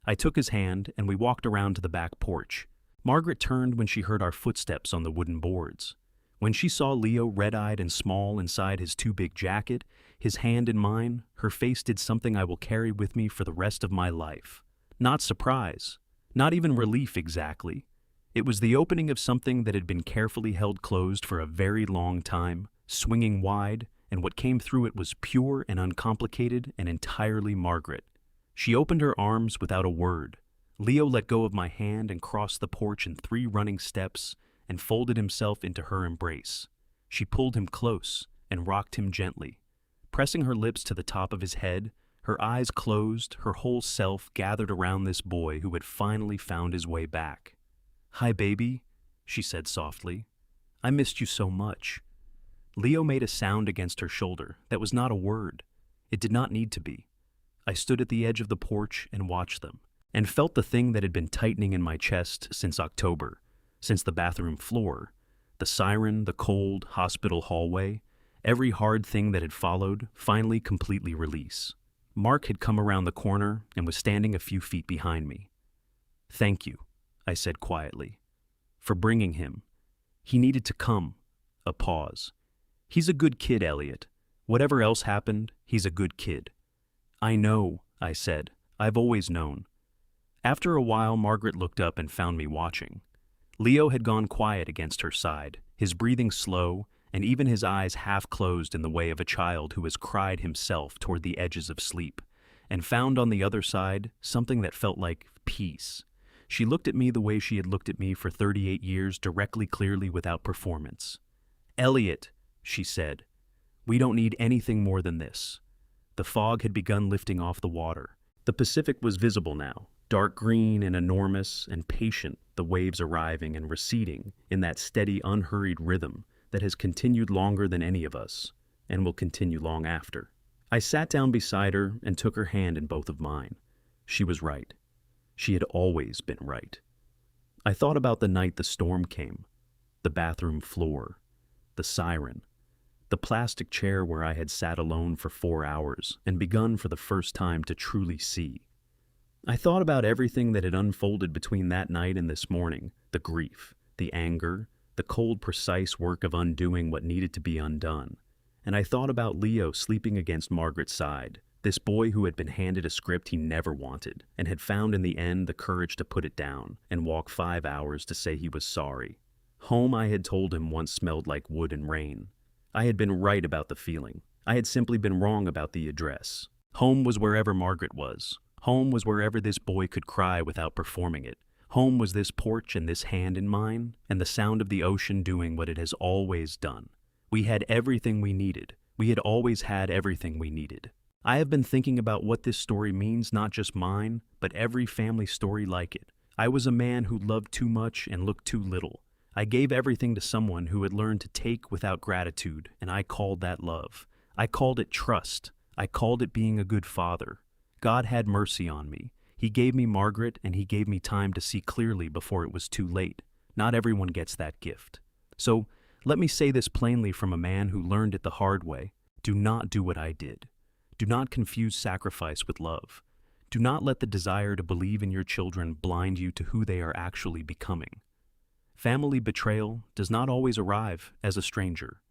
A: I took his hand and we walked around to the back porch. Margaret turned when she heard our footsteps on the wooden boards. When she saw Leo red-eyed and small inside his too big jacket, his hand in mine, her face did something I will carry with me for the rest of my life. Not surprise, not even relief exactly. It was the opening of something that had been carefully held closed for a very long time, swinging wide, and what came through it was pure and uncomplicated and entirely Margaret. She opened her arms without a word. Leo let go of my hand and crossed the porch in 3 running steps and folded himself into her embrace. She pulled him close and rocked him gently. Pressing her lips to the top of his head, her eyes closed, her whole self gathered around this boy who had finally found his way back. "Hi, baby," she said softly. "I missed you so much." Leo made a sound against her shoulder that was not a word. It did not need to be. I stood at the edge of the porch and watched them, and felt the thing that had been tightening in my chest since October, since the bathroom floor, The siren, the cold, hospital hallway, every hard thing that had followed, finally completely release. Mark had come around the corner and was standing a few feet behind me. "Thank you," I said quietly, "for bringing him. He needed to come." A pause. "He's a good kid, Elliot. Whatever else happened, he's a good kid." "I know," I said. "I've always known." After a while, Margaret looked up and found me watching. Leo had gone quiet against her side, his breathing slow, and even his eyes half closed in the way of a child who has cried himself toward the edges of sleep, and found on the other side something that felt like peace. She looked at me the way she had looked at me for 38 years, directly, clearly, without performance. "Elliot," she said, "we don't need anything more than this." The fog had begun lifting off the water. The Pacific was visible now, dark green and enormous and patient, the waves arriving and receding in that steady, unhurried rhythm that has continued longer than any of us, and will continue long after. I sat down beside her and took her hand in both of mine. She was right. She had always been right. I thought about the night the storm came, the bathroom floor, the siren, the plastic chair where I had sat alone for 4 hours and begun for the first time to truly see. I thought about everything that had unfolded between that night and this morning, the grief, the anger, the cold, precise work of undoing what needed to be undone. And I thought about Leo sleeping against Margaret's side, this boy who had been handed a script he never wanted, and had found in the end the courage to put it down and walk 5 hours to say he was sorry. Home, I had told him, once smelled like wood and rain. I had been right about the feeling. I had simply been wrong about the address. Home was wherever Margaret was. Home was wherever this boy could cry without performing it. Home was this porch and this hand in mine, and the sound of the ocean doing what it has always done. We had everything we needed. We had always had everything we needed. I have been thinking about what this story means, not just mine, but every family story like it. I was a man who loved too much and looked too little. I gave everything to someone who had learned to take without gratitude, and I called that love. I called it trust. I called it being a good father. God had mercy on me. He gave me Margaret, and he gave me time to see clearly before it was too late. Not everyone gets that gift. So, let me say this plainly from a man who learned it the hard way. Do not do what I did. Do not confuse sacrifice with love. Do not let the desire to believe in your children blind you to who they are actually becoming. Family betrayal does not always arrive as a stranger.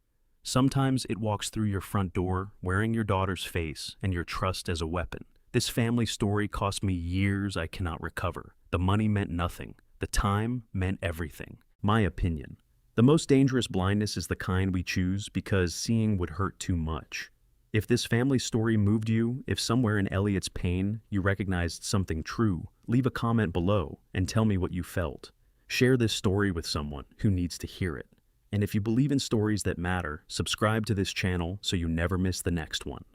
A: Sometimes it walks through your front door, wearing your daughter's face and your trust as a weapon. This family story cost me years I cannot recover. The money meant nothing. The time meant everything. My opinion. The most dangerous blindness is the kind we choose because seeing would hurt too much. If this family story moved you, if somewhere in Elliot's pain you recognized something true, leave a comment below and tell me what you felt. Share this story with someone who needs to hear it. And if you believe in stories that matter, subscribe to this channel so you never miss the next one.